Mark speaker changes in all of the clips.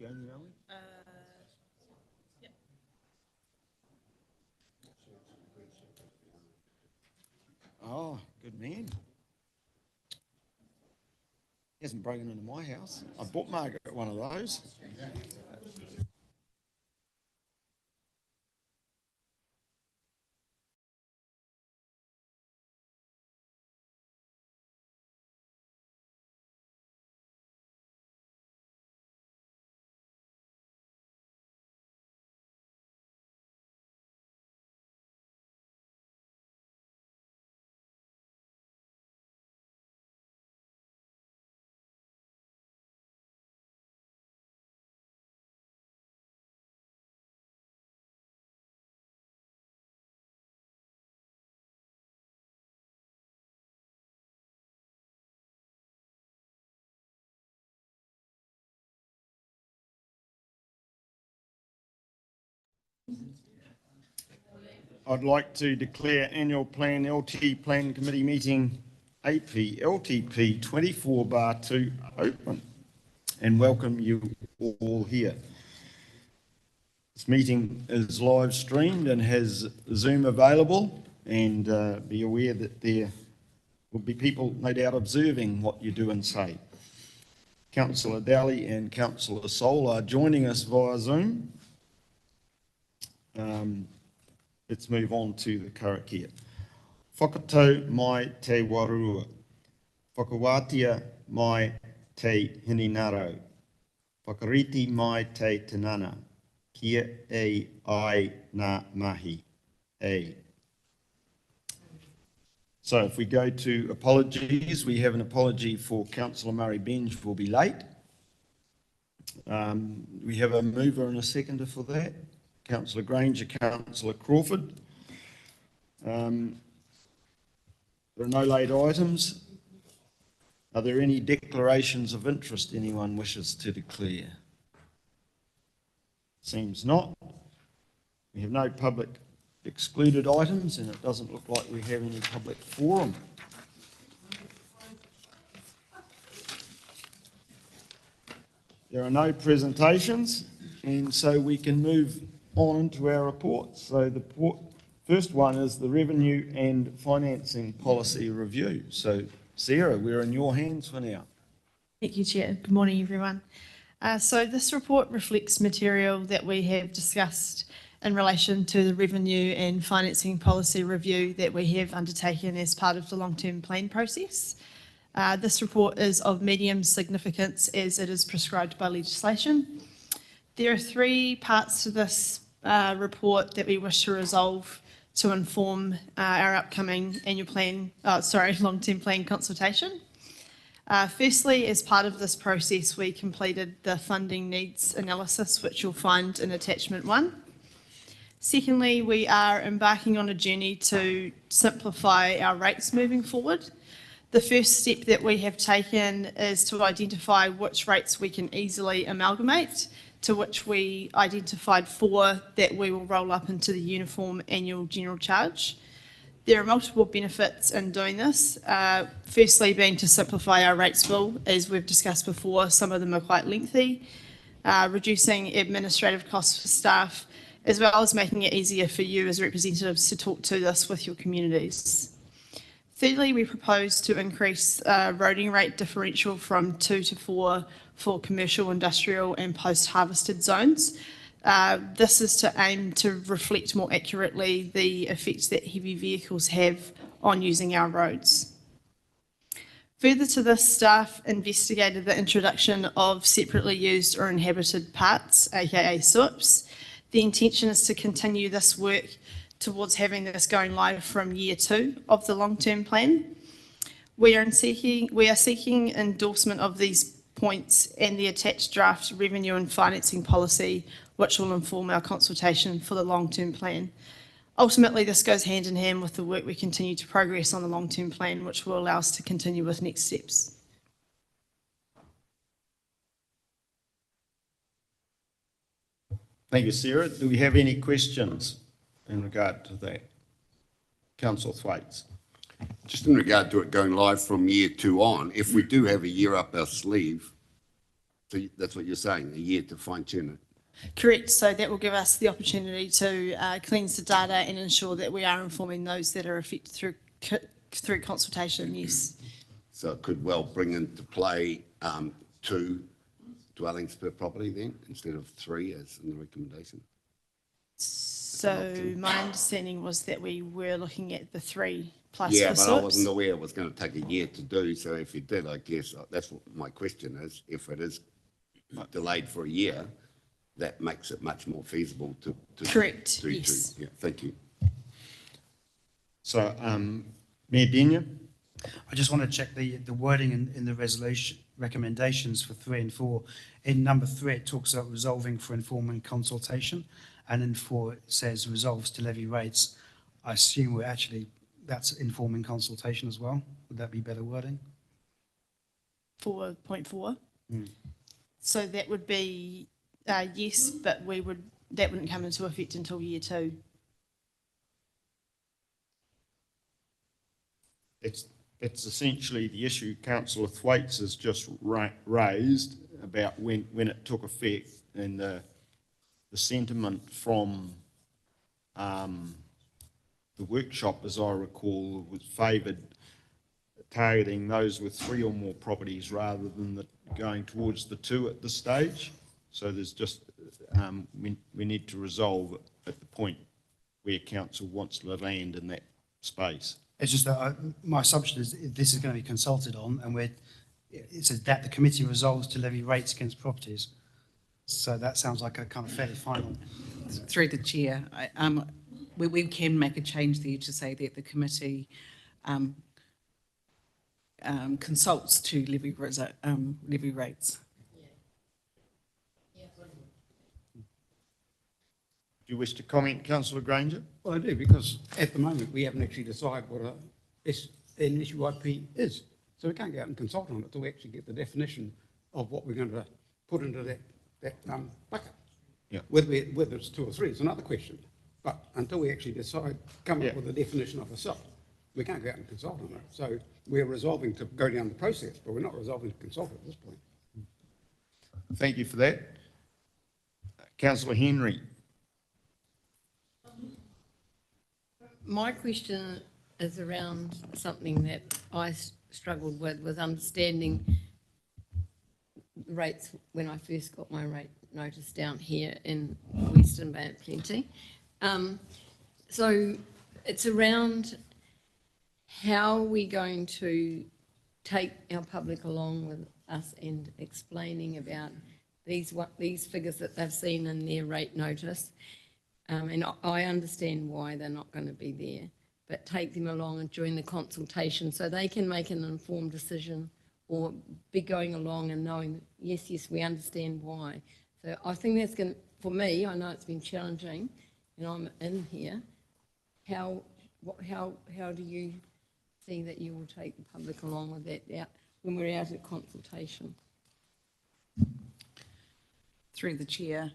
Speaker 1: going, are we?
Speaker 2: Yeah.
Speaker 1: Oh, good man. He hasn't broken into my house. I bought Margaret one of those. I'd like to declare annual plan LT Plan Committee meeting AP LTP 24/2 open and welcome you all here. This meeting is live streamed and has Zoom available, and be aware that there will be people no doubt observing what you do and say. Councillor Daly and Councillor Sol are joining us via Zoom. Let's move on to the karakia. Whakatau mai te warua. Whakawātia mai te hininarau. Whakariti mai te tinana. Kia e ai ngā mahi. E. So if we go to apologies, we have an apology for Councillor Murray Benge will be late. We have a mover and a seconder for that. Councillor Granger, Councillor Crawford. There are no late items. Are there any declarations of interest anyone wishes to declare? Seems not. We have no public excluded items, and it doesn't look like we have any public forum. There are no presentations, and so we can move on to our reports. So the first one is the Revenue and Financing Policy Review. So Sarah, we're in your hands for now.
Speaker 2: Thank you, Chair. Good morning, everyone. So this report reflects material that we have discussed in relation to the Revenue and Financing Policy Review that we have undertaken as part of the long-term plan process. This report is of medium significance as it is prescribed by legislation. There are three parts to this report that we wish to resolve to inform our upcoming long-term plan consultation. Firstly, as part of this process, we completed the funding needs analysis, which you'll find in attachment 1. Secondly, we are embarking on a journey to simplify our rates moving forward. The first step that we have taken is to identify which rates we can easily amalgamate, to which we identified 4 that we will roll up into the uniform annual general charge. There are multiple benefits in doing this. Firstly, being to simplify our rates bill, as we've discussed before, some of them are quite lengthy, reducing administrative costs for staff, as well as making it easier for you as representatives to talk to this with your communities. Thirdly, we propose to increase roading rate differential from 2 to 4 for commercial, industrial and post-harvested zones. This is to aim to reflect more accurately the effects that heavy vehicles have on using our roads. Further to this, staff investigated the introduction of separately used or inhabited parts, aka SUPs. The intention is to continue this work towards having this going live from year 2 of the long-term plan. We are seeking endorsement of these points and the attached draft revenue and financing policy, which will inform our consultation for the long-term plan. Ultimately, this goes hand in hand with the work we continue to progress on the long-term plan, which will allow us to continue with next steps.
Speaker 1: Thank you, Sarah. Do we have any questions in regard to that? Councillor Thwaites.
Speaker 3: Just in regard to it going live from year 2 on, if we do have a year up our sleeve So that's what you're saying, a year to fine tune it.
Speaker 2: Correct. So that will give us the opportunity to cleanse the data and ensure that we are informing those that are affected through consultation. Yes.
Speaker 3: So it could well bring into play 2 dwellings per property then, instead of 3 as in the recommendation.
Speaker 2: So my understanding was that we were looking at the 3+
Speaker 3: Yeah,
Speaker 2: for
Speaker 3: but I
Speaker 2: SOPs.
Speaker 3: wasn't aware it was going to take a year to do, so if you did, I guess, that's what my question is, if it is delayed for a year, that makes it much more feasible to
Speaker 2: Correct,
Speaker 3: do
Speaker 2: yes.
Speaker 3: yeah, thank you.
Speaker 1: So, Mayor Denyer?
Speaker 4: I just want to check the wording in the resolution recommendations for 3 and 4. In number 3, it talks about resolving for informing consultation, and in 4 it says resolves to levy rates. I assume that's informing consultation as well. Would that be better wording?
Speaker 2: For point 4. So that would be yes, but that wouldn't come into effect until year 2.
Speaker 1: It's essentially the issue Councillor Thwaites has just raised about when it took effect, and the sentiment from the workshop, as I recall, was favoured targeting those with 3 or more properties rather than going towards the 2 at this stage. So there's just, we need to resolve at the point where council wants to land in that space.
Speaker 4: It's just that my assumption is this is going to be consulted on, and it says that the committee resolves to levy rates against properties. So that sounds like a kind of fairly final.
Speaker 5: Through the chair, we can make a change there to say that the committee consults to levy rates.
Speaker 1: Do you wish to comment, Councillor Granger?
Speaker 6: Well, I do, because at the moment, we haven't actually decided what an SUIP is. So we can't go out and consult on it until we actually get the definition of what we're going to put into that bucket.
Speaker 1: Yeah.
Speaker 6: Whether it's 2 or 3 is another question. But until we actually decide, come up with a definition of a SUP, we can't go out and consult on it. So we're resolving to go down the process, but we're not resolving to consult at this point.
Speaker 1: Thank you for that. Councillor Henry?
Speaker 7: My question is around something that I struggled with, was understanding rates when I first got my rate notice down here in Western Bay of Plenty. So it's around how we're going to take our public along with us and explaining about these figures that they've seen in their rate notice. And I understand why they're not going to be there, but take them along and join the consultation so they can make an informed decision, or be going along and knowing, yes, we understand why. So I think that's going to, for me, I know it's been challenging, and I'm in here. How do you see that you will take the public along with that out when we're out at consultation?
Speaker 5: Through the chair.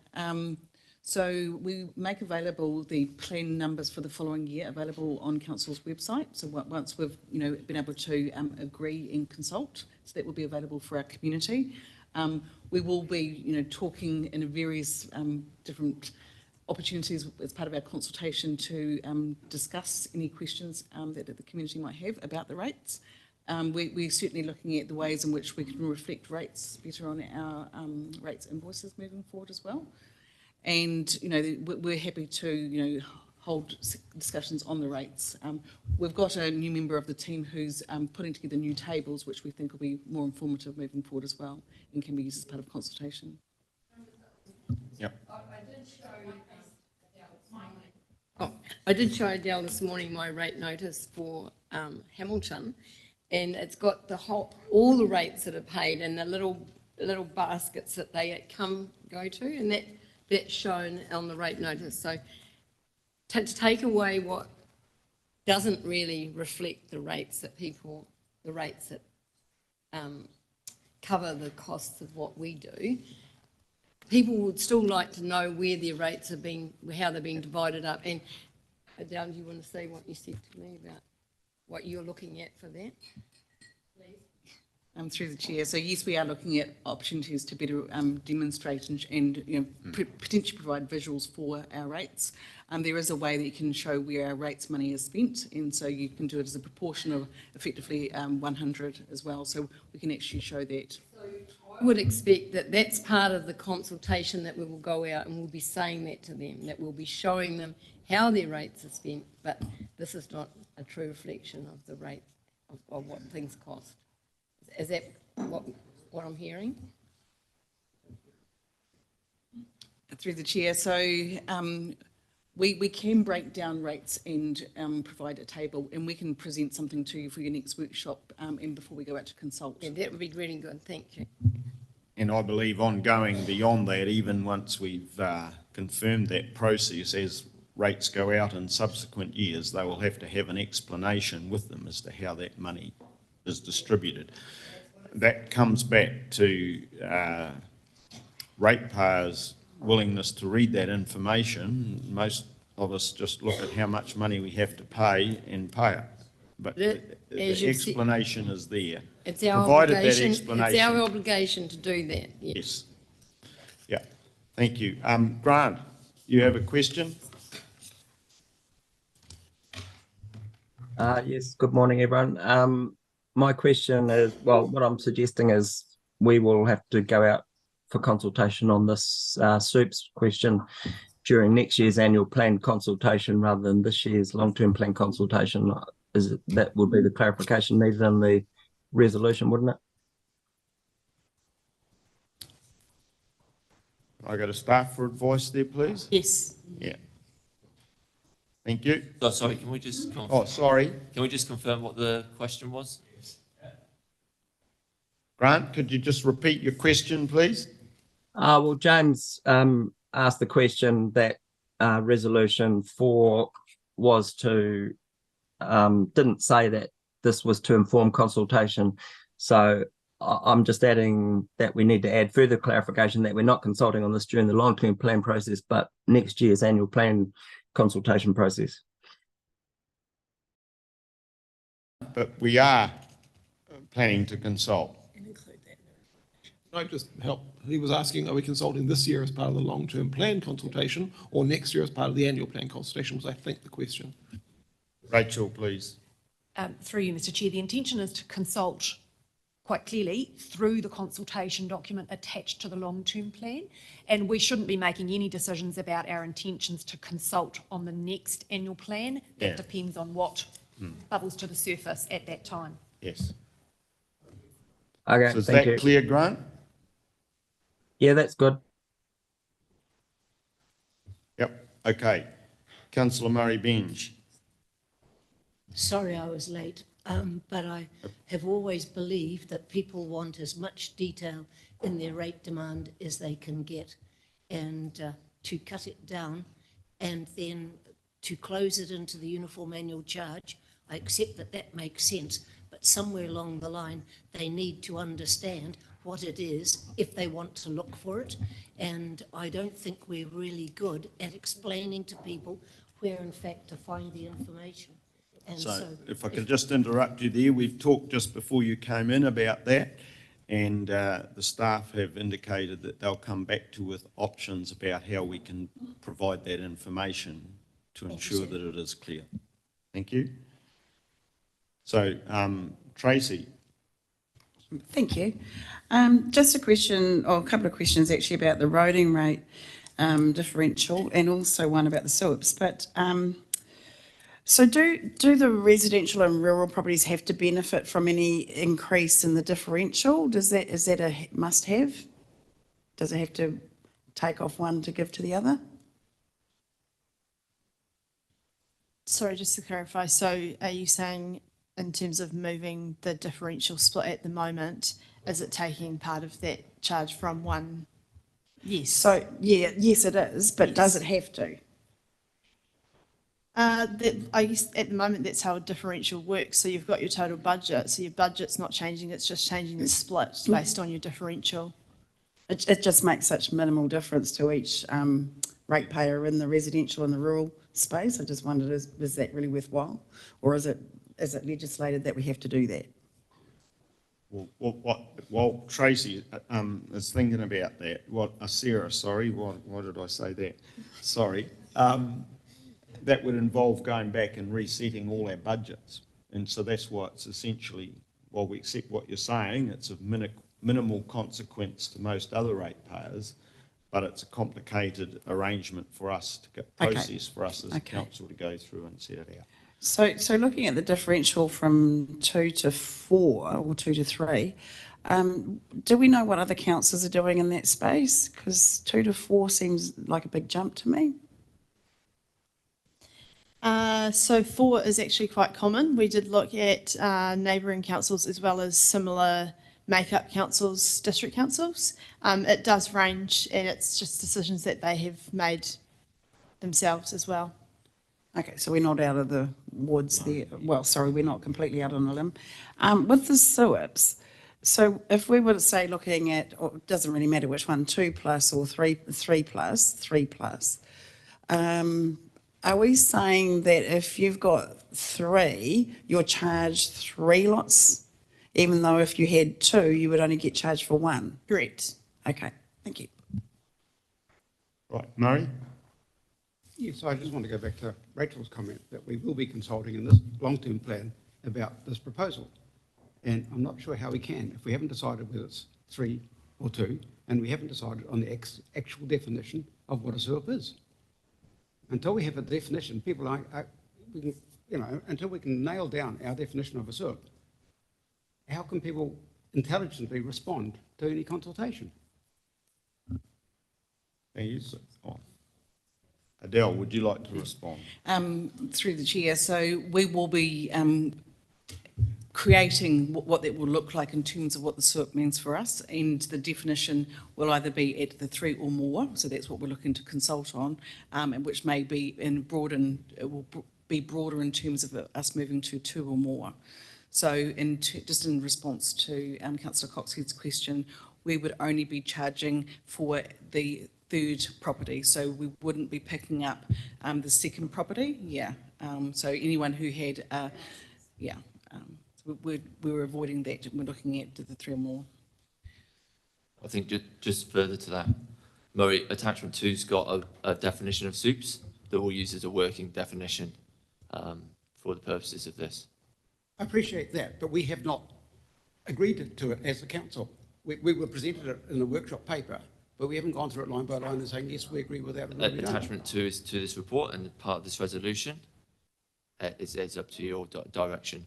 Speaker 5: So we make available the plan numbers for the following year available on council's website. So once we've been able to agree and consult, so that will be available for our community. We will be talking in various different opportunities as part of our consultation to discuss any questions that the community might have about the rates. We're certainly looking at the ways in which we can reflect rates better on our rates invoices moving forward as well. And, we're happy to, hold discussions on the rates. We've got a new member of the team who's putting together new tables, which we think will be more informative moving forward as well, and can be used as part of consultation.
Speaker 1: Yep.
Speaker 7: I did show Adele this morning my rate notice for Hamilton, and it's got all the rates that are paid and the little baskets that they go to, and that's shown on the rate notice. So to take away what doesn't really reflect the rates that cover the costs of what we do, people would still like to know where their rates are how they're being divided up. And Adele, do you want to say what you said to me about what you're looking at for that, please?
Speaker 5: Through the chair. So yes, we are looking at opportunities to better demonstrate and you know, potentially provide visuals for our rates. There is a way that you can show where our rates money is spent, and so you can do it as a proportion of effectively 100 as well. So we can actually show that.
Speaker 7: I would expect that that's part of the consultation, that we will go out and we'll be saying that to them, that we'll be showing them how their rates are spent, but this is not a true reflection of the rate of what things cost. Is that what I'm hearing?
Speaker 5: Through the chair. So we can break down rates and provide a table, and we can present something to you for your next workshop and before we go out to consult.
Speaker 7: Yeah, that would be really good, thank you.
Speaker 1: And I believe ongoing beyond that, even once we've confirmed that process, as rates go out in subsequent years, they will have to have an explanation with them as to how that money is distributed. That comes back to ratepayers' willingness to read that information. Most of us just look at how much money we have to pay and pay it. But the explanation is there.
Speaker 7: It's our
Speaker 1: Provided that
Speaker 7: obligation. It's
Speaker 1: explanation.
Speaker 7: our obligation to do that. Yes.
Speaker 1: Yes. Yeah. Thank you. Grant, you have a question?
Speaker 8: Yes, good morning, everyone. My question is, well, what I'm suggesting is we will have to go out for consultation on this SUPS question during next year's annual plan consultation rather than this year's long-term plan consultation. That would be the clarification needed in the resolution, wouldn't it?
Speaker 1: I got a staff for advice there, please?
Speaker 2: Yes.
Speaker 1: Yeah. Thank you.
Speaker 9: Oh, sorry, can we just
Speaker 1: Oh, sorry.
Speaker 9: can we just confirm what the question was?
Speaker 1: Grant, could you just repeat your question, please?
Speaker 8: Well, James asked the question that resolution 4 was to, didn't say that this was to inform consultation. So I'm just adding that we need to add further clarification that we're not consulting on this during the long-term plan process, but next year's annual plan consultation process.
Speaker 1: But we are planning to consult.
Speaker 10: Can I just help? He was asking, are we consulting this year as part of the long-term plan consultation or next year as part of the annual plan consultation, was I think the question.
Speaker 1: Rachel, please.
Speaker 11: Through you, Mr. Chair, the intention is to consult quite clearly through the consultation document attached to the long-term plan, and we shouldn't be making any decisions about our intentions to consult on the next annual plan. That depends on what bubbles to the surface at that time.
Speaker 1: Yes.
Speaker 8: Okay,
Speaker 1: So is
Speaker 8: thank
Speaker 1: that
Speaker 8: you.
Speaker 1: clear, Grant?
Speaker 8: Yeah, that's good.
Speaker 1: Yep. Okay. Councillor Murray-Benge.
Speaker 12: Sorry I was late, but I have always believed that people want as much detail in their rate demand as they can get, and to cut it down and then to close it into the uniform annual charge, I accept that that makes sense, but somewhere along the line they need to understand what it is if they want to look for it, and I don't think we're really good at explaining to people where in fact to find the information. And
Speaker 1: So if I could just interrupt you there, we've talked just before you came in about that, and the staff have indicated that they'll come back to with options about how we can provide that information to ensure that it is clear. Thank you. So, Tracy.
Speaker 5: Thank you. Just a question, or a couple of questions actually about the roading rate differential, and also one about the SUPS. But so do the residential and rural properties have to benefit from any increase in the differential? Is that a must-have? Does it have to take off one to give to the other?
Speaker 2: Sorry, just to clarify, so are you saying in terms of moving the differential split at the moment, is it taking part of that charge from one? Yes.
Speaker 5: So, yeah, yes it is, but does it have to?
Speaker 2: I guess at the moment that's how a differential works. So you've got your total budget, so your budget's not changing, it's just changing the split based on your differential.
Speaker 5: It just makes such minimal difference to each ratepayer in the residential and the rural space. I just wondered, is that really worthwhile? Or is it legislated that we have to do that?
Speaker 1: While Tracy is thinking about that, Sarah, sorry, why did I say that? Sorry. That would involve going back and resetting all our budgets. And so that's why it's essentially, while we accept what you're saying, it's of minimal consequence to most other ratepayers, but it's a complicated arrangement for us to process for us as a council to go through and set it out.
Speaker 5: So looking at the differential from 2 to 4 or 2 to 3, do we know what other councils are doing in that space? Because 2 to 4 seems like a big jump to me.
Speaker 2: So 4 is actually quite common. We did look at neighbouring councils as well as similar make-up councils, district councils. It does range, and it's just decisions that they have made themselves as well.
Speaker 5: Okay, so we're not out of the woods there. Well, sorry, we're not completely out on a limb. With the SUIPs, so if we were to say looking at, or it doesn't really matter which one, 2 plus or 3 plus, are we saying that if you've got 3, you're charged 3 lots, even though if you had 2, you would only get charged for 1?
Speaker 2: Correct.
Speaker 5: Okay, thank you.
Speaker 1: Right, Murray?
Speaker 6: Yes, I just want to go back to Rachel's comment that we will be consulting in this long-term plan about this proposal. And I'm not sure how we can, if we haven't decided whether it's 3 or 2, and we haven't decided on the actual definition of what a SUIP is. Until we have a definition, people until we can nail down our definition of a SUIP, how can people intelligently respond to any consultation?
Speaker 1: Adele, would you like to respond?
Speaker 5: Through the chair, so we will be creating what that will look like in terms of what the SUIP means for us, and the definition will either be at the 3 or more, so that's what we're looking to consult on, and which may be it will be broader in terms of us moving to 2 or more. So just in response to Councillor Coxhead's question, we would only be charging for the 3rd property, so we wouldn't be picking up the 2nd property. So anyone who had we're avoiding that. We're looking at the 3 or more.
Speaker 9: I think just further to that, Murray, attachment 2's got a definition of SUIPs that we'll use as a working definition for the purposes of this.
Speaker 6: I appreciate that, but we have not agreed to it as a council. We were presented it in a workshop paper, but we haven't gone through it line by line and saying, yes, we agree with that.
Speaker 9: Attachment 2 is to this report and part of this resolution. It's up to your direction.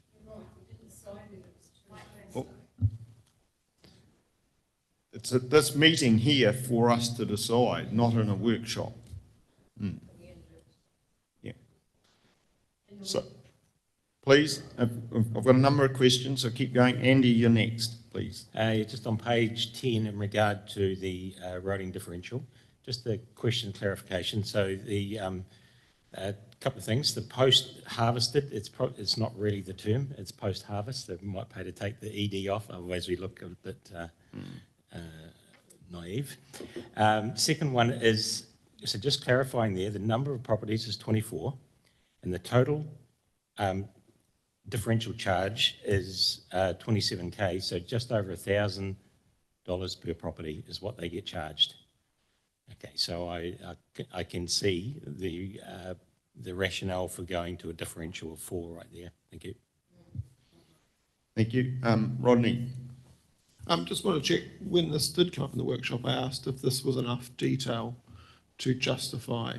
Speaker 1: It's at this meeting here for us to decide, not in a workshop. Yeah. So, please, I've got a number of questions, so keep going. Andy, you're next, please.
Speaker 13: Just on page 10 in regard to the roading differential, just a question clarification. So the a couple of things. The post-harvested, it's not really the term, it's post-harvest. So we might pay to take the ED off, otherwise we look a bit naive. Second one is, so just clarifying there, the number of properties is 24 and the total differential charge is 27K, so just over $1,000 per property is what they get charged. Okay, so I can see the rationale for going to a differential of 4 right there. Thank you.
Speaker 1: Thank you. Rodney.
Speaker 10: Just want to check, when this did come up in the workshop, I asked if this was enough detail to justify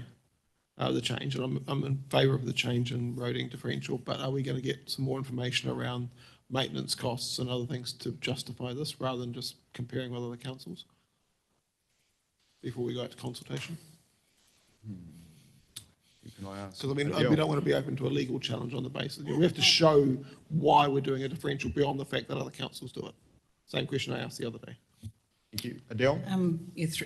Speaker 10: the change, and I'm in favour of the change in roading differential, but are we going to get some more information around maintenance costs and other things to justify this, rather than just comparing with other councils before we go out to consultation? Because I mean, we don't want to be open to a legal challenge on the basis. We have to show why we're doing a differential beyond the fact that other councils do it. Same question I asked the other day.
Speaker 1: Thank you. Adele?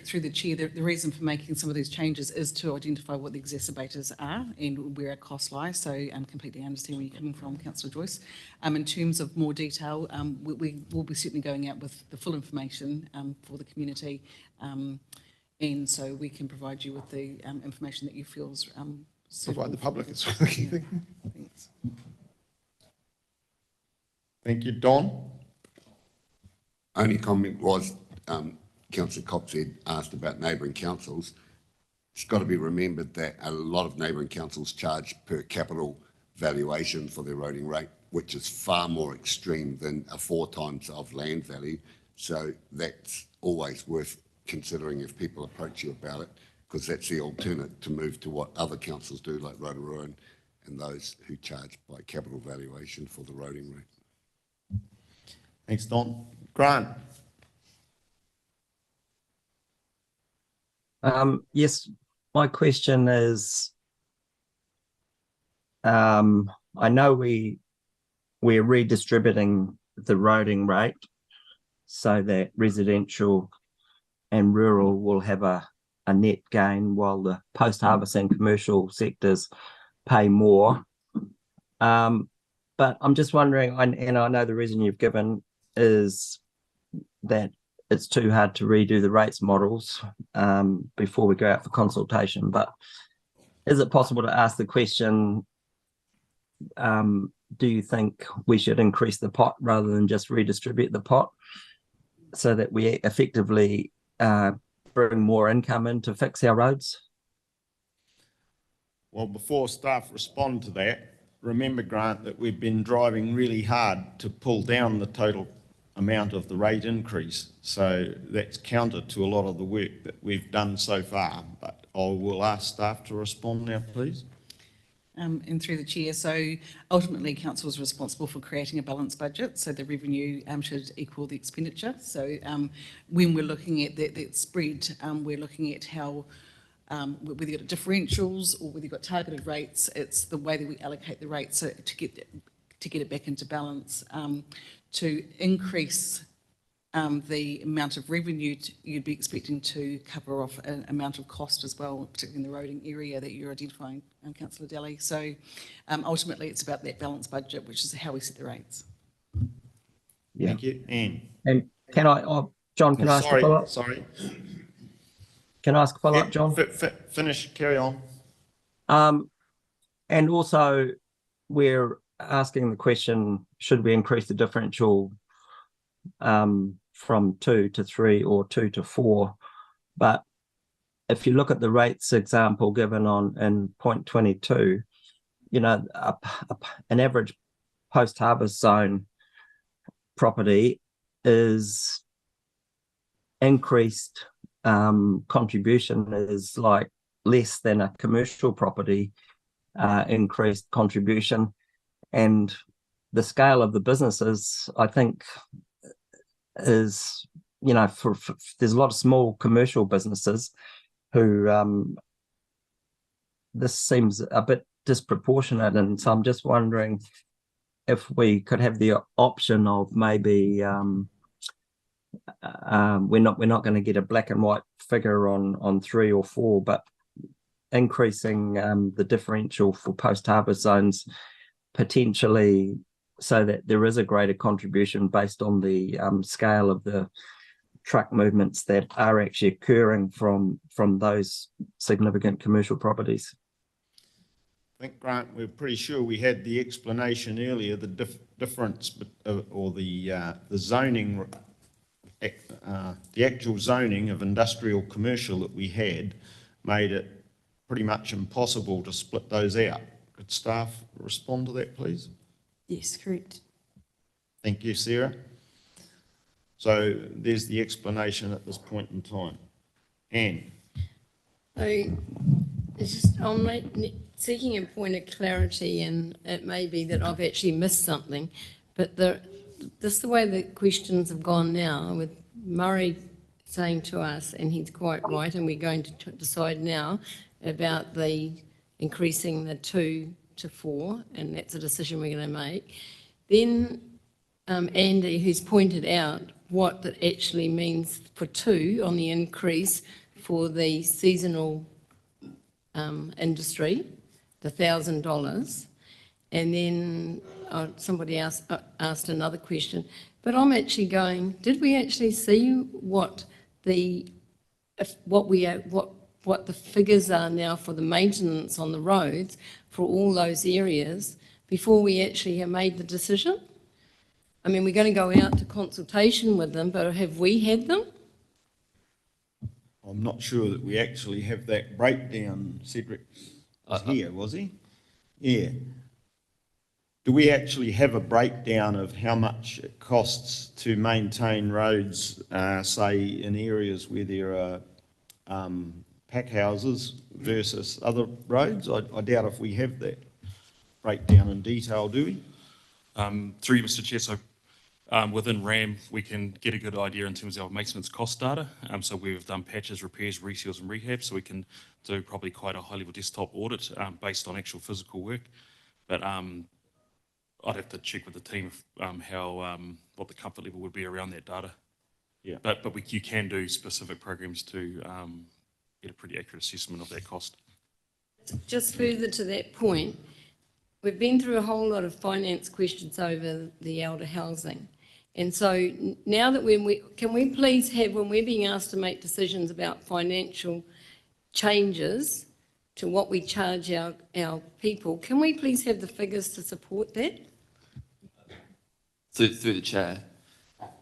Speaker 5: Through the chair, the reason for making some of these changes is to identify what the exacerbators are and where our costs lie. So I completely understand where you're coming from, Councillor Joyce. In terms of more detail, we will be certainly going out with the full information for the community, and so we can provide you with the information that you feel is
Speaker 10: provide the public. It's the key thing.
Speaker 5: Thanks.
Speaker 1: Thank you. Don?
Speaker 3: only comment was, councillor Cox had asked about neighbouring councils. It's got to be remembered that a lot of neighbouring councils charge per capital valuation for their roading rate, which is far more extreme than a 4 times of land value. So that's always worth considering if people approach you about it, because that's the alternate to move to what other councils do, like Rotorua and those who charge by capital valuation for the roading rate.
Speaker 1: Thanks, Don. Grant?
Speaker 8: Yes, my question is, I know we're redistributing the roading rate so that residential and rural will have a net gain while the post-harvest and commercial sectors pay more. But I'm just wondering, and I know the reason you've given is that it's too hard to redo the rates models before we go out for consultation. But is it possible to ask the question, do you think we should increase the pot rather than just redistribute the pot so that we effectively bring more income in to fix our roads?
Speaker 1: Well, before staff respond to that, remember, Grant, that we've been driving really hard to pull down the total amount of the rate increase. So that's counter to a lot of the work that we've done so far. But I will ask staff to respond now, please.
Speaker 5: And through the chair, so ultimately council is responsible for creating a balanced budget, so the revenue should equal the expenditure. So when we're looking at that spread, we're looking at how whether you've got differentials or whether you've got targeted rates, it's the way that we allocate the rates so to get it back into balance, to increase the amount of revenue you'd be expecting to cover off an amount of cost as well, particularly in the roading area that you're identifying, Councillor Daly. So ultimately it's about that balanced budget, which is how we set the rates.
Speaker 8: Yeah.
Speaker 1: Thank you. Anne?
Speaker 8: And can I, John, can I ask a follow-up?
Speaker 1: Sorry.
Speaker 8: Can I ask a follow-up, John?
Speaker 1: Finish, carry on.
Speaker 8: And also, we're asking the question, should we increase the differential from 2 to 3 or 2 to 4? But if you look at the rates example given in point 22, you know, an average post-harvest zone property is increased contribution is like less than a commercial property increased contribution, and the scale of the businesses, I think, is, you know, for there's a lot of small commercial businesses who this seems a bit disproportionate, and so I'm just wondering if we could have the option of maybe we're not going to get a black and white figure on 3 or 4, but increasing the differential for post-harvest zones potentially so that there is a greater contribution based on the scale of the truck movements that are actually occurring from those significant commercial properties.
Speaker 1: I think, Grant, we're pretty sure we had the explanation earlier, the difference or the zoning, the actual zoning of industrial commercial that we had made it pretty much impossible to split those out. Could staff respond to that, please?
Speaker 2: Yes, correct.
Speaker 1: Thank you, Sarah. So there's the explanation at this point in time. Anne?
Speaker 7: It's just, I'm seeking a point of clarity, and it may be that I've actually missed something, but just the way the questions have gone now, with Murray saying to us, and he's quite right, and we're going to decide now about the increasing the 2 to 4, and that's a decision we're going to make. Then Andy, who's pointed out what that actually means for 2 on the increase for the seasonal industry, the $1,000, and then somebody else asked another question. But I'm actually going, did we actually see what the figures are now for the maintenance on the roads for all those areas before we actually have made the decision? I mean, we're going to go out to consultation with them, but have we had them?
Speaker 1: I'm not sure that we actually have that breakdown. Cedric was here, was he? Yeah. Do we actually have a breakdown of how much it costs to maintain roads, say in areas where there are pack houses versus other roads? I doubt if we have that breakdown in detail, do we?
Speaker 14: Through you, Mr. Chair, so within RAM, we can get a good idea in terms of our maintenance cost data. So we've done patches, repairs, reseals and rehab, so we can do probably quite a high-level desktop audit based on actual physical work. But I'd have to check with the team what the comfort level would be around that data.
Speaker 1: Yeah.
Speaker 14: But you can do specific programs to get a pretty accurate assessment of that cost.
Speaker 7: Just further to that point, we've been through a whole lot of finance questions over the elder housing. And so now that can we please have, when we're being asked to make decisions about financial changes to what we charge our people, can we please have the figures to support that?
Speaker 9: Through the chair.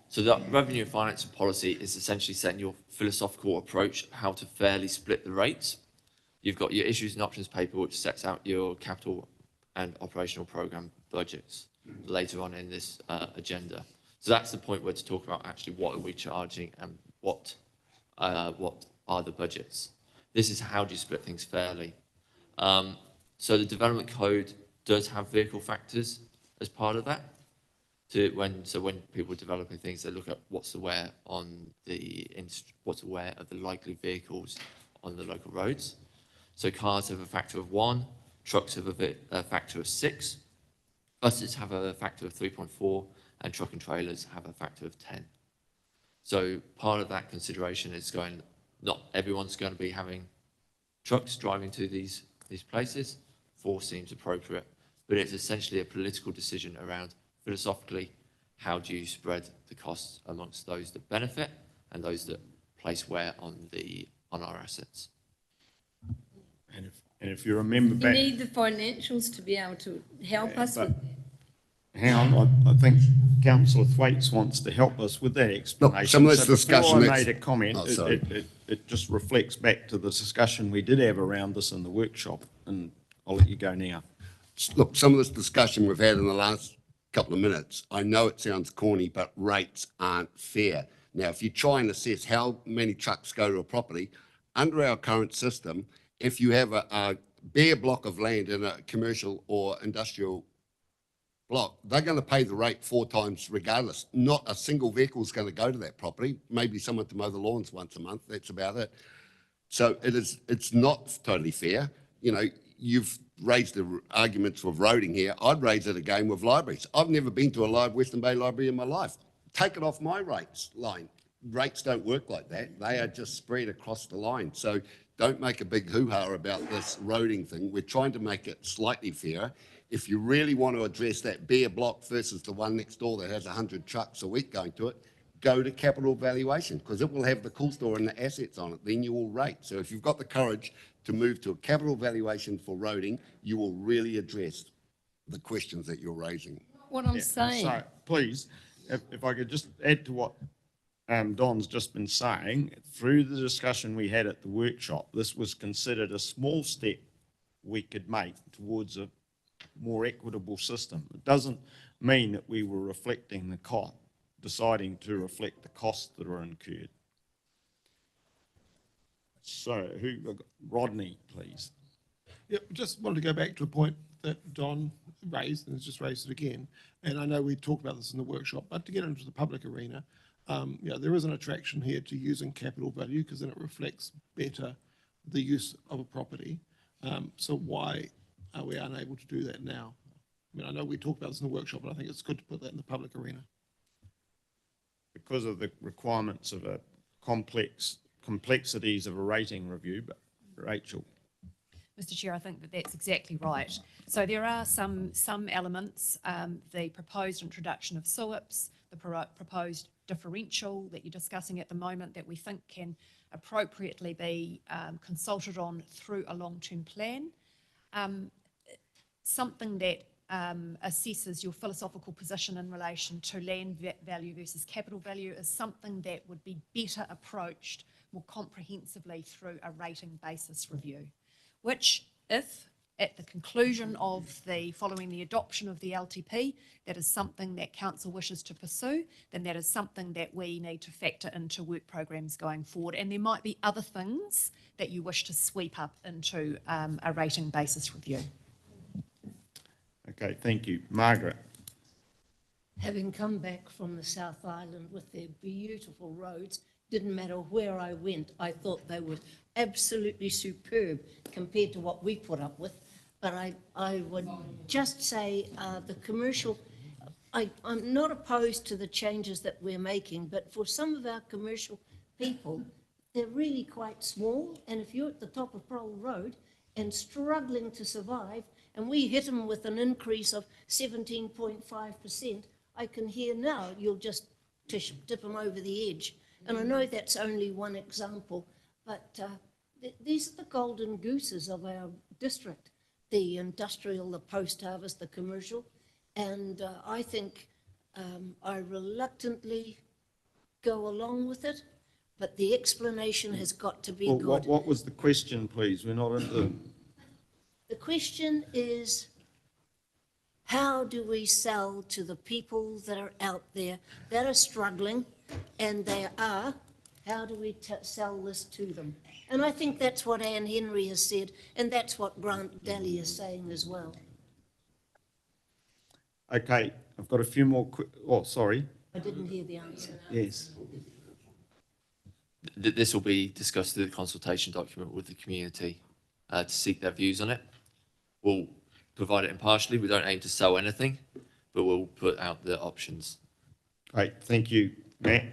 Speaker 9: So the revenue and finance policy is essentially setting your philosophical approach how to fairly split the rates. You've got your issues and options paper, which sets out your capital and operational program budgets later on in this agenda. So that's the point where to talk about actually what are we charging and what are the budgets. This is how do you split things fairly. So the development code does have vehicle factors as part of that. When people are developing things, they look at what's aware of the likely vehicles on the local roads. So cars have a factor of 1, trucks have a factor of 6, buses have a factor of 3.4, and truck and trailers have a factor of 10. So part of that consideration is not everyone's going to be having trucks driving to these places. 4 seems appropriate, but it's essentially a political decision around philosophically, how do you spread the costs amongst those that benefit and those that place wear on our assets?
Speaker 1: And if you remember
Speaker 7: We
Speaker 1: back,
Speaker 7: need the financials to be able to help us with.
Speaker 1: hang on, I think Councillor Thwaites wants to help us with that explanation.
Speaker 3: some of this
Speaker 1: So
Speaker 3: discussion
Speaker 1: before I
Speaker 3: that's-
Speaker 1: made a comment,
Speaker 3: Oh, sorry.
Speaker 1: it just reflects back to the discussion we did have around this in the workshop, and I'll let you go now.
Speaker 3: Look, some of this discussion we've had in the last couple of minutes, I know it sounds corny, but rates aren't fair. Now, if you try and assess how many trucks go to a property, under our current system, if you have a bare block of land in a commercial or industrial block, they're going to pay the rate 4 times regardless. Not a single vehicle is going to go to that property. Maybe someone to mow the lawns once a month. That's about it. So it's not totally fair. You know, you've raised the arguments with roading here. I'd raise it again with libraries. I've never been to a Western Bay library in my life. Take it off my rates line. Rates don't work like that. They are just spread across the line. So don't make a big hoo-ha about this roading thing. We're trying to make it slightly fairer. If you really want to address that bare block versus the one next door that has 100 trucks a week going to it, go to capital valuation, because it will have the cool store and the assets on it. Then you will rate. So if you've got the courage to move to a capital valuation for roading, you will really address the questions that you're raising.
Speaker 7: What I'm saying.
Speaker 1: So please, if I could just add to what Don's just been saying, through the discussion we had at the workshop, this was considered a small step we could make towards a more equitable system. It doesn't mean that we were reflecting the cost, deciding to reflect the costs that are incurred. So, Rodney, please.
Speaker 10: Yeah, just wanted to go back to a point that Don raised and has just raised it again. And I know we talked about this in the workshop, but to get into the public arena, there is an attraction here to using capital value because then it reflects better the use of a property. So why are we unable to do that now? I mean, I know we talked about this in the workshop, but I think it's good to put that in the public arena.
Speaker 1: Because of the requirements of a complexities of a rating review, but Rachel.
Speaker 11: Mr. Chair, I think that that's exactly right. So there are some elements, the proposed introduction of SUIPs, the proposed differential that you're discussing at the moment that we think can appropriately be consulted on through a long-term plan. Something that assesses your philosophical position in relation to land value versus capital value is something that would be better approached more comprehensively through a rating basis review, which if at the conclusion of following the adoption of the LTP, that is something that council wishes to pursue, then that is something that we need to factor into work programs going forward. And there might be other things that you wish to sweep up into a rating basis review.
Speaker 1: Okay, thank you. Margaret?
Speaker 12: Having come back from the South Island with their beautiful roads, didn't matter where I went, I thought they were absolutely superb compared to what we put up with. But I would just say the commercial, I'm not opposed to the changes that we're making, but for some of our commercial people, they're really quite small. And if you're at the top of Prowl Road and struggling to survive, and we hit them with an increase of 17.5%, I can hear now you'll just tip them over the edge. And I know that's only one example, but these are the golden gooses of our district, the industrial, the post-harvest, the commercial. And I think I reluctantly go along with it, but the explanation has got to be good.
Speaker 1: What was the question, please? We're not into...
Speaker 12: The question is, how do we sell to the people that are out there that are struggling, and they are, how do we sell this to them? And I think that's what Anne Henry has said, and that's what Grant Daly is saying as well.
Speaker 1: Okay, I've got a few more sorry.
Speaker 12: I didn't hear the answer.
Speaker 1: Yes.
Speaker 9: This will be discussed through the consultation document with the community to seek their views on it. We'll provide it impartially. We don't aim to sell anything, but we'll put out the options.
Speaker 1: Great, thank you, Matt.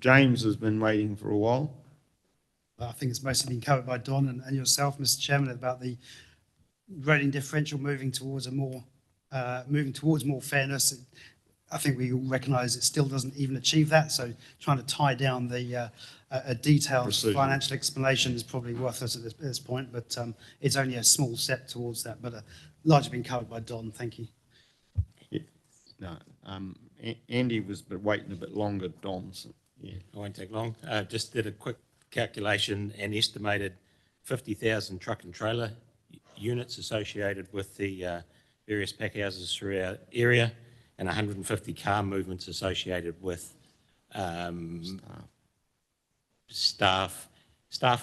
Speaker 1: James has been waiting for a while.
Speaker 4: I think it's mostly been covered by Don and yourself, Mr. Chairman, about the rating differential moving towards more fairness. I think we all recognise it still doesn't even achieve that. So trying to tie down a detailed
Speaker 1: Precision.
Speaker 4: financial explanation is probably worthless at this point, but it's only a small step towards that. But largely been covered by Don. Thank you.
Speaker 1: Yeah. No, Andy was waiting a bit longer, Don. So, yeah.
Speaker 13: I won't take long. Just did a quick calculation and estimated 50,000 truck and trailer units associated with the various pack houses through our area, and 150 car movements associated with staff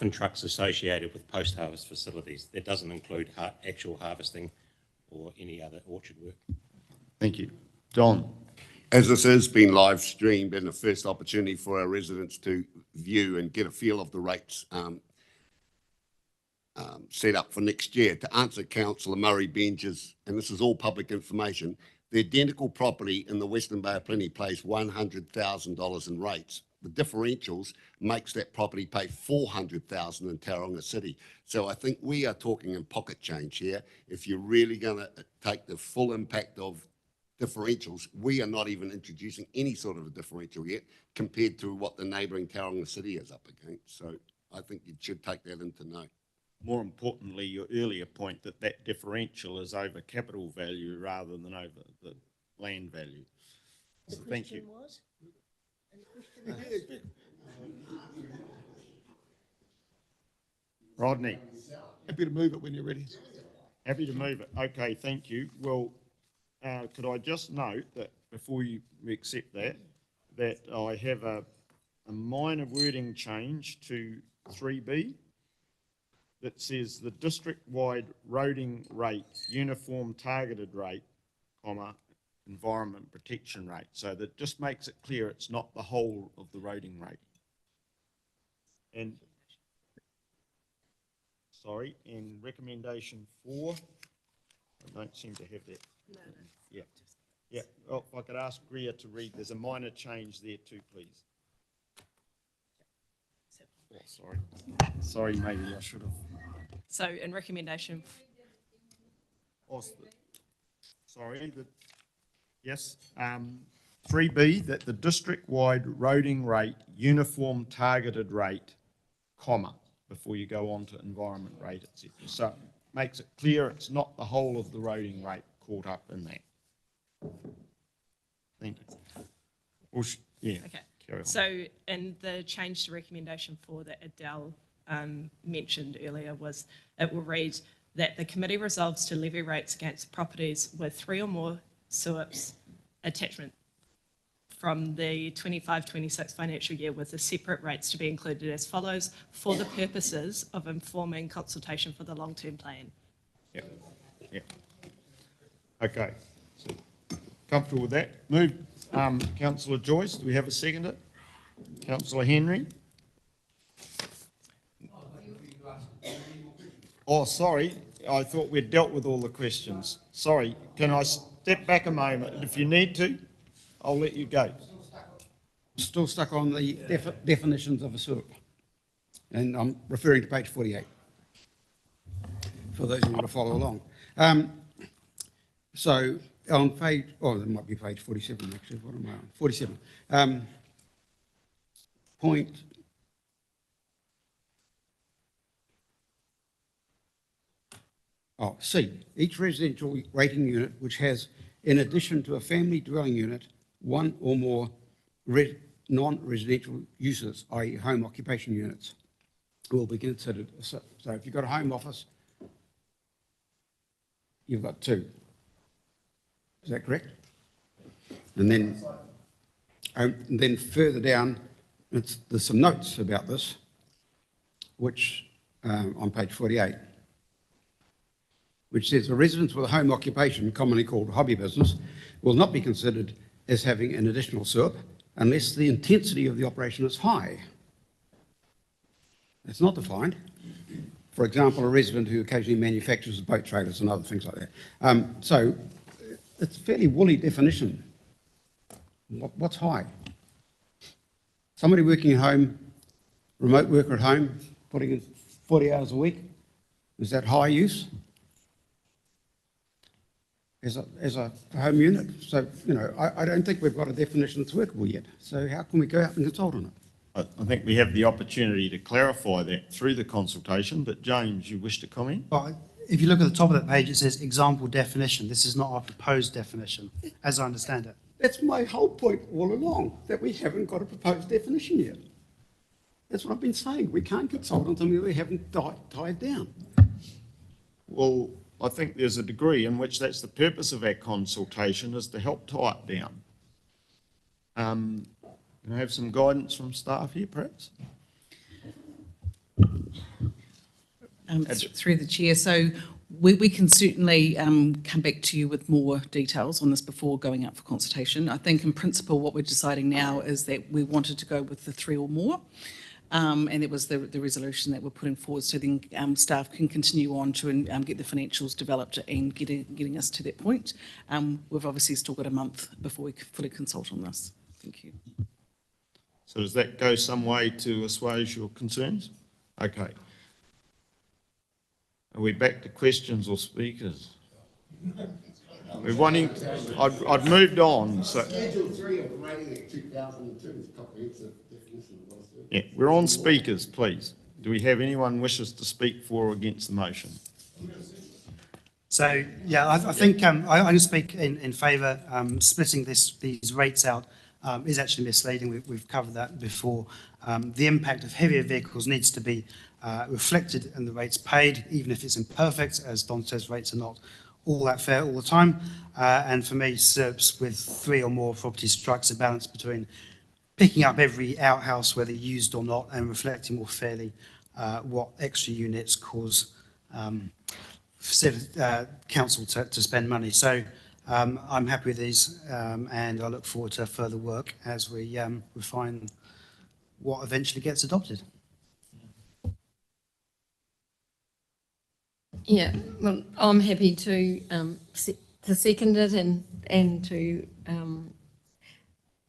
Speaker 13: and trucks associated with post-harvest facilities. That doesn't include actual harvesting or any other orchard work.
Speaker 1: Thank you. Don?
Speaker 3: As this has been live streamed and the first opportunity for our residents to view and get a feel of the rates set up for next year, to answer Councillor Murray Benge's, and this is all public information, the identical property in the Western Bay of Plenty pays $100,000 in rates. The differentials makes that property pay $400,000 in Tauranga City. So I think we are talking in pocket change here. If you're really going to take the full impact of differentials, we are not even introducing any sort of a differential yet compared to what the neighbouring Tauranga City is up against. So I think you should take that into note.
Speaker 1: More importantly, your earlier point that differential is over capital value rather than over the land value.
Speaker 12: The
Speaker 1: So thank you.
Speaker 12: question was? And the question was?
Speaker 1: Rodney?
Speaker 10: Happy to move it when you're ready.
Speaker 1: Happy to move it. Okay, thank you. Well, could I just note that before we accept that I have a minor wording change to 3B that says the district-wide roading rate, uniform targeted rate, comma, environment protection rate. So that just makes it clear it's not the whole of the roading rate. And recommendation 4, I don't seem to have that. No. Yeah. Yeah. Well, if I could ask Greer to read, there's a minor change there too, please. Oh, sorry. Sorry, maybe I should have.
Speaker 15: So in recommendation.
Speaker 1: Oh, sorry. Yes. 3B, that the district-wide roading rate, uniform targeted rate, comma, before you go on to environment rate, etc. So it makes it clear it's not the whole of the roading rate, caught up in that. Thank you. Well, yeah.
Speaker 15: Okay.
Speaker 1: Carry on.
Speaker 15: So, and the change to recommendation 4 that Adele mentioned earlier was, it will read that the committee resolves to levy rates against properties with 3 or more SURPs attachment from the 25-26 financial year, with the separate rates to be included as follows for the purposes of informing consultation for the long-term plan.
Speaker 1: Yeah, yeah. Okay. So, comfortable with that? Move, Councillor Joyce, do we have a seconder? Councillor Henry? Oh, sorry, I thought we'd dealt with all the questions. Sorry, can I step back a moment? If you need to, I'll let you go.
Speaker 6: Still stuck on the definitions of a SURP. And I'm referring to page 48, for those who want to follow along. So on page, oh, it might be page 47 actually, what am I on? 47. Point C, each residential rating unit which has, in addition to a family dwelling unit, one or more non-residential uses, i.e. home occupation units, will be considered a SURP. So if you've got a home office, you've got 2. Is that correct? And then further down, there's some notes about this, which on page 48, which says a residence with a home occupation, commonly called hobby business, will not be considered as having an additional SURP unless the intensity of the operation is high. It's not defined. For example, a resident who occasionally manufactures boat trailers and other things like that. So it's a fairly woolly definition. What's high? Somebody working at home, remote worker at home, putting in 40 hours a week, is that high use? As a home unit? So, you know, I don't think we've got a definition that's workable yet. So how can we go out and consult on it?
Speaker 1: I think we have the opportunity to clarify that through the consultation, but James, you wish to comment?
Speaker 4: But if you look at the top of that page, it says example definition. This is not our proposed definition, as I understand it.
Speaker 6: That's my whole point all along, that we haven't got a proposed definition yet. That's what I've been saying. We can't consult on something we haven't tied down.
Speaker 1: Well, I think there's a degree in which that's the purpose of our consultation, is to help tie it down. Can I have some guidance from staff here, perhaps?
Speaker 5: Through the chair, so we can certainly come back to you with more details on this before going out for consultation. I think in principle what we're deciding now is that we wanted to go with the 3 or more. And it was the resolution that we're putting forward, so then staff can continue on to get the financials developed and getting us to that point. We've obviously still got a month before we fully consult on this. Thank you.
Speaker 1: So does that go some way to assuage your concerns? Okay. Are we back to questions or speakers? We're wanting, I'd moved on, so.
Speaker 3: Schedule 3 of the Rating Act 2002 is comprehensive definition of what a SURP.
Speaker 1: Yeah, we're on speakers, please. Do we have anyone wishes to speak for or against the motion?
Speaker 4: So, yeah, I think I can speak in favour. Splitting these rates out is actually misleading. We've covered that before. The impact of heavier vehicles needs to be reflected in the rates paid, even if it's imperfect. As Don says, rates are not all that fair all the time. And for me, SURPs with 3 or more properties strikes a balance between picking up every outhouse, whether used or not, and reflecting more fairly what extra units cause council to spend money. So I'm happy with these, and I look forward to further work as we refine what eventually gets adopted.
Speaker 7: Yeah, well, I'm happy to second it and to,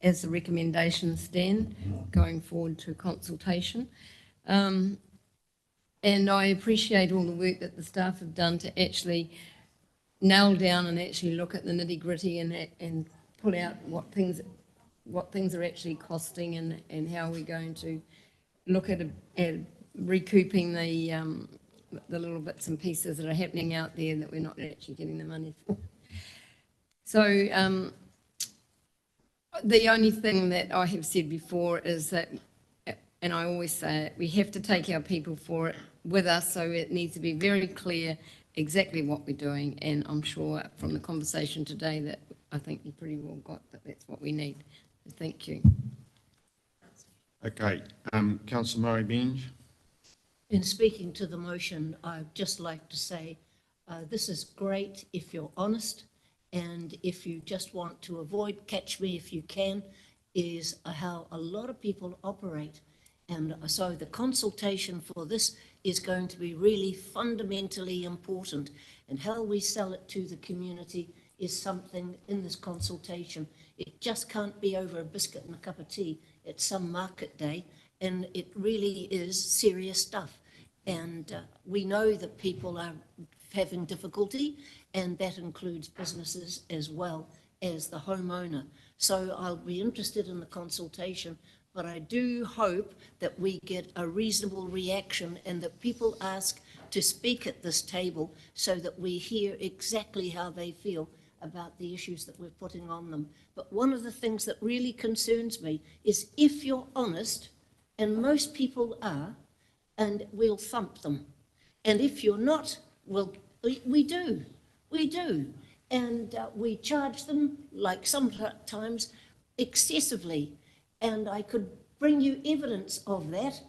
Speaker 7: as the recommendations stand, going forward to consultation. And I appreciate all the work that the staff have done to actually nail down and actually look at the nitty-gritty and pull out what things are actually costing and how we're going to look at recouping the little bits and pieces that are happening out there that we're not actually getting the money for. So the only thing that I have said before is that, and I always say it, we have to take our people for it with us, so it needs to be very clear exactly what we're doing, and I'm sure from the conversation today that I think you pretty well got that that's what we need. Thank you.
Speaker 1: Okay, councillor Murray Benge.
Speaker 12: In speaking to the motion, I'd just like to say, this is great if you're honest, and if you just want to avoid catch me if you can, is how a lot of people operate. And so the consultation for this is going to be really fundamentally important, and how we sell it to the community is something in this consultation. It just can't be over a biscuit and a cup of tea at some market day, and it really is serious stuff. And we know that people are having difficulty, and that includes businesses as well as the homeowner. So I'll be interested in the consultation, but I do hope that we get a reasonable reaction and that people ask to speak at this table so that we hear exactly how they feel about the issues that we're putting on them. But one of the things that really concerns me is if you're honest, and most people are, and we'll thump them. And if you're not, well, we do. And we charge them, like sometimes, excessively. And I could bring you evidence of that,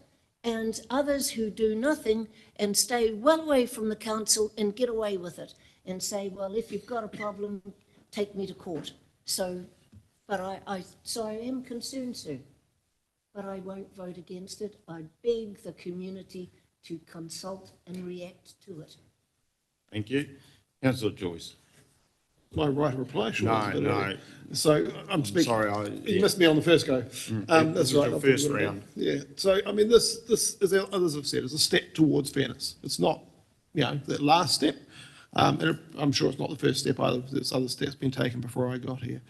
Speaker 12: and others who do nothing and stay well away from the council and get away with it and say, well, if you've got a problem, take me to court. So, but I am concerned, sir, but I won't vote against it. I beg the community to consult and react to it.
Speaker 1: Thank you. Councillor Joyce.
Speaker 10: My right of reply, sure.
Speaker 1: No.
Speaker 10: So I'm speaking.
Speaker 1: Sorry,
Speaker 10: You missed me on the first go. That's right.
Speaker 1: Your first round.
Speaker 10: Yeah. So I mean, this, as others have said, is a step towards fairness. It's not, the last step, and I'm sure it's not the first step either. There's other steps been taken before I got here.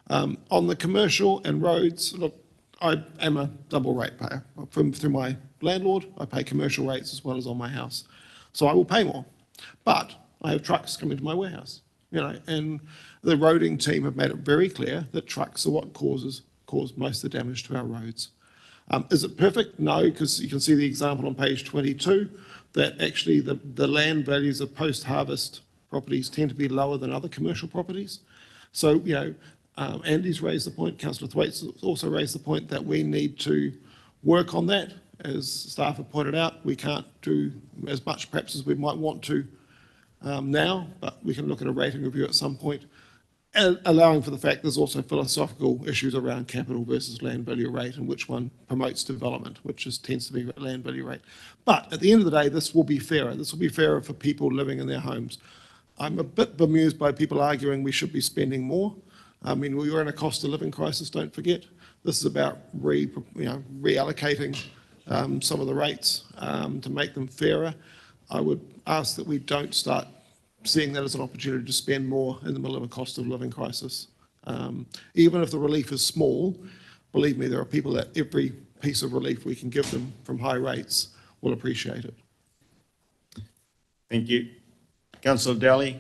Speaker 10: On the commercial and roads, look, I am a double rate payer. Through my landlord, I pay commercial rates as well as on my house, so I will pay more. But I have trucks coming to my warehouse. And the roading team have made it very clear that trucks are what cause most of the damage to our roads. Is it perfect? No, because you can see the example on page 22 that actually the land values of post-harvest properties tend to be lower than other commercial properties. So, Andy's raised the point, Councillor Thwaites also raised the point that we need to work on that. As staff have pointed out, we can't do as much perhaps as we might want to now, but we can look at a rating review at some point, and allowing for the fact there's also philosophical issues around capital versus land value rate and which one promotes development, which tends to be land value rate. But at the end of the day, this will be fairer. This will be fairer for people living in their homes. I'm a bit bemused by people arguing we should be spending more. I mean, we were in a cost of living crisis, don't forget. This is about reallocating some of the rates to make them fairer. I would ask that we don't start seeing that as an opportunity to spend more in the middle of a cost of living crisis. Even if the relief is small, believe me, there are people that every piece of relief we can give them from high rates will appreciate it.
Speaker 1: Thank you. Councillor Daly.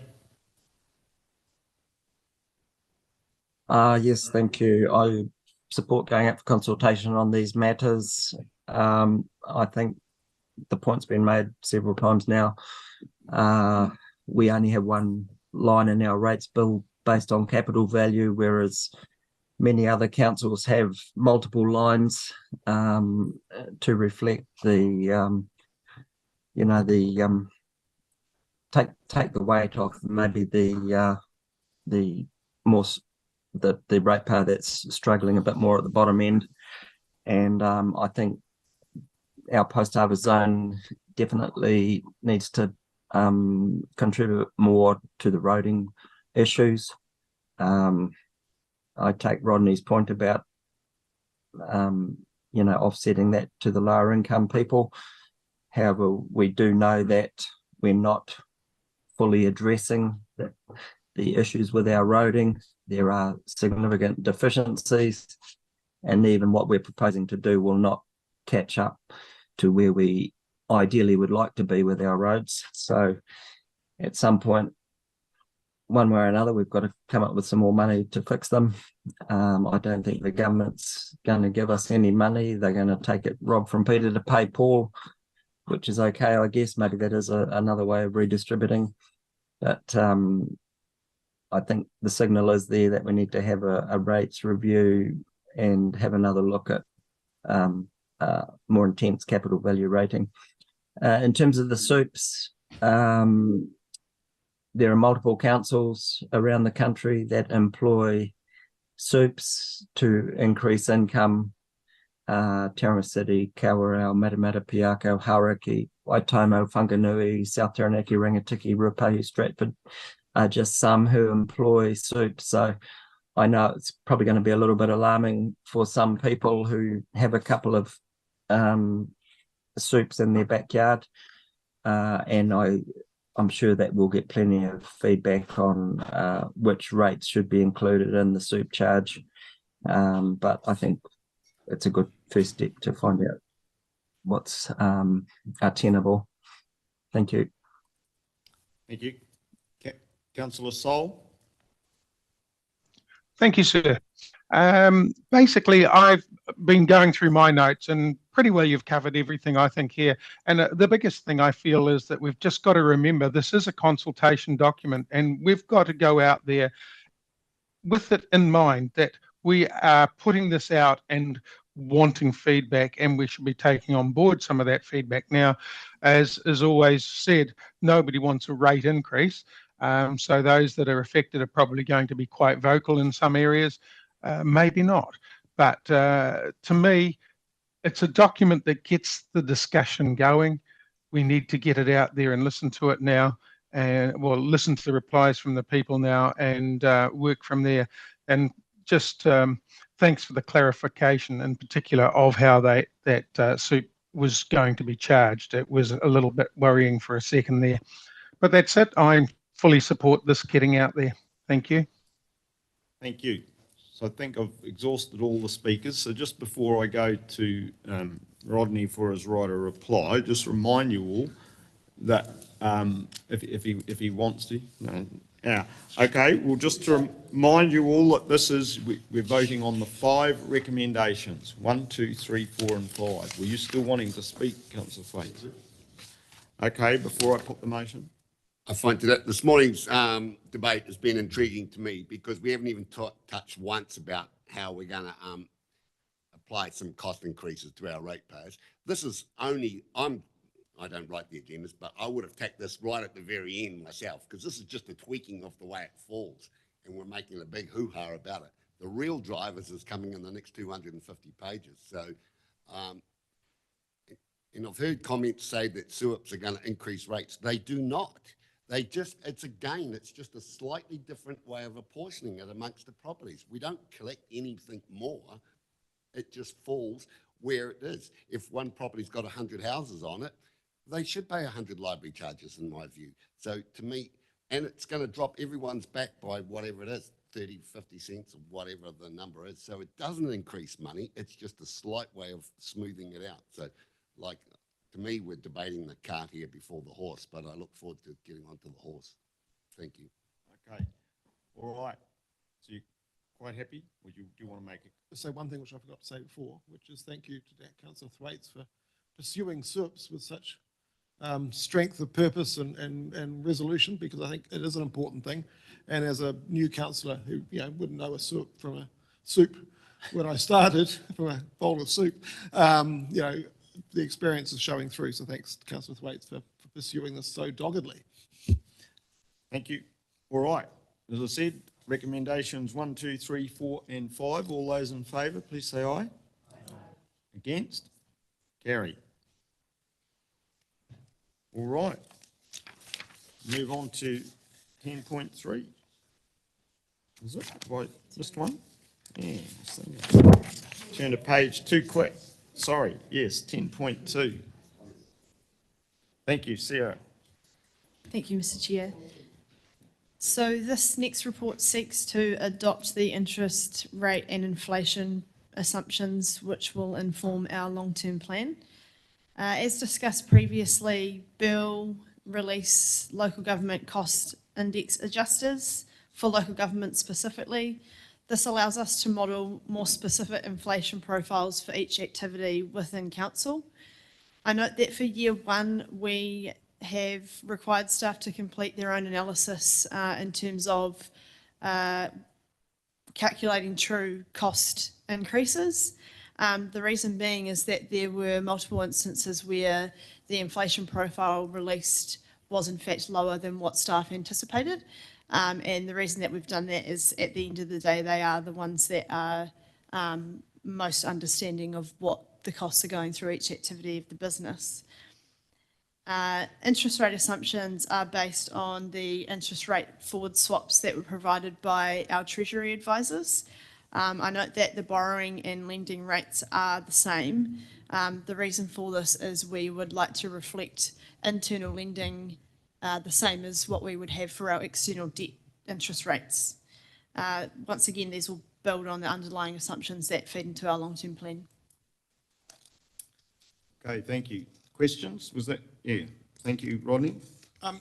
Speaker 8: Yes, thank you. I support going out for consultation on these matters. I think the point's been made several times now. We only have one line in our rates bill based on capital value, whereas many other councils have multiple lines to reflect the, take the weight off maybe the ratepayer that's struggling a bit more at the bottom end. And I think our post-harvest zone definitely needs to contribute more to the roading issues. I take Rodney's point about, offsetting that to the lower income people. However, we do know that we're not fully addressing the issues with our roading. There are significant deficiencies, and even what we're proposing to do will not catch up to where we ideally would like to be with our roads. So at some point, one way or another, we've got to come up with some more money to fix them. I don't think the government's going to give us any money. They're going to take it, rob from Peter to pay Paul, which is okay, I guess. Maybe that is another way of redistributing. But I think the signal is there that we need to have a rates review and have another look at more intense capital value rating. In terms of the SUPs, there are multiple councils around the country that employ SUPs to increase income. Tauranga City, Kawerau, Matamata, Piako, Hauraki, Waitomo, Whanganui, South Taranaki, Rangatiki, Ruapehu, Stratford are just some who employ SUPs. So I know it's probably going to be a little bit alarming for some people who have a couple of SUPs in their backyard, and I'm sure that we'll get plenty of feedback on which rates should be included in the SUP charge. But I think it's a good first step to find out what's attainable. Thank you.
Speaker 1: Thank you. Councillor Sol.
Speaker 16: Thank you, sir. Basically, I've been going through my notes and pretty well you've covered everything I think here. And the biggest thing I feel is that we've just got to remember this is a consultation document and we've got to go out there with it in mind that we are putting this out and wanting feedback, and we should be taking on board some of that feedback. Now, as is always said, nobody wants a rate increase. So those that are affected are probably going to be quite vocal in some areas, maybe not. But to me, it's a document that gets the discussion going. We need to get it out there and listen to it now, and well, listen to the replies from the people now and work from there. And just thanks for the clarification in particular of how that SUP was going to be charged. It was a little bit worrying for a second there. But that's it. I fully support this getting out there. Thank you.
Speaker 1: Thank you. So I think I've exhausted all the speakers. So just before I go to Rodney for his right of reply, just remind you all that if he wants to. No. Yeah. Okay. Well, just to remind you all that this is, we're voting on the 5 recommendations, 1, 2, 3, 4 and 5. Were you still wanting to speak, Councillor Thwaites? Okay, before I put the motion.
Speaker 3: I find that this morning's debate has been intriguing to me because we haven't even touched once about how we're going to apply some cost increases to our ratepayers. This is only, I don't write the agendas, but I would have tacked this right at the very end myself because this is just a tweaking of the way it falls and we're making a big hoo-ha about it. The real drivers is coming in the next 250 pages. So, and I've heard comments say that SUPs are going to increase rates. They do not. They just, it's just a slightly different way of apportioning it amongst the properties. We don't collect anything more. It just falls where it is. If one property's got 100 houses on it, they should pay 100 library charges in my view. So to me, and it's going to drop everyone's back by whatever it is, 30, 50 cents or whatever the number is. So it doesn't increase money. It's just a slight way of smoothing it out. So like, to me, we're debating the cart here before the horse, but I look forward to getting onto the horse. Thank you.
Speaker 1: Okay. All right. So you're quite happy? Or do you want to make it?
Speaker 10: Say one thing which I forgot to say before, which is thank you to Councillor Thwaites for pursuing SUPs with such strength of purpose and resolution, because I think it is an important thing. And as a new councillor who wouldn't know a SUP from a soup when I started, from a bowl of soup, the experience is showing through. So thanks to Councillor Thwaites for pursuing this so doggedly.
Speaker 1: Thank you. All right. As I said, recommendations 1, 2, 3, 4 and 5. All those in favour, please say aye. Aye. Against? Carry. All right. Move on to 10.3. Is it? Have I missed one? Yeah. Turn to page 2 quick. Sorry, yes, 10.2. Thank you, Sarah.
Speaker 2: Thank you, Mr. Chair. So this next report seeks to adopt the interest rate and inflation assumptions which will inform our long-term plan. As discussed previously, bill, release, local government cost index adjusters for local government specifically. This allows us to model more specific inflation profiles for each activity within council. I note that for year one, we have required staff to complete their own analysis in terms of calculating true cost increases. The reason being is that there were multiple instances where the inflation profile released was in fact lower than what staff anticipated. And the reason that we've done that is at the end of the day, they are the ones that are most understanding of what the costs are going through each activity of the business. Interest rate assumptions are based on the interest rate forward swaps that were provided by our Treasury advisors. I note that the borrowing and lending rates are the same. The reason for this is we would like to reflect internal lending the same as what we would have for our external debt interest rates. Once again, these will build on the underlying assumptions that feed into our long-term plan.
Speaker 1: Okay, thank you. Questions? Was that, yeah, thank you, Rodney.
Speaker 10: I'm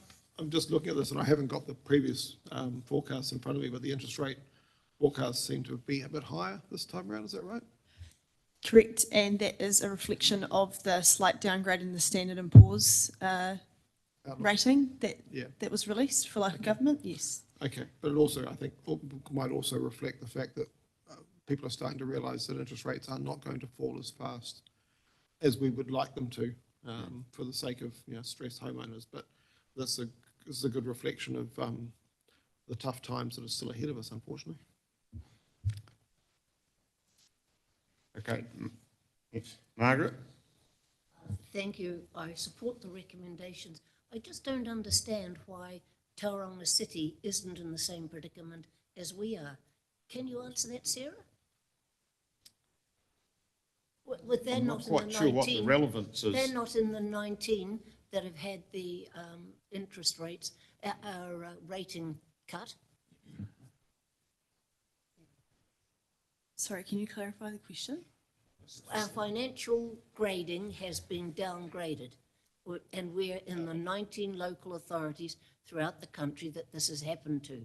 Speaker 10: just looking at this and I haven't got the previous forecasts in front of me, but the interest rate forecasts seem to be a bit higher this time around, is that right?
Speaker 2: Correct, and that is a reflection of the slight downgrade in the Standard & Poor's rating that was released for local government, yes.
Speaker 10: Okay, but it also, I think, might also reflect the fact that people are starting to realise that interest rates are not going to fall as fast as we would like them to, for the sake of stressed homeowners. But this is a good reflection of the tough times that are still ahead of us, unfortunately.
Speaker 1: Okay, yes. Margaret?
Speaker 12: Thank you. I support the recommendations. I just don't understand why Tauranga City isn't in the same predicament as we are. Can you answer that, Sarah? With they're
Speaker 1: I'm
Speaker 12: not
Speaker 1: not quite
Speaker 12: in the
Speaker 1: sure
Speaker 12: 19,
Speaker 1: what the relevance is.
Speaker 12: They're not in the 19 that have had the interest rates, our rating cut.
Speaker 2: Sorry, can you clarify the question?
Speaker 12: Our financial grading has been downgraded, and we're in the 19 local authorities throughout the country that this has happened to.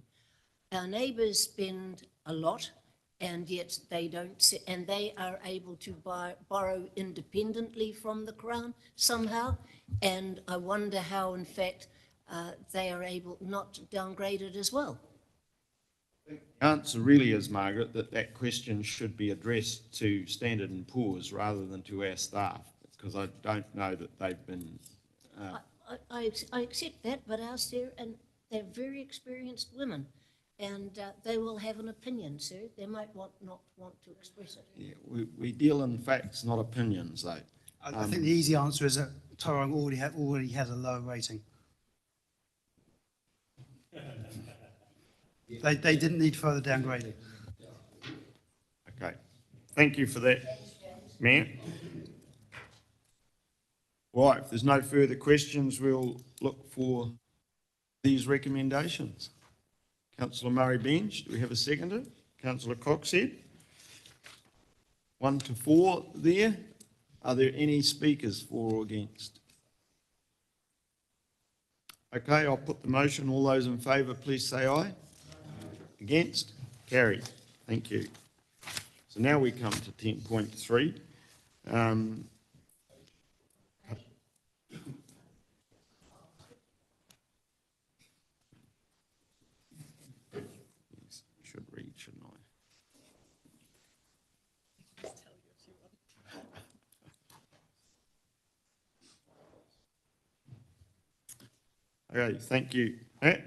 Speaker 12: Our neighbours spend a lot, and yet they don't, and they are able to borrow independently from the Crown somehow, and I wonder how, in fact, they are able not to downgrade it as well.
Speaker 1: The answer really is, Margaret, that question should be addressed to Standard & Poor's rather than to our staff, because I don't know that they've been...
Speaker 12: I accept that, but our Sarah, and they're very experienced women, and they will have an opinion, sir. They might not want to express it.
Speaker 1: Yeah, we deal in facts, not opinions, though.
Speaker 4: I think the easy answer is that Tauranga already has a low rating. They didn't need further downgrading.
Speaker 1: Okay, thank you for that, Mayor. Right, if there's no further questions, we'll look for these recommendations. Councillor Murray-Bench, do we have a seconder? Councillor Coxhead? 1 to 4 there. Are there any speakers for or against? Okay, I'll put the motion. All those in favour, please say aye. Against? Carried. Thank you. So now we come to 10.3. Should read, shouldn't I? Okay, thank you. Matt?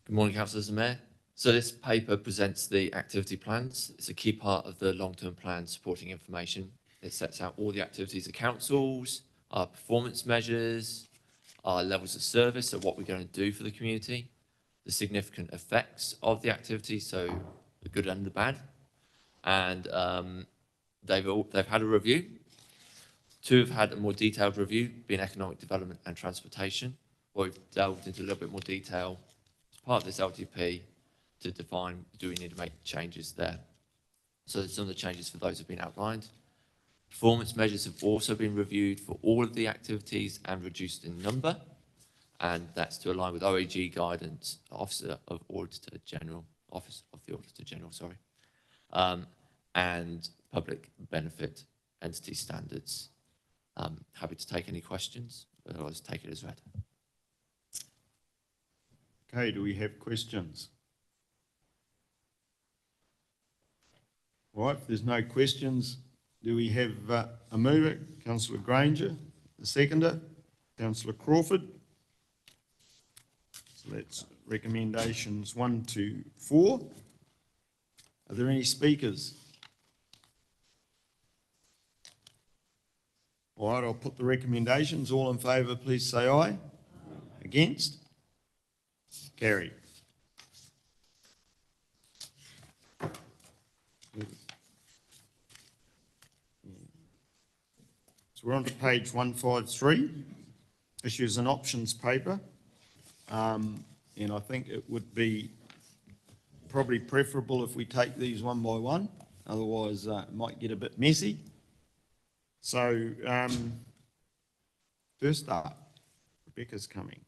Speaker 9: Good morning, councillors and mayor. So this paper presents the activity plans. It's a key part of the long-term plan supporting information. It sets out all the activities of councils, our performance measures, our levels of service, so what we're going to do for the community, the significant effects of the activity, so the good and the bad. And they've had a review. 2 have had a more detailed review, being economic development and transportation, where we've delved into a little bit more detail as part of this LTP to define, do we need to make changes there? So some of the changes for those have been outlined. Performance measures have also been reviewed for all of the activities and reduced in number. and that's to align with OAG guidance, Officer of Auditor General, Office of the Auditor General, sorry, and public benefit entity standards. Happy to take any questions, otherwise take it as read.
Speaker 1: Okay, do we have questions? All right, if there's no questions, do we have a mover? Councillor Granger, the seconder, Councillor Crawford. So that's recommendations 1 to 4. Are there any speakers? All right, I'll put the recommendations. All in favour, please say aye. Against? Carried. So we're on to page 153, issues and options paper. And I think it would be probably preferable if we take these one by one, otherwise it might get a bit messy. So first up, Rebecca's coming.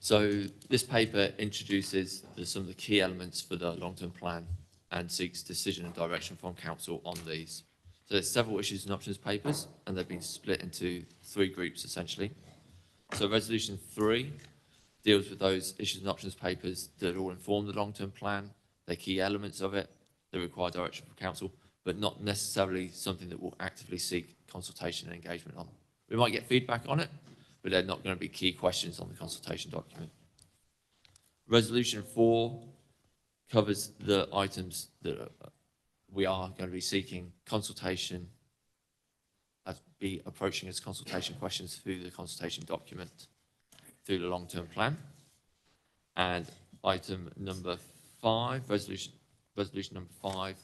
Speaker 9: So this paper introduces some of the key elements for the long-term plan and seeks decision and direction from council on these. So there's several issues and options papers, and they've been split into 3 groups essentially. So resolution 3 deals with those issues and options papers that all inform the long-term plan, the key elements of it, that require direction from council, but not necessarily something that will actively seek consultation and engagement on. We might get feedback on it, but they're not going to be key questions on the consultation document. Resolution 4 covers the items that we are going to be seeking consultation, be approaching as consultation questions through the consultation document, through the long-term plan. And item number 5, resolution number 5,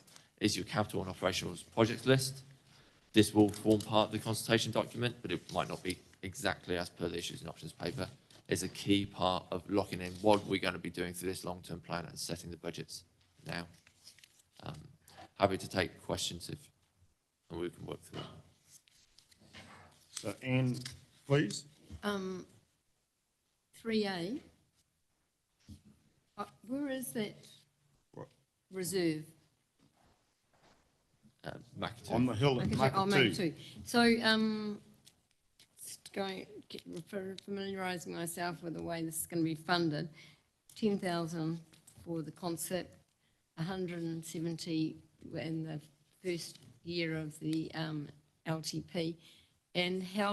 Speaker 9: is your capital and operational projects list. This will form part of the consultation document, but it might not be exactly as per the issues and options paper. It's a key part of locking in what we're going to be doing through this long-term plan and setting the budgets now. Happy to take questions and we can work through it.
Speaker 1: So Anne, please.
Speaker 7: 3A. Where is that reserve?
Speaker 9: Makatu.
Speaker 1: On the hill at Makatu.
Speaker 7: So, familiarising myself with the way this is going to be funded, 10,000 for the concept, 170 in the first year of the LTP. And how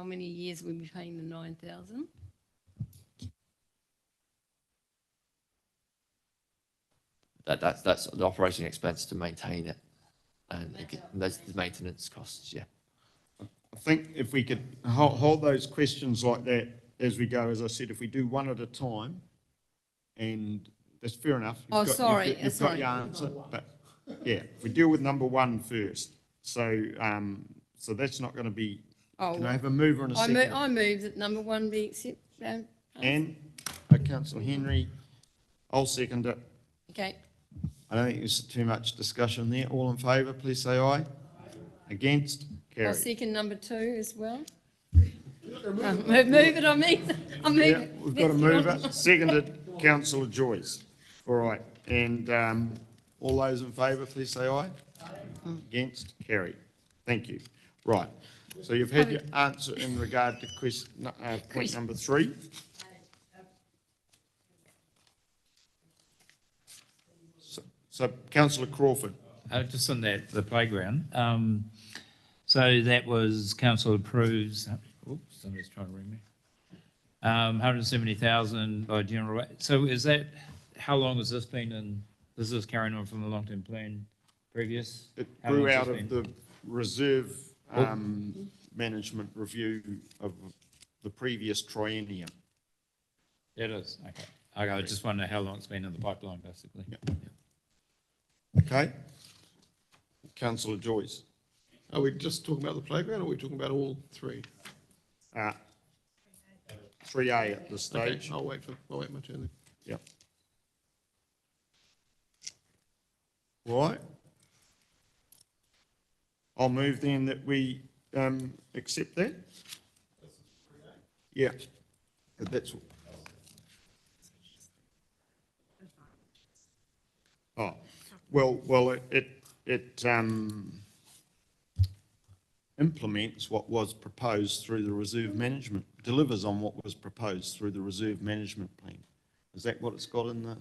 Speaker 7: many years will we be paying the 9,000?
Speaker 9: That's the operating expense to maintain it, and those the maintenance costs. Yeah.
Speaker 1: I think if we could hold those questions like that as we go, as I said, if we do one at a time, and that's fair enough. You've got your answer, but yeah, if we deal with number 1 first. So so that's not going to be. Can I have a mover and a second?
Speaker 7: I move that number 1 be accepted.
Speaker 1: And Councillor Henry, I'll second it.
Speaker 7: Okay.
Speaker 1: I don't think there's too much discussion there. All in favour, please say aye. Against? Carried.
Speaker 7: I'll second number 2 as well. Move it on me.
Speaker 1: Yeah, we've got a mover. Seconded, Councillor Joyce. All right. And all those in favour, please say aye. Against? Carried. Thank you. Right. So you've had your answer in regard to point number 3. So Councillor Crawford.
Speaker 17: Just on that, the playground. So that was council approves. Oops, somebody's trying to ring me. 170,000 by general rate. So is that, how long has this been in, is this carrying on from the long-term plan previous?
Speaker 1: It grew out of the reserve management review of the previous triennium.
Speaker 17: It is, okay. I just want to know how long it's been in the pipeline, basically.
Speaker 1: Yep. Okay. Councillor Joyce.
Speaker 10: Are we just talking about the playground, or are we talking about all 3?
Speaker 1: 3A at this stage.
Speaker 10: Okay, I'll wait my turn then.
Speaker 1: Yep. All right. I'll move then that we accept that? Yeah, that's. Oh, well, it implements what was proposed through the reserve management, delivers on what was proposed through the reserve management plan. Is that what it's got in the,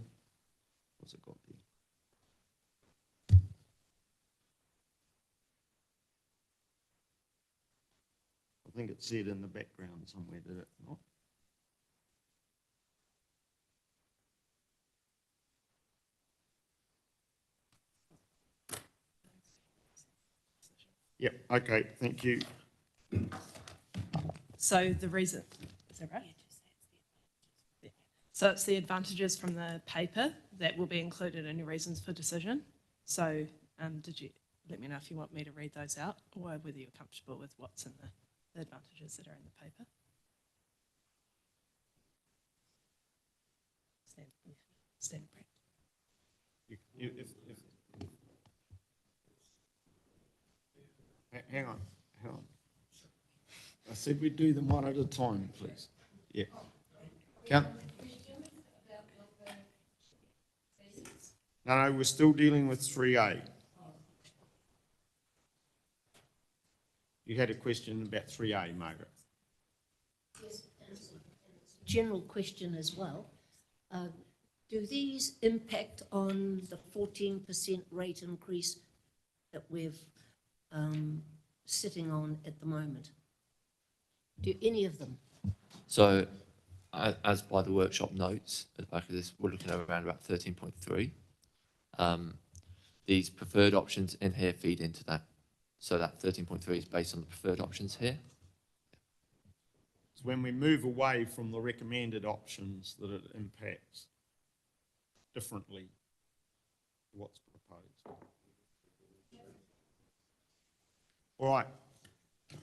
Speaker 1: what's it got there? I think it said in the background somewhere, did it not? Yep, okay, thank you.
Speaker 15: So the reason, is that right? So it's the advantages from the paper that will be included in your reasons for decision. So did you, let me know if you want me to read those out or whether you're comfortable with what's in the advantages that are in the paper. Stand
Speaker 1: Hang on. I said we'd do them one at a time, please. Yeah. No, we're still dealing with 3A. You had a question about 3A, Margaret.
Speaker 12: Yes, general question as well. Do these impact on the 14% rate increase that we're sitting on at the moment? Do any of them?
Speaker 9: So, as by the workshop notes at the back of this, we're looking at around about 13.3. These preferred options in here feed into that. So that 13.3 is based on the preferred options here.
Speaker 1: It's when we move away from the recommended options that it impacts differently to what's proposed. All right,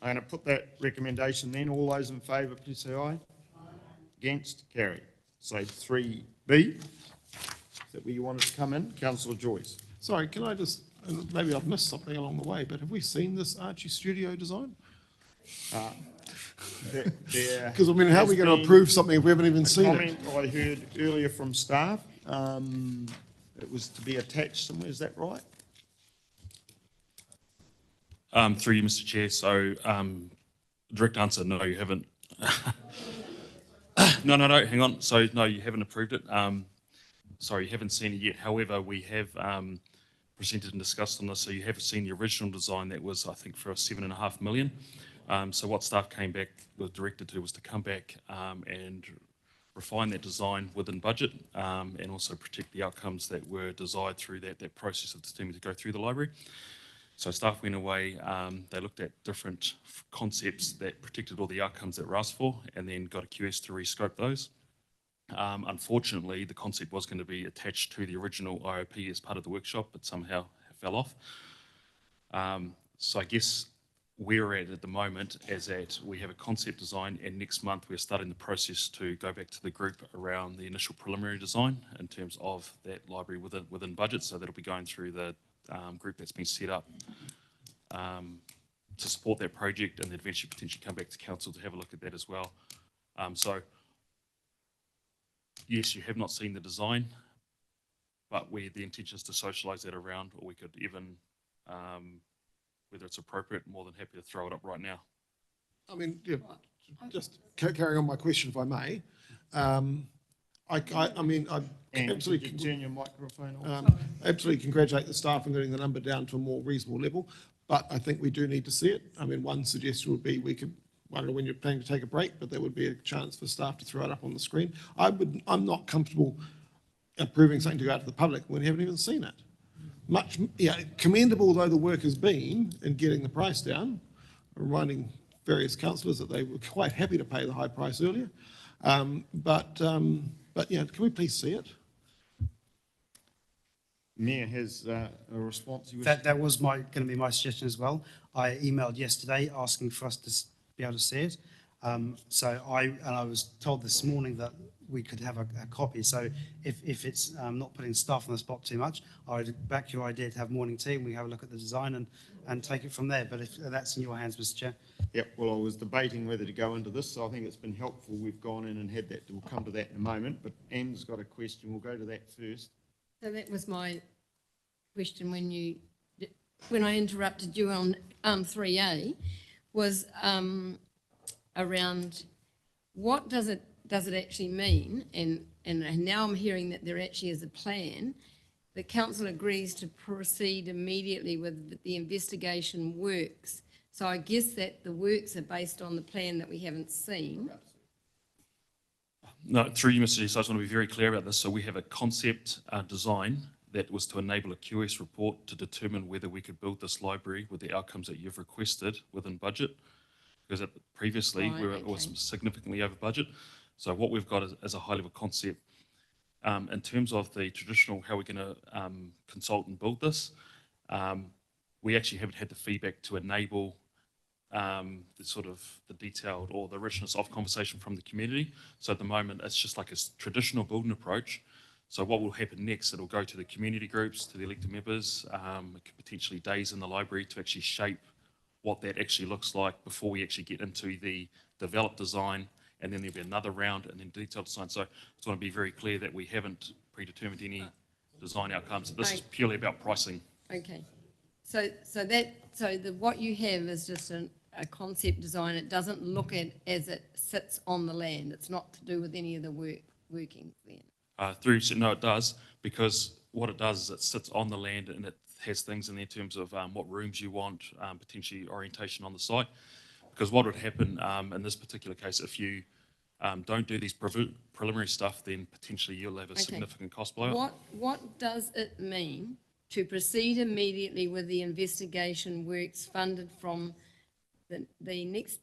Speaker 1: I'm going to put that recommendation then. All those in favour, please say aye. Aye. Against, carry. So 3B, is that where you wanted to come in? Councillor Joyce.
Speaker 10: Sorry, can I just, and maybe I've missed something along the way, but have we seen this Archie Studio design? Because, I mean, how are we going to approve something if we haven't even seen it?
Speaker 1: Comment I heard earlier from staff, it was to be attached somewhere, is that right?
Speaker 14: Through you, Mr. Chair. So, direct answer, no, you haven't. No, hang on. So, no, you haven't approved it. Sorry, you haven't seen it yet. However, we have presented and discussed on this. So, you have seen the original design that was, I think, for $7.5 million. So, what staff came back, was directed to, was to come back and refine that design within budget and also protect the outcomes that were desired through that process of determining to go through the library. So staff went away, they looked at different concepts that protected all the outcomes that were asked for and then got a QS to rescope those. Unfortunately, the concept was going to be attached to the original IOP as part of the workshop, but somehow fell off. So I guess where we're at the moment is that we have a concept design and next month we're starting the process to go back to the group around the initial preliminary design in terms of that library within budget. So that'll be going through the group that's been set up to support that project and then eventually potentially come back to council to have a look at that as well. So yes, you have not seen the design, but the intention is to socialise that around, or we could even, whether it's appropriate, more than happy to throw it up right now.
Speaker 10: I mean, yeah, just carrying on my question, if I may. I mean, I absolutely
Speaker 1: turn your microphone off.
Speaker 10: Absolutely congratulate the staff on getting the number down to a more reasonable level, but I think we do need to see it. I mean, one suggestion would be we could, I don't know when you're planning to take a break, but there would be a chance for staff to throw it up on the screen. I'm not comfortable approving something to go out to the public when we haven't even seen it. Much, yeah, commendable though the work has been in getting the price down, reminding various councillors that they were quite happy to pay the high price earlier. But yeah, can we please see it?
Speaker 1: Mayor has a response.
Speaker 4: That was going to be my suggestion as well. I emailed yesterday asking for us to be able to see it. So I was told this morning that we could have a copy. So if it's not putting staff on the spot too much, I'd back your idea to have morning tea and we have a look at the design and take it from there. But if that's in your hands, Mr. Chair.
Speaker 1: Yep, well, I was debating whether to go into this, so I think it's been helpful. We've gone in and had that. We'll come to that in a moment, but Anne's got a question. We'll go to that first.
Speaker 7: So that was my question when I interrupted you on 3A, was around what does it actually mean? And now I'm hearing that there actually is a plan. The council agrees to proceed immediately with the investigation works. So I guess that the works are based on the plan that we haven't seen.
Speaker 14: No, through you, Mr. Chair, so I just want to be very clear about this. So we have a concept design that was to enable a QS report to determine whether we could build this library with the outcomes that you've requested within budget. Because previously we were was significantly over budget. So what we've got is a high level concept. In terms of the traditional, how we're going to consult and build this, we actually haven't had the feedback to enable the sort of the detailed or the richness of conversation from the community. So at the moment, it's just like a traditional building approach. So what will happen next, it'll go to the community groups, to the elected members, potentially days in the library to actually shape what that actually looks like before we actually get into the developed design, and then there'll be another round and then detailed design. So I just want to be very clear that we haven't predetermined any design outcomes. This is purely about pricing.
Speaker 7: Okay. So what you have is just a concept design. It doesn't look at as it sits on the land. It's not to do with any of the workings then.
Speaker 14: No, it does, because what it does is it sits on the land and it has things in there in terms of what rooms you want, potentially orientation on the site. Because what would happen in this particular case, if you don't do these preliminary stuff, then potentially you'll have a significant cost blowout.
Speaker 7: What does it mean to proceed immediately with the investigation works funded from the next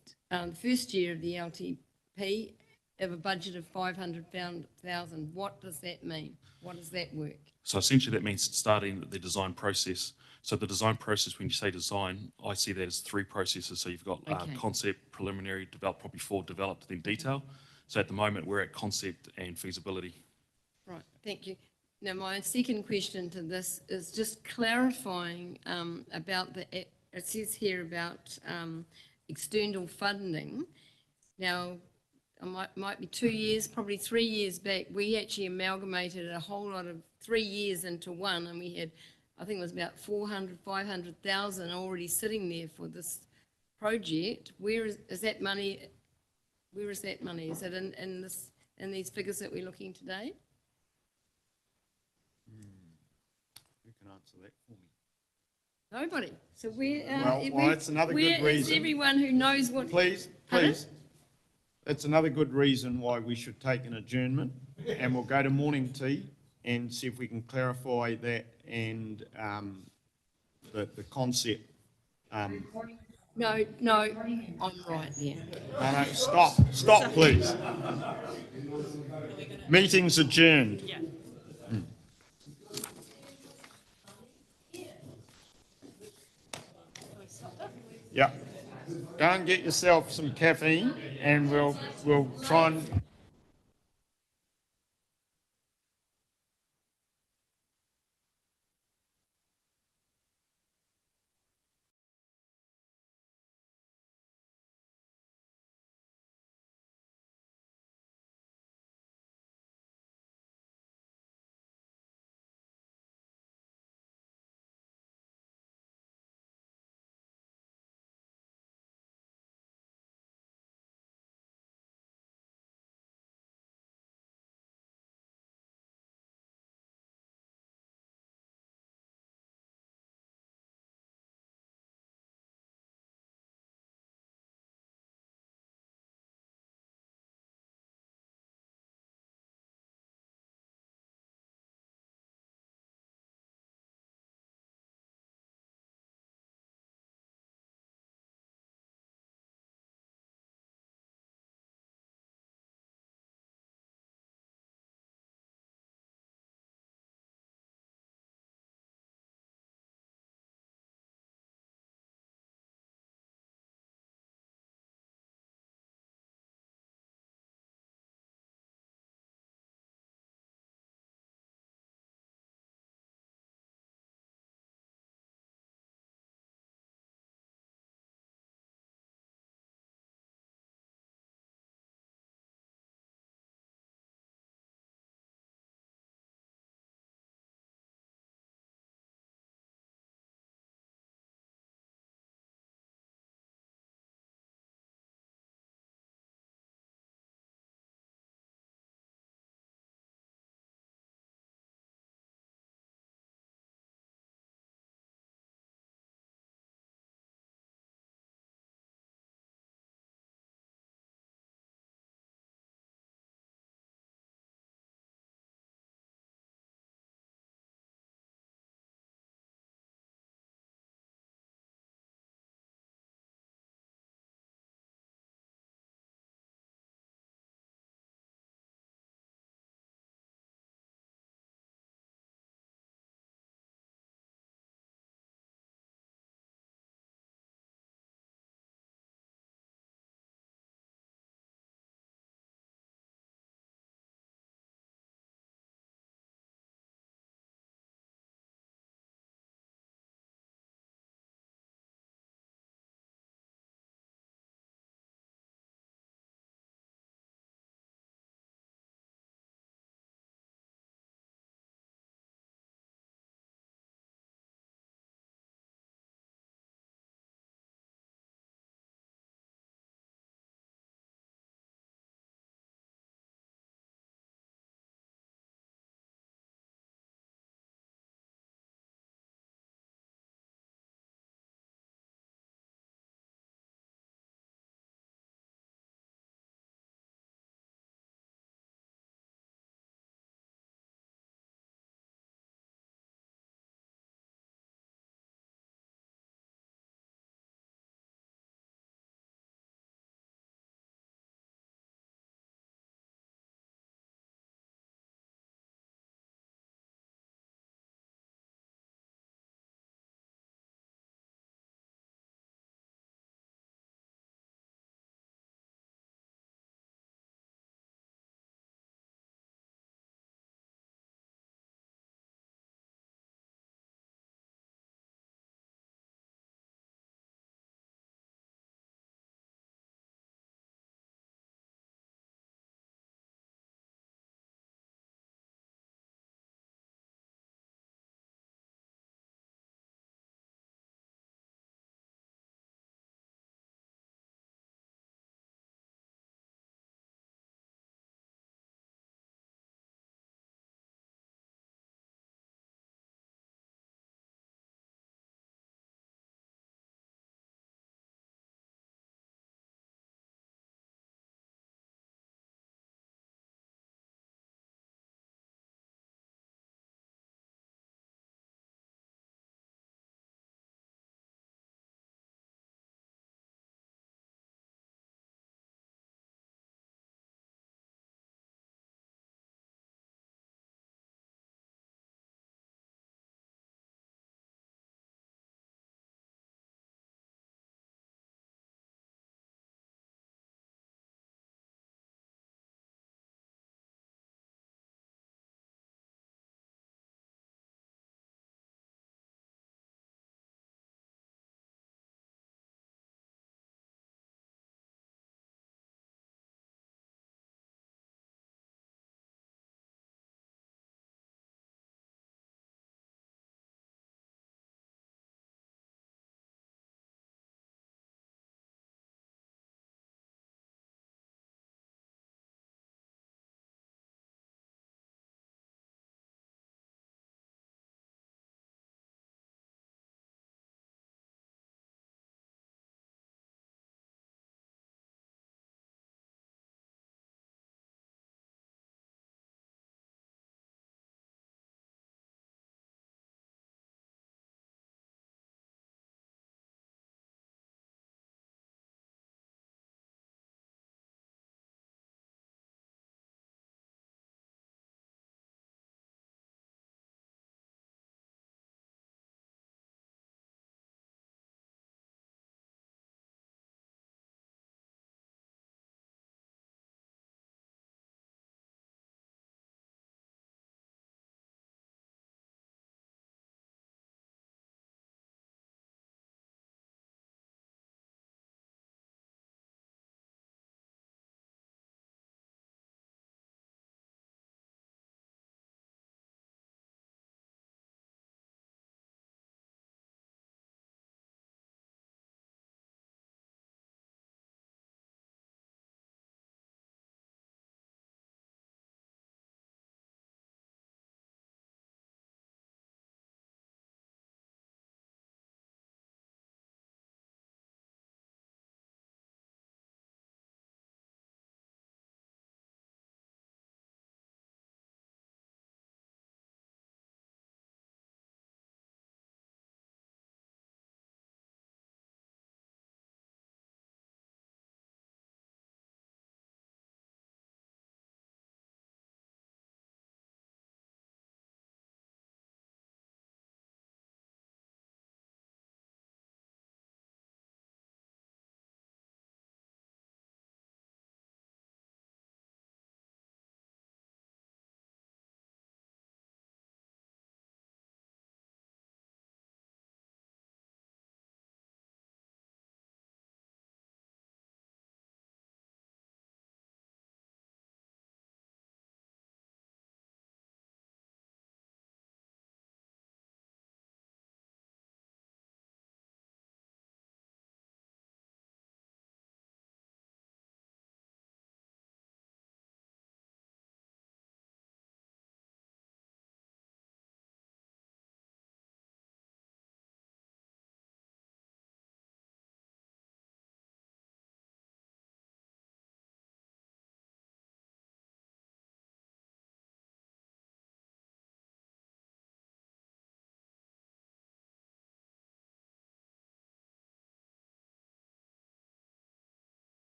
Speaker 7: first year of the LTP of a budget of 500,000? What does that mean? What does that work?
Speaker 14: So essentially that means starting the design process. So the design process, when you say design, I see that as three processes. So you've got concept, preliminary, developed, probably four developed, then detail. So at the moment we're at concept and feasibility.
Speaker 7: Right, thank you. Now my second question to this is just clarifying about it says here about external funding. Now, might be 2 years, probably 3 years back, we actually amalgamated a whole lot of 3 years into one, and we had, I think it was about 500,000 already sitting there for this project. Where is that money? Where is that money? Is it in these figures that we're looking today?
Speaker 1: Who can answer that for me?
Speaker 7: Nobody. So where?
Speaker 1: Well, it's another good reason.
Speaker 7: Where is everyone who knows what?
Speaker 1: Please. It's another good reason why we should take an adjournment, and we'll go to morning tea and see if we can clarify that and the concept.
Speaker 7: No, I'm right there.
Speaker 1: No, stop, please. Meeting's adjourned.
Speaker 11: Yeah.
Speaker 1: Yeah. Go and get yourself some caffeine, and we'll try and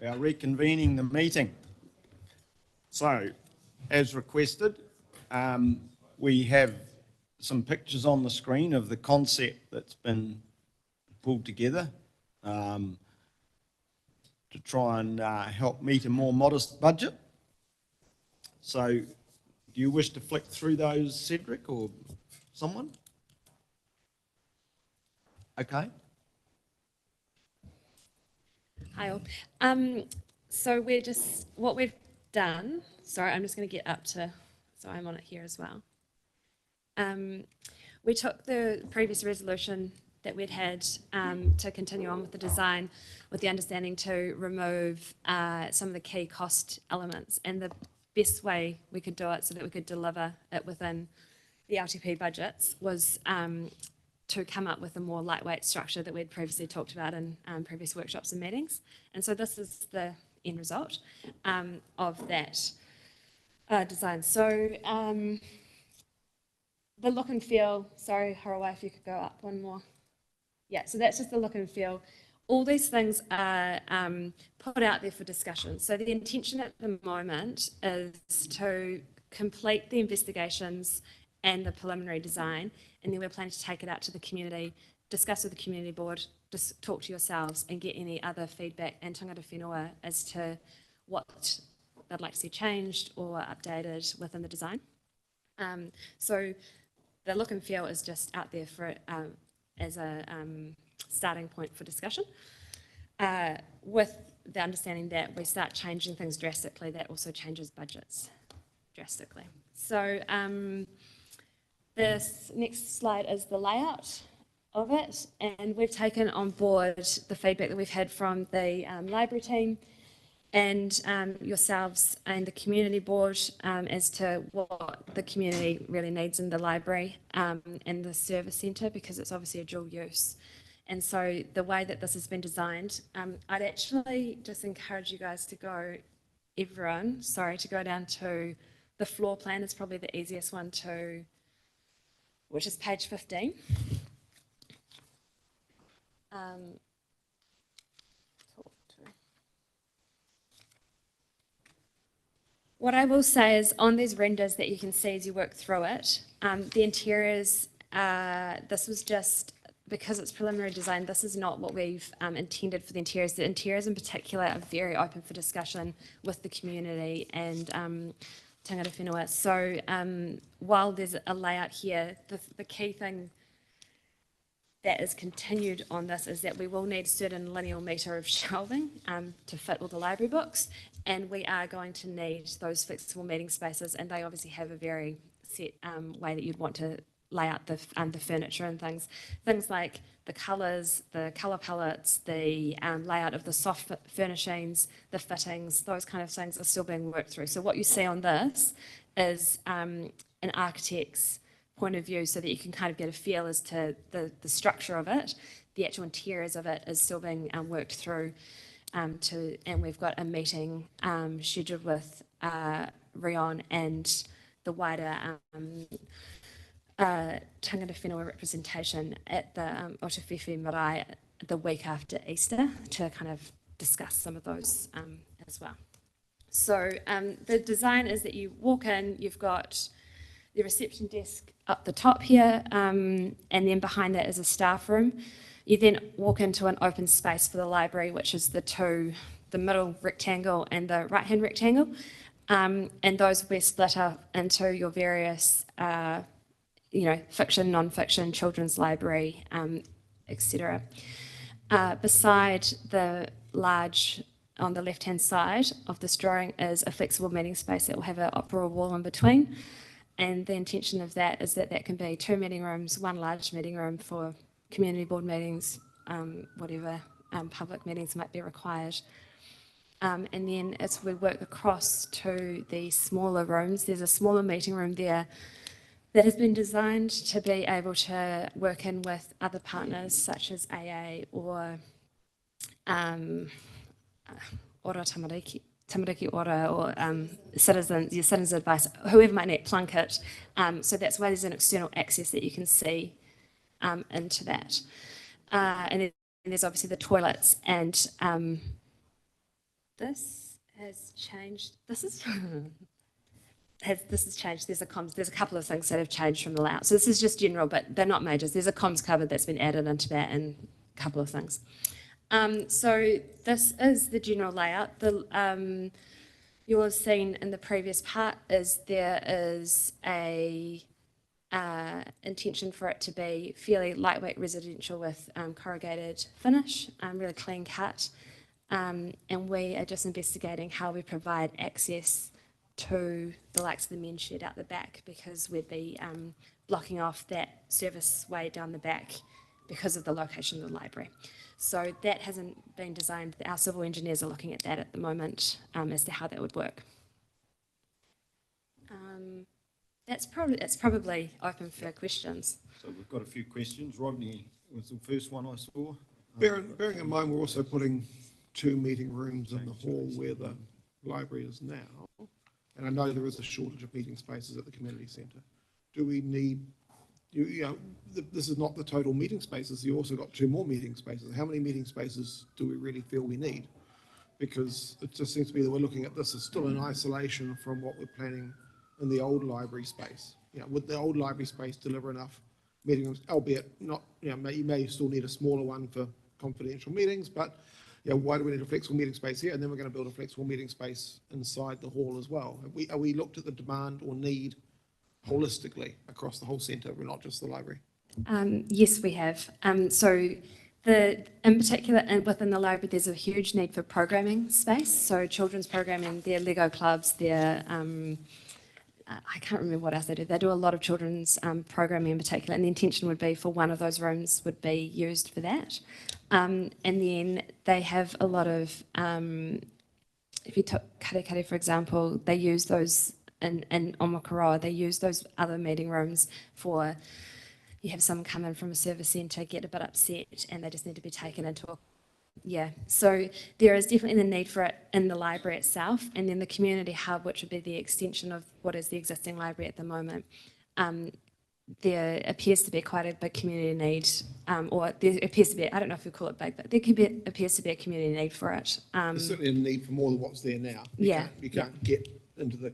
Speaker 1: We are reconvening the meeting. So, as requested, we have some pictures on the screen of the concept that's been pulled together to try and help meet a more modest budget. So, do you wish to flick through those, Cedric, or someone? Okay.
Speaker 18: Hi all. So what we've done, sorry, I'm just going to get up to, so I'm on it here as well. We took the previous resolution that we'd had to continue on with the design with the understanding to remove some of the key cost elements, and the best way we could do it so that we could deliver it within the LTP budgets was to come up with a more lightweight structure that we'd previously talked about in previous workshops and meetings. And so this is the end result of that design. So the look and feel, sorry, Harawai, if you could go up one more. Yeah, so that's just the look and feel. All these things are put out there for discussion. So the intention at the moment is to complete the investigations and the preliminary design, and then we're planning to take it out to the community, discuss with the community board, just talk to yourselves and get any other feedback and tangata whenua as to what they'd like to see changed or updated within the design. So the look and feel is just out there for as a starting point for discussion. With the understanding that we start changing things drastically, that also changes budgets drastically. So this next slide is the layout of it, and we've taken on board the feedback that we've had from the library team and yourselves and the community board as to what the community really needs in the library and the service centre, because it's obviously a dual use. And so the way that this has been designed, I'd actually just encourage you guys to go, everyone, sorry, to go down to the floor plan. Is probably the easiest one to, which is page 15. What I will say is on these renders that you can see as you work through it, the interiors, this was just, because it's preliminary design, this is not what we've intended for the interiors. The interiors in particular are very open for discussion with the community and tangata whenua. So while there's a layout here, the key thing that is continued on this is that we will need a certain lineal metre of shelving to fit all the library books, and we are going to need those flexible meeting spaces, and they obviously have a very set way that you'd want to lay out the furniture and things. Things like the colours, the colour palettes, the layout of the soft furnishings, the fittings, those kind of things are still being worked through. So what you see on this is an architect's point of view, so that you can kind of get a feel as to the structure of it. The actual interiors of it is still being worked through and we've got a meeting scheduled with Rion and the wider tangata whenua representation at the Otawhiwhi Marae the week after Easter to kind of discuss some of those as well. So the design is that you walk in, you've got the reception desk up the top here, and then behind that is a staff room. You then walk into an open space for the library, which is the middle rectangle and the right-hand rectangle, and those will be split up into your various, fiction, non-fiction, children's library, etc. Beside the large, on the left-hand side of this drawing, is a flexible meeting space that will have an opera wall in between. And the intention of that is that that can be 2 meeting rooms, 1 large meeting room for community board meetings, whatever public meetings might be required. And then as we work across to the smaller rooms, there's a smaller meeting room there that has been designed to be able to work in with other partners such as AA or Ora Tamariki Ora or citizens, your citizens advice, whoever might need Plunkett. So that's why there's an external access that you can see into that. And then there's obviously the toilets and This has changed. This is this has changed. There's a couple of things that have changed from the layout. So this is just general, but they're not majors. There's a comms cupboard that's been added into that and a couple of things. So this is the general layout. You will have seen in the previous part is there is a intention for it to be fairly lightweight residential with corrugated finish, really clean cut. And we are just investigating how we provide access to the likes of the men's shed out the back, because we'd be blocking off that service way down the back because of the location of the library. So that hasn't been designed. Our civil engineers are looking at that at the moment as to how that would work. That's probably open for questions.
Speaker 1: So we've got a few questions. Rodney was the first one I saw.
Speaker 10: Bearing in mind, we're also putting 2 meeting rooms in the hall where the library is now, and I know there is a shortage of meeting spaces at the community centre. Do we need, this is not the total meeting spaces, you also got 2 more meeting spaces. How many meeting spaces do we really feel we need? Because it just seems to be that we're looking at this as still in isolation from what we're planning in the old library space. Would the old library space deliver enough meeting rooms, albeit not, you may still need a smaller one for confidential meetings, but why do we need a flexible meeting space here? And then we're going to build a flexible meeting space inside the hall as well. Have we looked at the demand or need holistically across the whole centre, but not just the library?
Speaker 18: Yes, we have. So in particular, within the library, there's a huge need for programming space. So children's programming, their Lego clubs, their I can't remember what else they do. They do a lot of children's programming in particular, and the intention would be for one of those rooms would be used for that. And then they have a lot of, if you took Karekare, for example, they use those in Omakaroa, they use those other meeting rooms for, you have someone come in from a service centre, get a bit upset, and they just need to be taken into a so there is definitely the need for it in the library itself, and then the community hub, which would be the extension of what is the existing library at the moment. There appears to be quite a big community need, or there appears to be, I don't know if we call it big, but there appears to be a community need for it.
Speaker 10: There's certainly a need for more than what's there now. You can't get into the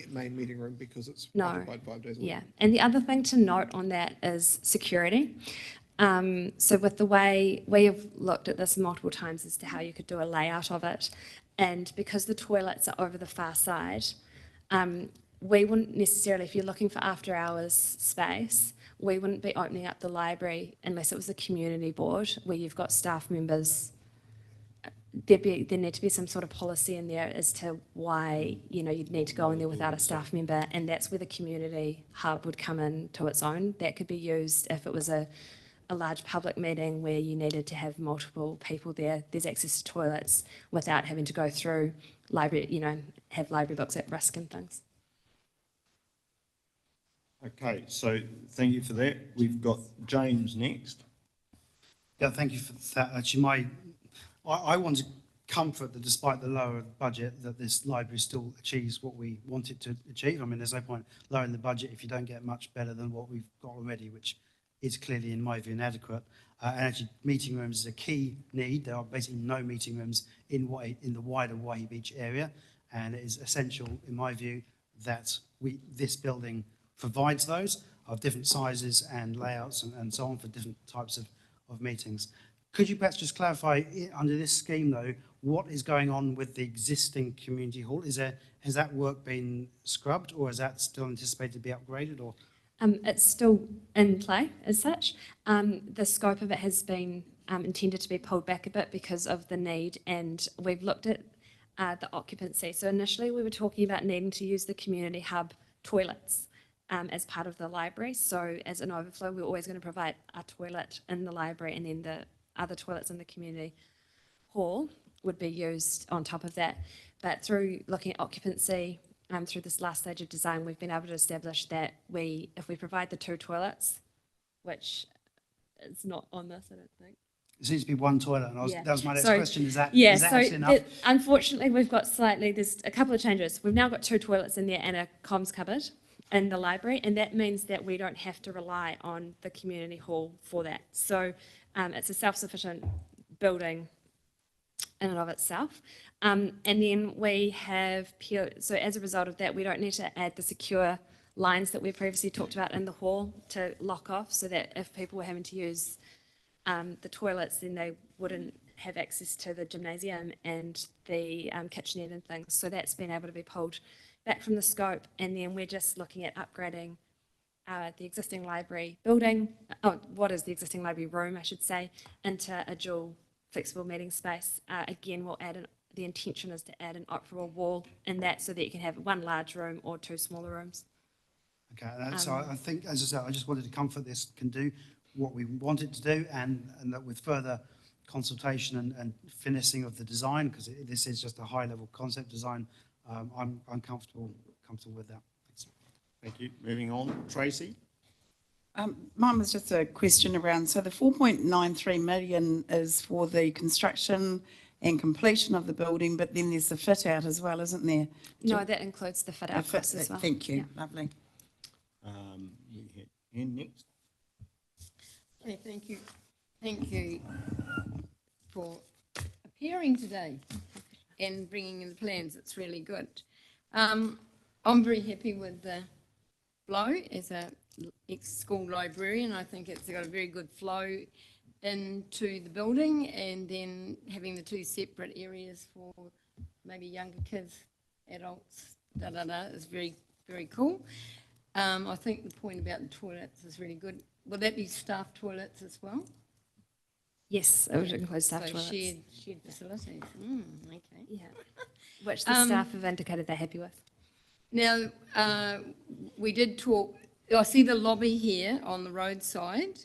Speaker 10: main meeting room because it's occupied 5 days a week.
Speaker 18: And the other thing to note on that is security. So with the way we have looked at this multiple times as to how you could do a layout of it, and because the toilets are over the far side, we wouldn't necessarily, if you're looking for after hours space, we wouldn't be opening up the library unless it was a community board where you've got staff members. There need to be some sort of policy in there as to why you'd need to go in there without a staff member, and that's where the community hub would come in to its own. That could be used if it was a large public meeting where you needed to have multiple people there. There's access to toilets without having to go through library, have library books at risk and things.
Speaker 1: Okay, so thank you for that. We've got James next.
Speaker 4: Yeah, thank you for that. Actually, I want to comfort that despite the lower budget, that this library still achieves what we want it to achieve. I mean, there's no point lowering the budget if you don't get much better than what we've got already, which is clearly, in my view, inadequate. And actually, meeting rooms is a key need. There are basically no meeting rooms in the wider Waihi Beach area, and it is essential, in my view, that this building provides those of different sizes and layouts and so on for different types of meetings. Could you perhaps just clarify, under this scheme, though, what is going on with the existing community hall? Has that work been scrubbed, or is that still anticipated to be upgraded, or...?
Speaker 18: It's still in play as such. The scope of it has been intended to be pulled back a bit because of the need, and we've looked at the occupancy. So initially we were talking about needing to use the community hub toilets as part of the library. So as an overflow, we're always going to provide a toilet in the library, and then the other toilets in the community hall would be used on top of that. But through looking at occupancy, through this last stage of design, we've been able to establish that if we provide the 2 toilets, which is not on this, I don't think.
Speaker 4: It seems to be one toilet, and that was my next question. Is that
Speaker 18: so
Speaker 4: actually enough?
Speaker 18: Unfortunately, we've got there's a couple of changes. We've now got 2 toilets in there and a comms cupboard in the library, and that means that we don't have to rely on the community hall for that. So it's a self-sufficient building in and of itself. And then we have, so as a result of that, we don't need to add the secure lines that we previously talked about in the hall to lock off, so that if people were having to use the toilets, then they wouldn't have access to the gymnasium and the kitchenette and things. So that's been able to be pulled back from the scope. And then we're just looking at upgrading the existing library building, what is the existing library room, I should say, into a dual flexible meeting space. Again, we'll add the intention is to add an operable wall in that, so that you can have one large room or two smaller rooms.
Speaker 4: Okay, so I think, as I said, I just wanted to comfort this can do what we want it to do, and that with further consultation and finessing of the design, because this is just a high-level concept design, I'm comfortable with that. Thanks.
Speaker 1: Thank you. Moving on, Tracy.
Speaker 19: Mine was just a question around, so the 4.93 million is for the construction and completion of the building, but then there's the fit out as well, isn't there?
Speaker 18: No, that includes the fit out costs as well.
Speaker 19: Thank you, lovely.
Speaker 1: And next.
Speaker 7: Okay, thank you. Thank you for appearing today and bringing in the plans. It's really good. I'm very happy with the flow as a ex-school librarian. I think it's got a very good flow into the building, and then having the two separate areas for maybe younger kids, adults, is very, very cool. I think the point about the toilets is really good. Will that be staff toilets as well?
Speaker 18: Yes, it would include staff
Speaker 7: So
Speaker 18: toilets.
Speaker 7: shared facilities. Okay.
Speaker 18: Yeah. Which the staff have indicated they're happy with.
Speaker 7: Now, we did talk, I see the lobby here on the roadside.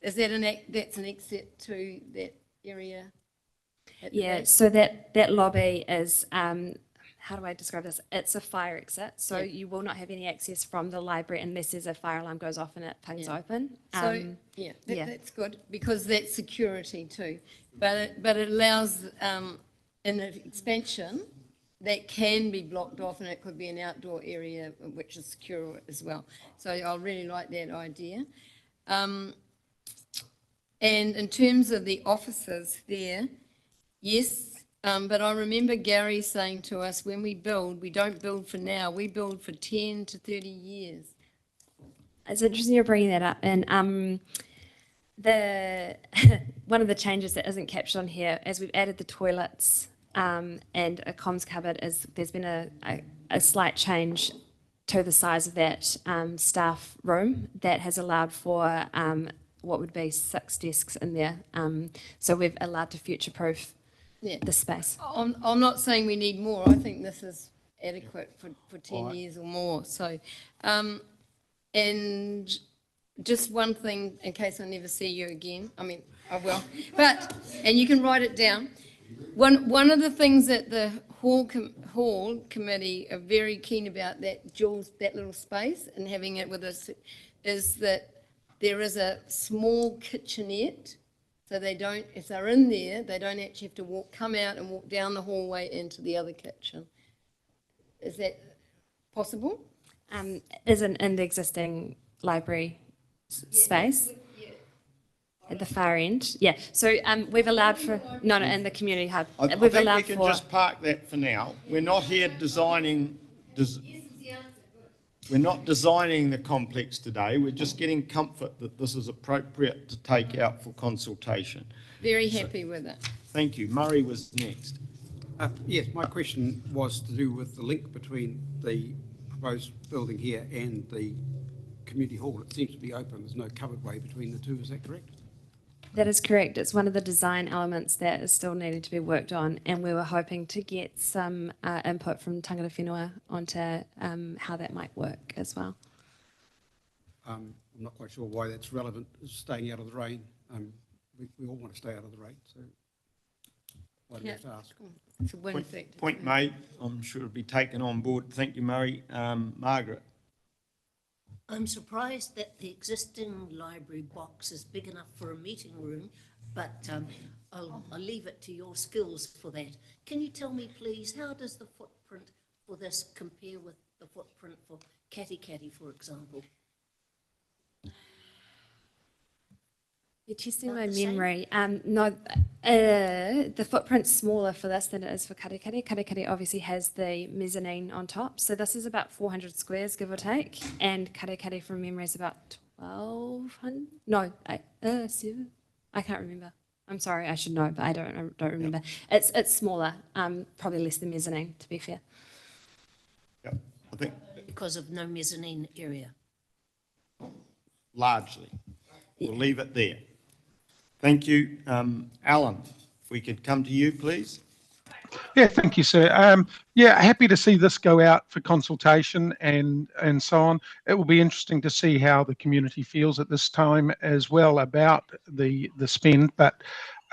Speaker 7: Is that that's an exit to that area? at the
Speaker 18: Yeah,
Speaker 7: back?
Speaker 18: so that lobby is, how do I describe this? It's a fire exit, so
Speaker 7: Yeah.
Speaker 18: you will not have any access from the library unless there's a fire alarm goes off and it pings
Speaker 7: Yeah.
Speaker 18: open.
Speaker 7: So, yeah, that's good, because that's security too. But it allows, in an expansion, that can be blocked off, and it could be an outdoor area which is secure as well. So I really like that idea. And in terms of the offices there, yes, but I remember Gary saying to us, when we build, we don't build for now, we build for 10 to 30 years.
Speaker 18: It's interesting you're bringing that up. And the one of the changes that isn't captured on here, as we've added the toilets and a comms cupboard, is there's been a slight change to the size of that staff room that has allowed for what would be 6 desks in there. So we've allowed to future-proof the space.
Speaker 7: I'm not saying we need more. I think this is adequate for 10 years or more. So, and just one thing, in case I never see you again, I mean, I will, but, and you can write it down. One of the things that the hall committee are very keen about, that little space and having it with us, is that there is a small kitchenette. So they don't, if they're in there, they don't actually have to come out and walk down the hallway into the other kitchen. Is that possible?
Speaker 18: Isn't in the existing library space at the far end. Yeah. So we've allowed for in the community hub.
Speaker 1: I think we can just park that for now. We're not here designing. We're not designing the complex today. We're just getting comfort that this is appropriate to take out for consultation.
Speaker 7: Very happy with it.
Speaker 1: Thank you. Murray was next.
Speaker 6: Yes, my question was to do with the link between the proposed building here and the community hall. It seems to be open. There's no covered way between the two. Is that correct?
Speaker 18: That is correct. It's one of the design elements that is still needing to be worked on, and we were hoping to get some input from Tangata Whenua onto how that might work as well.
Speaker 6: I'm not quite sure why that's relevant, staying out of the rain. We all want to stay out of the rain, so why do you have to ask?
Speaker 7: It's a win factor.
Speaker 1: Point made. I'm sure it'll be taken on board. Thank you, Murray. Margaret.
Speaker 12: I'm surprised that the existing library box is big enough for a meeting room, but I'll leave it to your skills for that. Can you tell me, please, how does the footprint for this compare with the footprint for Katikati, for example?
Speaker 18: You're testing
Speaker 12: Not
Speaker 18: my
Speaker 12: the same?
Speaker 18: memory. No, the footprint's smaller for this than it is for Karekare. Karekare obviously has the mezzanine on top, so this is about 400 squares, give or take, and Karekare from memory is about 1,200. No, 7. I can't remember. I'm sorry, I should know, but I don't remember. It's smaller, probably less than mezzanine, to be fair.
Speaker 1: Yep, I think
Speaker 12: Because of no mezzanine area.
Speaker 1: largely. We'll leave it there. Thank you. Alan, if we could come to you, please.
Speaker 16: Yeah, thank you, sir. Yeah, happy to see this go out for consultation and so on. It will be interesting to see how the community feels at this time as well about the spend. But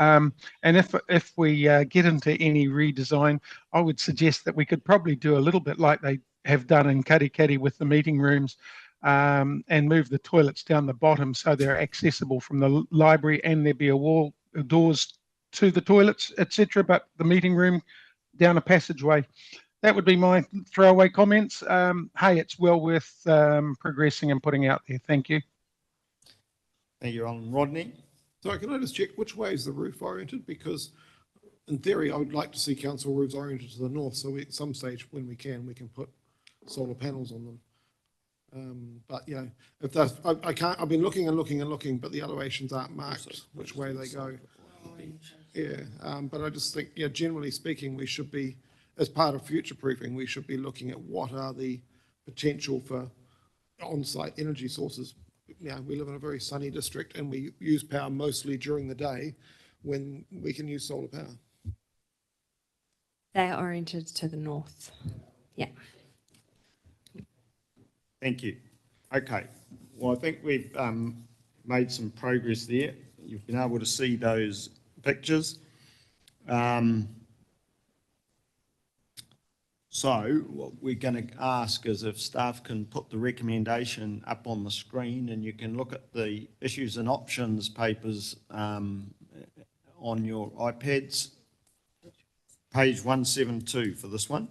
Speaker 16: and if we get into any redesign, I would suggest that we could probably do a little bit like they have done in Karekare with the meeting rooms, and move the toilets down the bottom so they're accessible from the library, and there be a wall, doors to the toilets, etc., but the meeting room down a passageway. That would be my throwaway comments. Hey, it's well worth progressing and putting out there. Thank you.
Speaker 1: Thank you, Alan. Rodney?
Speaker 10: Sorry, can I just check which way is the roof oriented? Because in theory, I would like to see council roofs oriented to the north, so we, at some stage when we can put solar panels on them. But you know, if that's, I can't, I've been looking and looking and looking, but the elevations aren't marked which way they go. Yeah, but I just think, yeah, generally speaking, we should be, as part of future proofing, we should be looking at what are the potential for on-site energy sources. You know, we live in a very sunny district and we use power mostly during the day when we can use solar power.
Speaker 18: They are oriented to the north. Yeah.
Speaker 1: Thank you. Okay. Well, I think we've made some progress there. You've been able to see those pictures. So what we're going to ask is if staff can put the recommendation up on the screen, and you can look at the issues and options papers on your iPads. Page 172 for this one.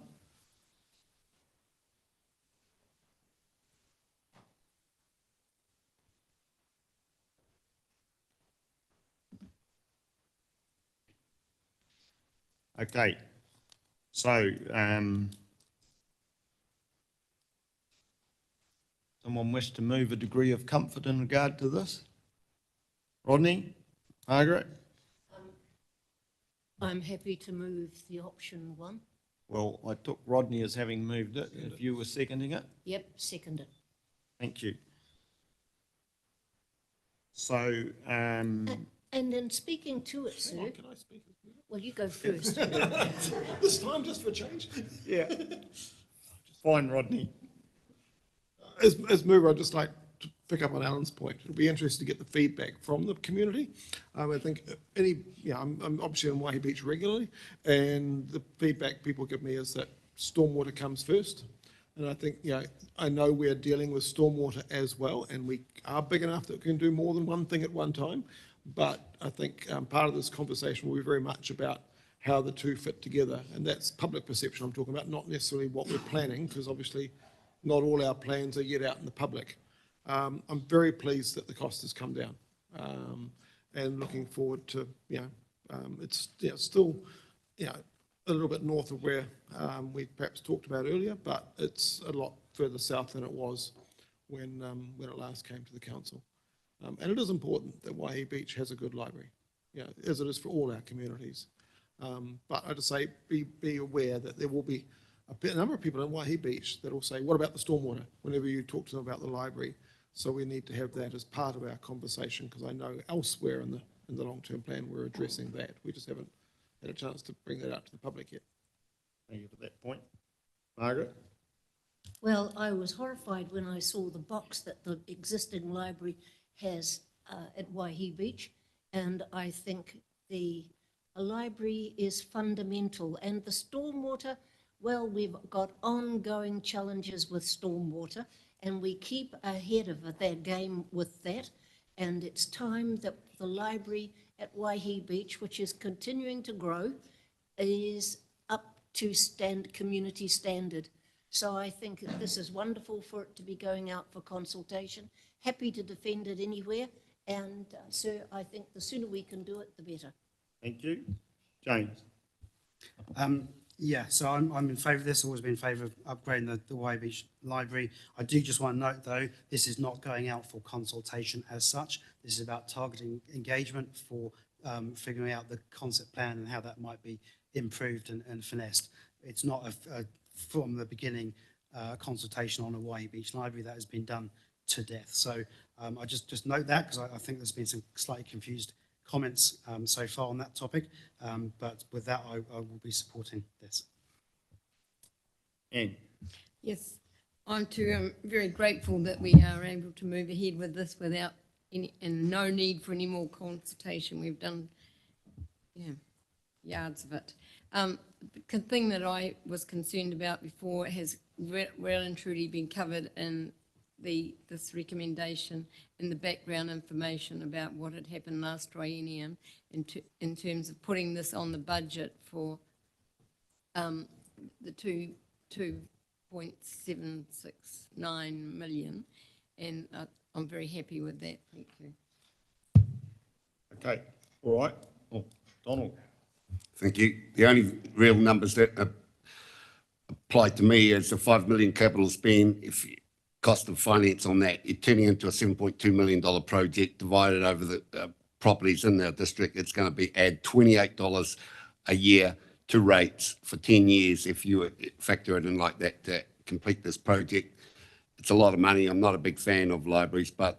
Speaker 1: Okay, so someone wish to move a degree of comfort in regard to this? Rodney? Margaret?
Speaker 12: I'm happy to move the option 1.
Speaker 1: Well, I took Rodney as having moved it, if you were seconding it.
Speaker 12: Yep, seconded.
Speaker 1: Thank you. So,
Speaker 12: And in speaking to it, sir.
Speaker 10: Can I speak?
Speaker 12: Well, you go first.
Speaker 10: This time just for change?
Speaker 1: Yeah. Fine, Rodney.
Speaker 10: As mover, I'd just like to pick up on Alan's point. It'll be interesting to get the feedback from the community. I think I'm obviously on Waihi Beach regularly, and the feedback people give me is that stormwater comes first. And I think, I know we're dealing with stormwater as well, and we are big enough that we can do more than one thing at one time. But I think part of this conversation will be very much about how the two fit together, and that's public perception I'm talking about, not necessarily what we're planning, because obviously not all our plans are yet out in the public. I'm very pleased that the cost has come down, and looking forward to, it's still, a little bit north of where we perhaps talked about earlier, but it's a lot further south than it was when it last came to the council. And it is important that Waihi Beach has a good library, as it is for all our communities. But I just say, be aware that there will be a number of people in Waihi Beach that will say, what about the stormwater, whenever you talk to them about the library? So we need to have that as part of our conversation, because I know elsewhere in the long-term plan, we're addressing that. We just haven't had a chance to bring that out to the public yet.
Speaker 1: Thank you for that point. Margaret?
Speaker 12: Well, I was horrified when I saw the box that the existing library has at Waihi Beach, and I think a library is fundamental. And the stormwater, well, we've got ongoing challenges with stormwater, and we keep ahead of their game with that. And it's time that the library at Waihi Beach, which is continuing to grow, is up to community standard. So I think this is wonderful for it to be going out for consultation. Happy to defend it anywhere, And sir, I think the sooner we can do it, the better.
Speaker 1: Thank you. James?
Speaker 4: Yeah, so I'm in favour of this, always been in favour of upgrading the Waihee Beach Library. I do just want to note, though, this is not going out for consultation as such. This is about targeting engagement for figuring out the concept plan and how that might be improved and finessed. It's not from the beginning consultation on a Waihee Beach Library. That has been done to death. So I just note that because I think there's been some slightly confused comments so far on that topic, but with that I will be supporting this.
Speaker 1: Anne?
Speaker 7: Yes, I'm too very grateful that we are able to move ahead with this without any, and no need for any more consultation. We've done, yards of it. The thing that I was concerned about before has well and truly been covered in this recommendation in the background information about what had happened last triennium in terms of putting this on the budget for the 2.769 million, and I'm very happy with that. Thank you.
Speaker 1: Okay, all right. Oh, Donald?
Speaker 3: Thank you. The only real numbers that apply to me is the 5 million capital spend. If you cost of finance on that, you're turning into a $7.2 million project divided over the properties in our district. It's going to add $28 a year to rates for 10 years if you factor it in like that to complete this project. It's a lot of money. I'm not a big fan of libraries, but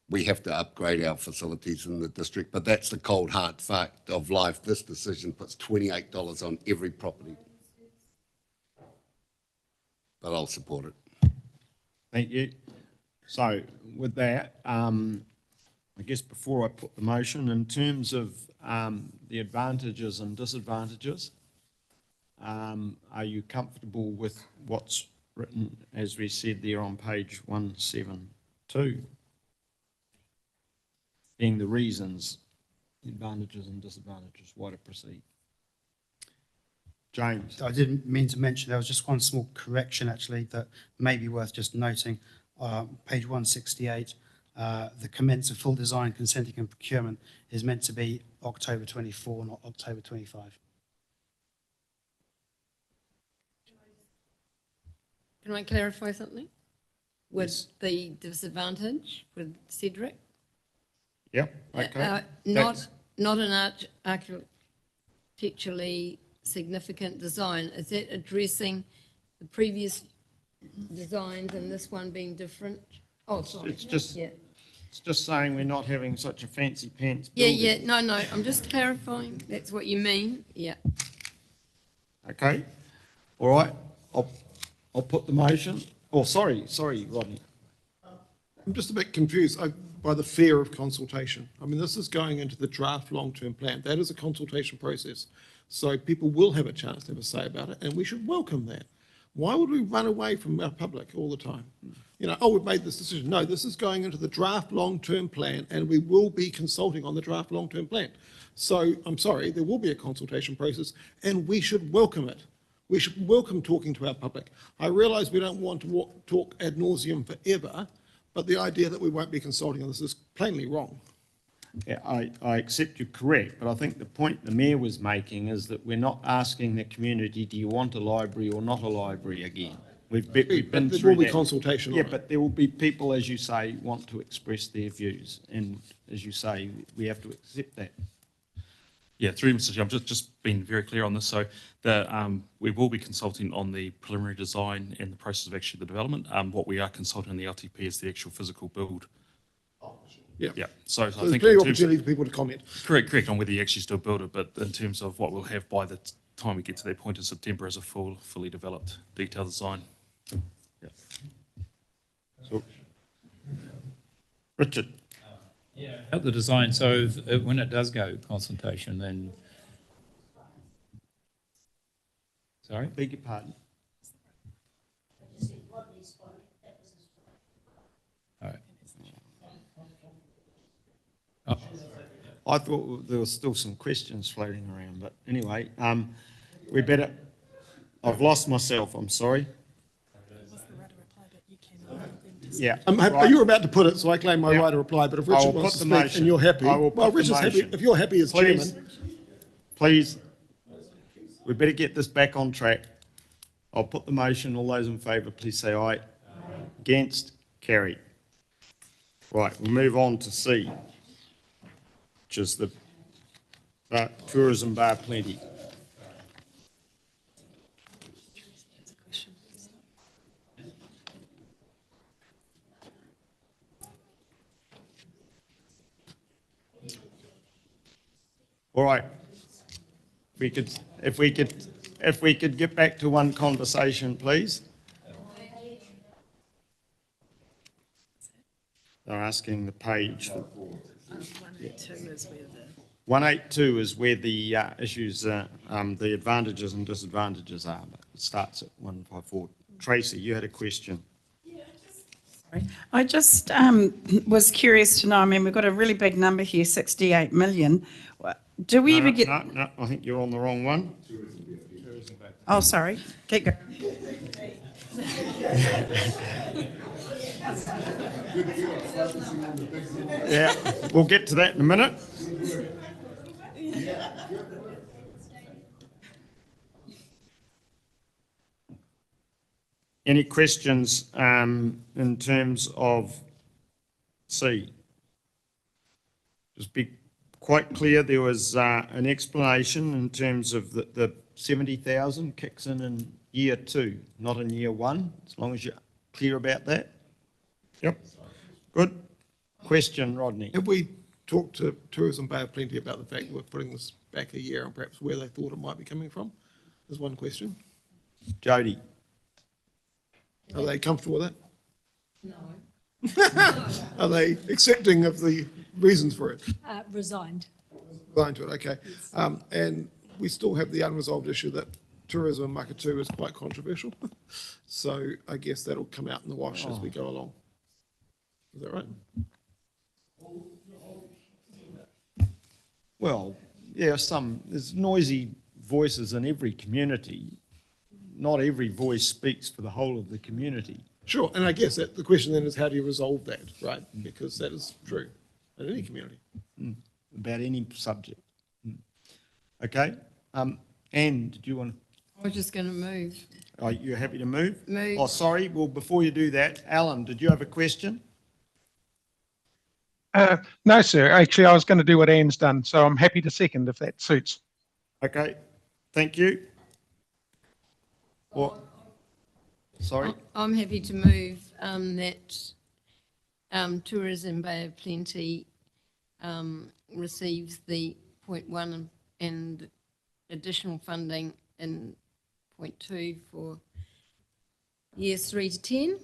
Speaker 3: we have to upgrade our facilities in the district. But that's the cold hard fact of life. This decision puts $28 on every property. But I'll support it.
Speaker 1: Thank you. So with that, I guess before I put the motion, in terms of the advantages and disadvantages, are you comfortable with what's written, as we said there on page 172? Being the reasons, advantages and disadvantages, why to proceed. James?
Speaker 4: I didn't mean to mention, there was just one small correction actually that may be worth just noting. Page 168, the commence of full design, consenting and procurement is meant to be October 24, not October 25.
Speaker 7: Can I clarify something? With the disadvantage with Cedric?
Speaker 1: Yep, okay.
Speaker 7: Not an architecturally significant design. Is that addressing the previous designs and this one being different? Oh, sorry.
Speaker 1: It's just saying we're not having such a fancy pants
Speaker 7: building.
Speaker 1: building.
Speaker 7: No, I'm just clarifying. That's what you mean, yeah.
Speaker 1: Okay, all right. I'll put the motion. Oh, sorry, Rodney.
Speaker 10: I'm just a bit confused by the fear of consultation. I mean, this is going into the draft long-term plan. That is a consultation process. So people will have a chance to have a say about it, and we should welcome that. Why would we run away from our public all the time? We've made this decision. No, this is going into the draft long-term plan, and we will be consulting on the draft long-term plan. So I'm sorry, there will be a consultation process, and we should welcome it. We should welcome talking to our public. I realise we don't want to talk ad nauseum forever, but the idea that we won't be consulting on this is plainly wrong.
Speaker 1: Yeah, I accept you're correct, but I think the point the Mayor was making is that we're not asking the community, do you want a library or not a library again? We've been through that.
Speaker 10: There will be consultation on
Speaker 1: Yeah,
Speaker 10: it.
Speaker 1: but there will be people, as you say, want to express their views, and as you say, we have to accept that.
Speaker 14: Yeah, through Mr. Chair, I'm just being very clear on this. So we will be consulting on the preliminary design and the process of actually the development. What we are consulting on the LTP is the actual physical build.
Speaker 10: Yeah.
Speaker 14: Yeah. So I
Speaker 10: there's
Speaker 14: think
Speaker 10: plenty of opportunity for people to comment.
Speaker 14: Correct on whether you actually still build it, but in terms of what we'll have by the time we get to that point in September as a fully developed detailed design. Yeah.
Speaker 1: So, Richard.
Speaker 17: Yeah. About the design, so when it does go consultation, then. Sorry?
Speaker 1: Beg your pardon.
Speaker 17: All right.
Speaker 1: Oh. I thought there was still some questions floating around, but anyway, we better. I've lost myself. I'm sorry. Yeah.
Speaker 10: You're about to put it, so I claim my right to reply, but if
Speaker 1: I will
Speaker 10: Richard
Speaker 1: put
Speaker 10: wants to
Speaker 1: the
Speaker 10: speak
Speaker 1: motion.
Speaker 10: and you're happy,
Speaker 1: I will
Speaker 10: well,
Speaker 1: put the
Speaker 10: Richard's happy,
Speaker 1: motion.
Speaker 10: if you're happy as
Speaker 1: Please,
Speaker 10: chairman.
Speaker 1: please, we better get this back on track. I'll put the motion. All those in favour, please say aye. Against? Carried. Right, we'll move on to C, which is the tourism bar plenty. All right. If we could get back to one conversation, please. They're asking the page. 182 is where the issues, the advantages and disadvantages are. But it starts at 154. Tracy, you had a question.
Speaker 19: I just was curious to know, I mean, we've got a really big number here, 68 million. Do we ever get...
Speaker 1: No, I think you're on the wrong one.
Speaker 19: Oh, sorry. Keep going.
Speaker 1: Yeah, we'll get to that in a minute. Any questions in terms of C? Just be quite clear, there was an explanation in terms of the 70,000 kicks in year 2, not in year 1, as long as you're clear about that. Yep, good. Question, Rodney.
Speaker 10: Have we talked to Tourism Bay of Plenty about the fact we're putting this back a year and perhaps where they thought it might be coming from? There's one question.
Speaker 1: Jody.
Speaker 10: Are they comfortable with
Speaker 12: No.
Speaker 10: that? Are they accepting of the reasons for it?
Speaker 12: Resigned.
Speaker 10: Resigned to it, okay. And we still have the unresolved issue that tourism in Makatu is quite controversial. So I guess that'll come out in the wash as we go along. Is that right?
Speaker 1: Well, yeah, there's noisy voices in every community. Not every voice speaks for the whole of the community.
Speaker 10: Sure, and I guess that the question then is how do you resolve that, right? Because that is true in any community.
Speaker 1: About any subject. Okay, Anne, did you want to?
Speaker 7: I was just going to move.
Speaker 1: Are you happy to move?
Speaker 7: Move.
Speaker 1: Oh, sorry, well, before you do that, Alan, did you have a question?
Speaker 16: No, sir. Actually, I was going to do what Anne's done, so I'm happy to second if that suits.
Speaker 1: Okay, thank you. What? Sorry?
Speaker 7: I'm happy to move that Tourism Bay of Plenty receives the 0.1 and additional funding in 0.2 for years 3 to 10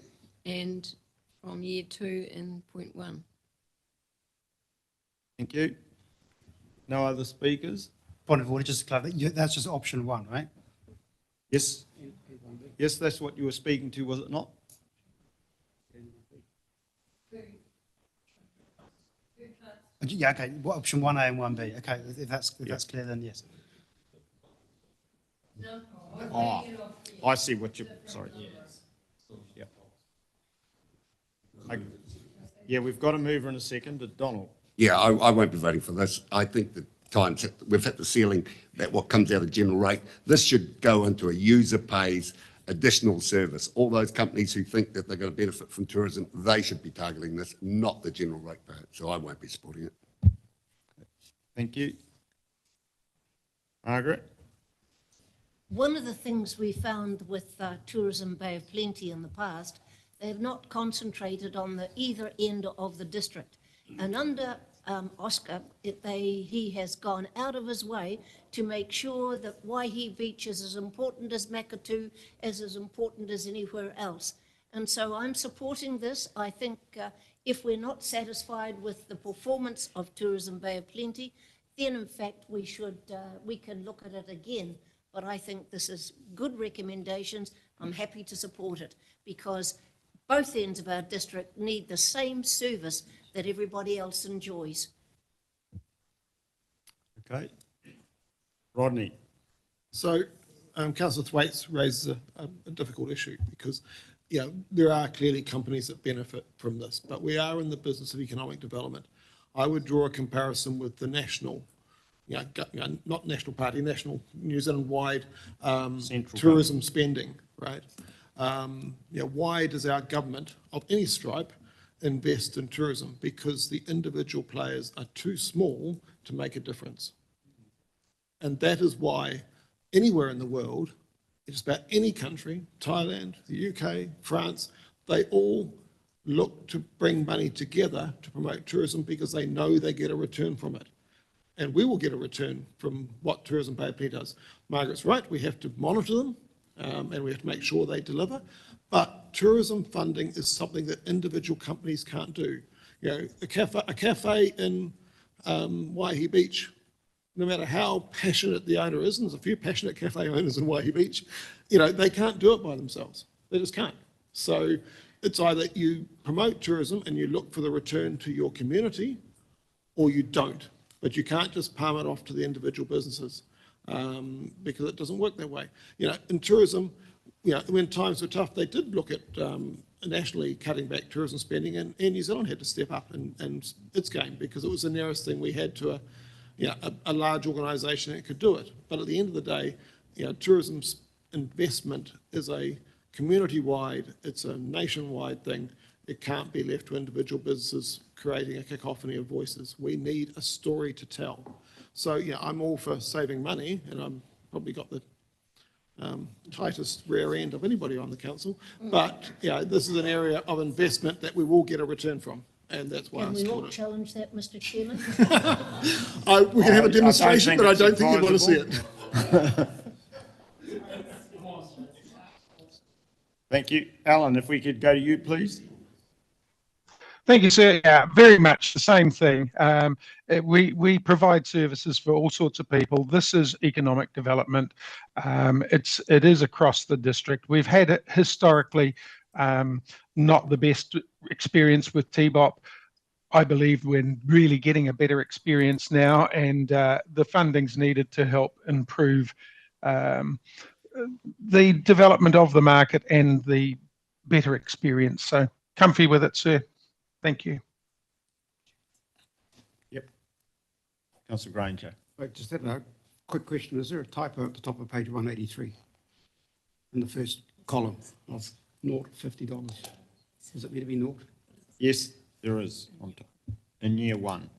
Speaker 7: and from year 2 in 0.1.
Speaker 1: Thank you. No other speakers?
Speaker 4: Point of order, just to clarify, that's just option 1, right?
Speaker 1: Yes. Yes, that's what you were speaking to, was it not?
Speaker 4: Yeah, okay, what option 1A and 1B, okay, if that's clear, then yes.
Speaker 1: Oh, I see what you, sorry. Yeah. Yeah, we've got a mover in a second, Donald.
Speaker 3: Yeah, I won't be voting for this. I think the times we've hit the ceiling that what comes out of general rate, this should go into a user pays additional service. All those companies who think that they're going to benefit from tourism, they should be targeting this, not the general rate part. So I won't be supporting it.
Speaker 1: Thank you. Margaret?
Speaker 12: One of the things we found with Tourism Bay of Plenty in the past, they have not concentrated on the either end of the district. And under Oscar, he has gone out of his way to make sure that Waihi Beach is as important as Makatu, as important as anywhere else. And so I'm supporting this. I think if we're not satisfied with the performance of Tourism Bay of Plenty, then in fact we can look at it again. But I think this is good recommendations. I'm happy to support it because both ends of our district need the same service that everybody else enjoys.
Speaker 1: Okay. Rodney?
Speaker 10: So Councillor Thwaites raises a difficult issue because there are clearly companies that benefit from this, but we are in the business of economic development. I would draw a comparison with the national, not National Party, national New Zealand-wide tourism spending, right? Why does our government of any stripe invest in tourism? Because the individual players are too small to make a difference. And that is why anywhere in the world, it's about any country, Thailand, the UK, France, they all look to bring money together to promote tourism because they know they get a return from it. And we will get a return from what Tourism Bay of Plenty does. Margaret's right, we have to monitor them and we have to make sure they deliver. But tourism funding is something that individual companies can't do. A cafe in Waihi Beach, no matter how passionate the owner is, and there's a few passionate cafe owners in Waihi Beach, they can't do it by themselves. They just can't. So it's either you promote tourism and you look for the return to your community, or you don't. But you can't just palm it off to the individual businesses because it doesn't work that way. In tourism, when times were tough, they did look at nationally cutting back tourism spending, and Air New Zealand had to step up and its game because it was the nearest thing we had to a large organisation that could do it. But at the end of the day, tourism's investment is a community-wide, it's a nationwide thing. It can't be left to individual businesses creating a cacophony of voices. We need a story to tell. So I'm all for saving money, and I'm probably got the tightest rear end of anybody on the council. But this is an area of investment that we will get a return from. And that's why
Speaker 12: Can
Speaker 10: I
Speaker 12: we
Speaker 10: support
Speaker 12: all
Speaker 10: it.
Speaker 12: challenge that, Mr. Chairman?
Speaker 10: We can have a demonstration, but I don't think you'd want to see it.
Speaker 1: Thank you. Alan, if we could go to you, please.
Speaker 16: Thank you, sir. Yeah, very much the same thing. We provide services for all sorts of people. This is economic development. It is across the district. We've had it historically not the best experience with TBOP. I believe we're really getting a better experience now, and the funding's needed to help improve the development of the market and the better experience. So comfy with it, sir. Thank you.
Speaker 1: Yep. Councillor Granger.
Speaker 6: I just had a quick question. Is there a typo at the top of page 183 in the first column of $50? Is it meant to be naught?
Speaker 1: Yes, there is on top, in year one.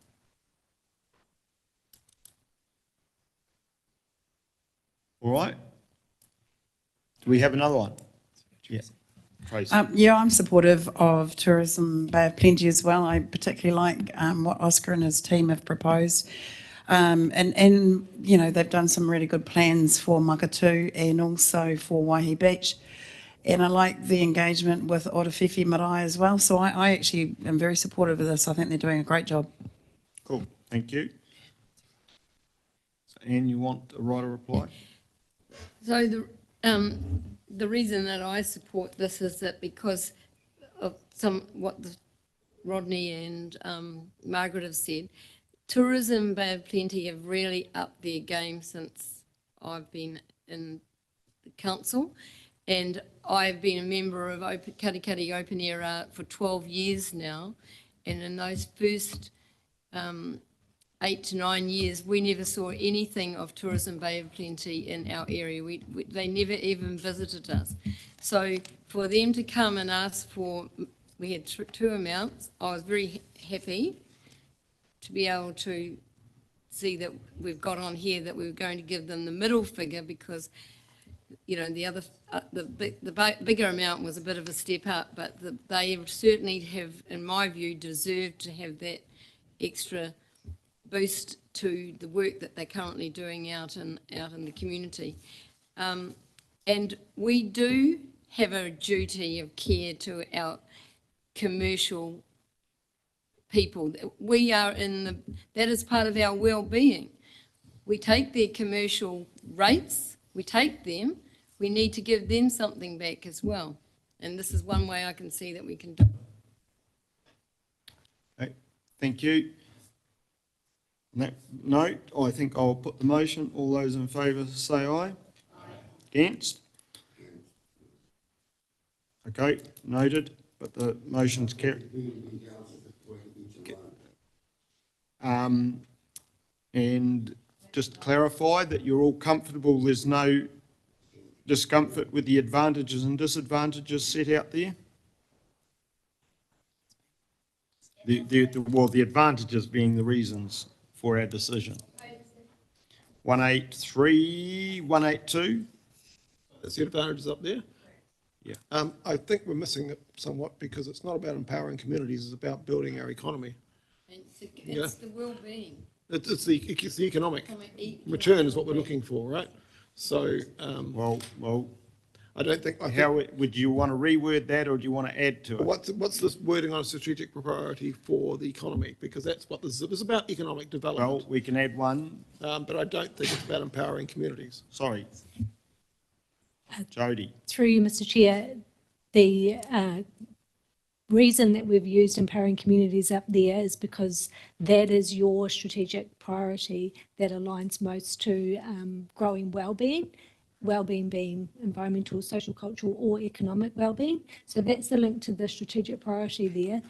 Speaker 1: All right. Do we have another one? Yes.
Speaker 19: I'm supportive of Tourism Bay of Plenty as well. I particularly like what Oscar and his team have proposed. And they've done some really good plans for Makatū and also for Waihi Beach. And I like the engagement with Otawhiwhi Marae as well. So I actually am very supportive of this. I think they're doing a great job.
Speaker 1: Cool, thank you. So, Anne, you want a right of reply?
Speaker 7: So the reason that I support this is that because of what Rodney and Margaret have said, Tourism Bay of Plenty have really upped their game since I've been in the council, and I've been a member of Katikati Open Air Art for 12 years now, and in those first 8 to 9 years, we never saw anything of Tourism Bay of Plenty in our area. They never even visited us. So for them to come and ask for, we had two amounts, I was very happy to be able to see that we've got on here that we were going to give them the middle figure because, the other, the bigger amount was a bit of a step up, but they certainly have, in my view, deserved to have that extra boost to the work that they're currently doing out in the community. And we do have a duty of care to our commercial people. We are that is part of our well-being. We take their commercial rates, we take them, we need to give them something back as well. And this is one way I can see that we can do.
Speaker 1: Okay, thank you. No, I think I'll put the motion. All those in favour say aye. Aye. Against? Okay, noted, but the motion's carried. And just clarify that you're all comfortable, there's no discomfort with the advantages and disadvantages set out there? The advantages being the reasons for our decision. 183, 182?
Speaker 10: That's the advantages up there.
Speaker 1: Yeah.
Speaker 10: I think we're missing it somewhat because it's not about empowering communities, it's about building our economy.
Speaker 7: It's the well-being.
Speaker 10: It's the economic return is what we're looking for, right? So,
Speaker 1: well,
Speaker 10: I don't think.
Speaker 1: Would you want to reword that, or do you want to add to it?
Speaker 10: What's this wording on a strategic priority for the economy? Because that's what this is about, economic development.
Speaker 1: Well, we can add one.
Speaker 10: But I don't think it's about empowering communities.
Speaker 1: Sorry. Jody.
Speaker 20: Through you, Mr. Chair, the reason that we've used empowering communities up there is because that is your strategic priority that aligns most to growing well-being being environmental, social, cultural or economic well-being. So that's the link to the strategic priority there.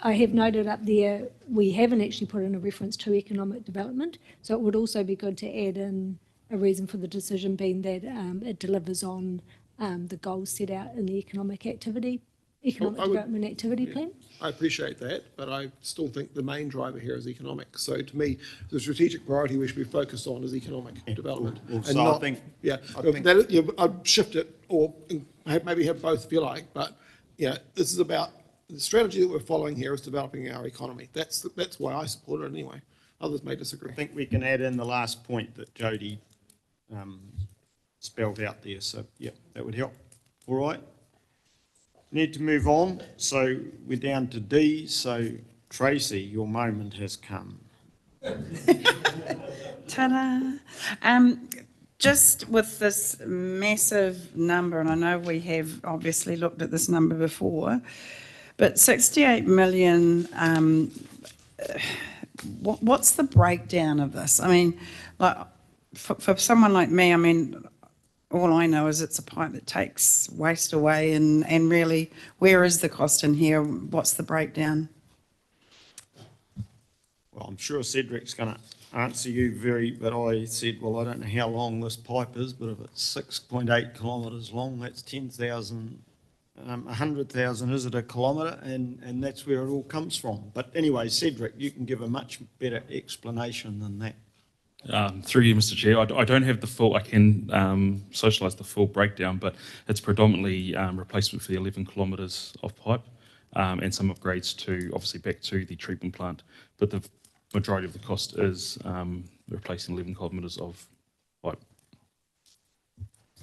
Speaker 20: I have noted up there, we haven't actually put in a reference to economic development. So it would also be good to add in a reason for the decision being that it delivers on the goals set out in the economic development activity plan.
Speaker 10: I appreciate that, but I still think the main driver here is economic. So to me, the strategic priority we should be focused on is economic development.
Speaker 1: So not, I think,
Speaker 10: I'd shift it, or maybe have both if you like, but yeah, this is about the strategy that we're following here is developing our economy. That's why I support it anyway. Others may disagree.
Speaker 1: I think we can add in the last point that Jody spelled out there. So yeah, that would help. All right. Need to move on. So we're down to D. So Tracy, your moment has come.
Speaker 19: Ta-da! Just with this massive number, and I know we have obviously looked at this number before, but 68 million, what's the breakdown of this? I mean, like for someone like me, I mean, all I know is it's a pipe that takes waste away, and really, where is the cost in here? What's the breakdown?
Speaker 1: Well, I'm sure Cedric's going to answer you but I said, well, I don't know how long this pipe is, but if it's 6.8 kilometres long, that's 10,000, 100,000 is it a kilometre, and that's where it all comes from. But anyway, Cedric, you can give a much better explanation than that.
Speaker 14: Through you, Mr. Chair, I don't have the full, I can socialise the full breakdown, but it's predominantly replacement for the 11 kilometres of pipe and some upgrades to, obviously, back to the treatment plant. But the majority of the cost is replacing 11 kilometres of pipe.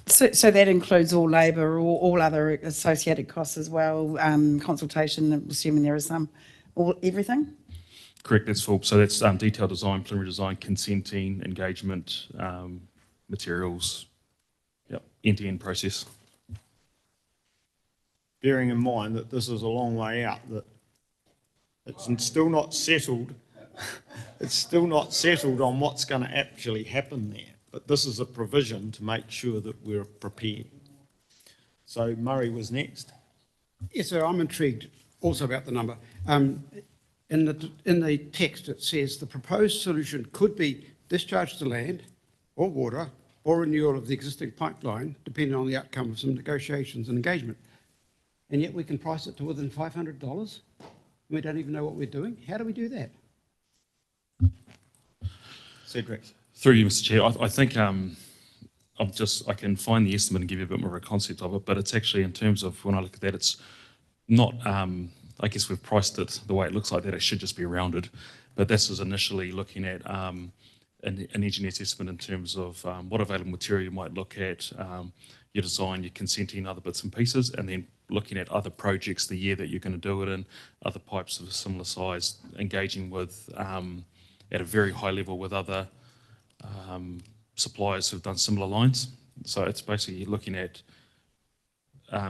Speaker 19: So that includes all labour, or all other associated costs as well, consultation, assuming there is some, everything?
Speaker 14: Correct, that's full. So that's detailed design, preliminary design, consenting, engagement, materials, end-to-end process.
Speaker 1: Bearing in mind that this is a long way out, that it's still not settled. It's still not settled on what's going to actually happen there. But this is a provision to make sure that we're prepared. So Murray was next.
Speaker 6: Yes, sir, I'm intrigued also about the number. In the text, it says the proposed solution could be discharge to land or water or renewal of the existing pipeline, depending on the outcome of some negotiations and engagement. And yet we can price it to within $500. We don't even know what we're doing. How do we do that?
Speaker 1: Cedric.
Speaker 14: Through you, Mr. Chair, I think I can find the estimate and give you a bit more of a concept of it, but it's actually, in terms of when I look at that, it's not, I guess we've priced it the way it looks like that, it should just be rounded. But this is initially looking at an engineer's estimate in terms of what available material you might look at, your design, your consenting, other bits and pieces, and then looking at other projects, the year that you're going to do it in, other pipes of a similar size, engaging with, at a very high level with other suppliers who've done similar lines. So it's basically looking at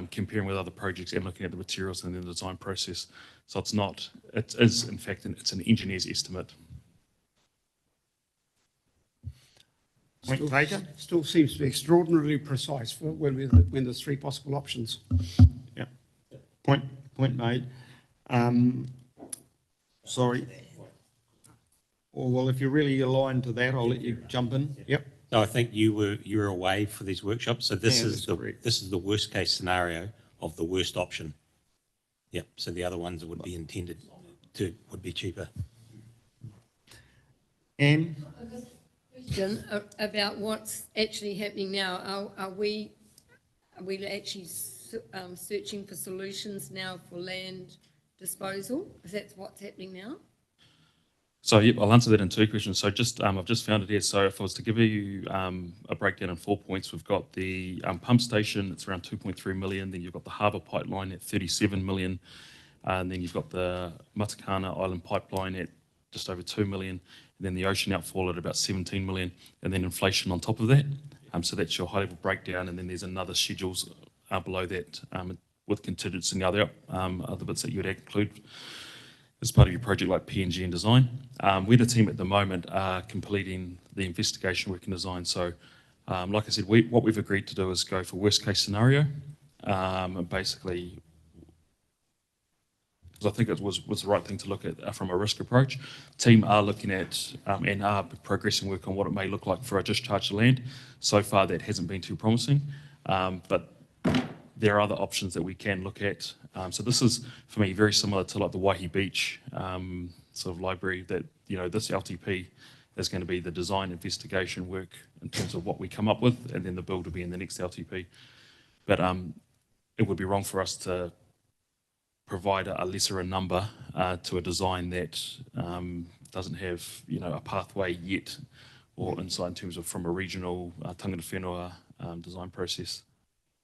Speaker 14: comparing with other projects and looking at the materials and the design process. So it's not, it is in fact, it's an engineer's estimate.
Speaker 1: Point taken.
Speaker 6: Still seems to be extraordinarily precise for when there's three possible options.
Speaker 1: Yeah. Point made. Sorry. Or well, if you're really aligned to that, I'll let you jump in. Yep.
Speaker 13: No, I think you were away for these workshops, so this
Speaker 1: Yeah,
Speaker 13: is
Speaker 1: that's
Speaker 13: this is the worst case scenario of the worst option. Yep. So the other ones that would be intended would be cheaper.
Speaker 1: Anne?
Speaker 7: Question about what's actually happening now. Are we actually searching for solutions now for land disposal? Is that what's happening now?
Speaker 14: So yep, I'll answer that in two questions. So just I've just found it here. So if I was to give you a breakdown in 4 points, we've got the pump station, it's around 2.3 million. Then you've got the harbour pipeline at 37 million. And then you've got the Matakana Island pipeline at just over 2 million. And then the ocean outfall at about 17 million. And then inflation on top of that. So that's your high level breakdown. And then there's another schedules below that with contingency and the other bits that you would include as part of your project like PNG and design. We, the team at the moment, are completing the investigation work and design. So like I said, what we've agreed to do is go for worst case scenario. And basically, because I think it was the right thing to look at from a risk approach. Team are looking at and are progressing work on what it may look like for a discharge to land. So far, that hasn't been too promising, but there are other options that we can look at. So this is, for me, very similar to like the Waihi Beach sort of library that, this LTP is going to be the design investigation work in terms of what we come up with, and then the build will be in the next LTP. But it would be wrong for us to provide a lesser number to a design that doesn't have, a pathway yet or insight in terms of from a regional tangata whenua design process.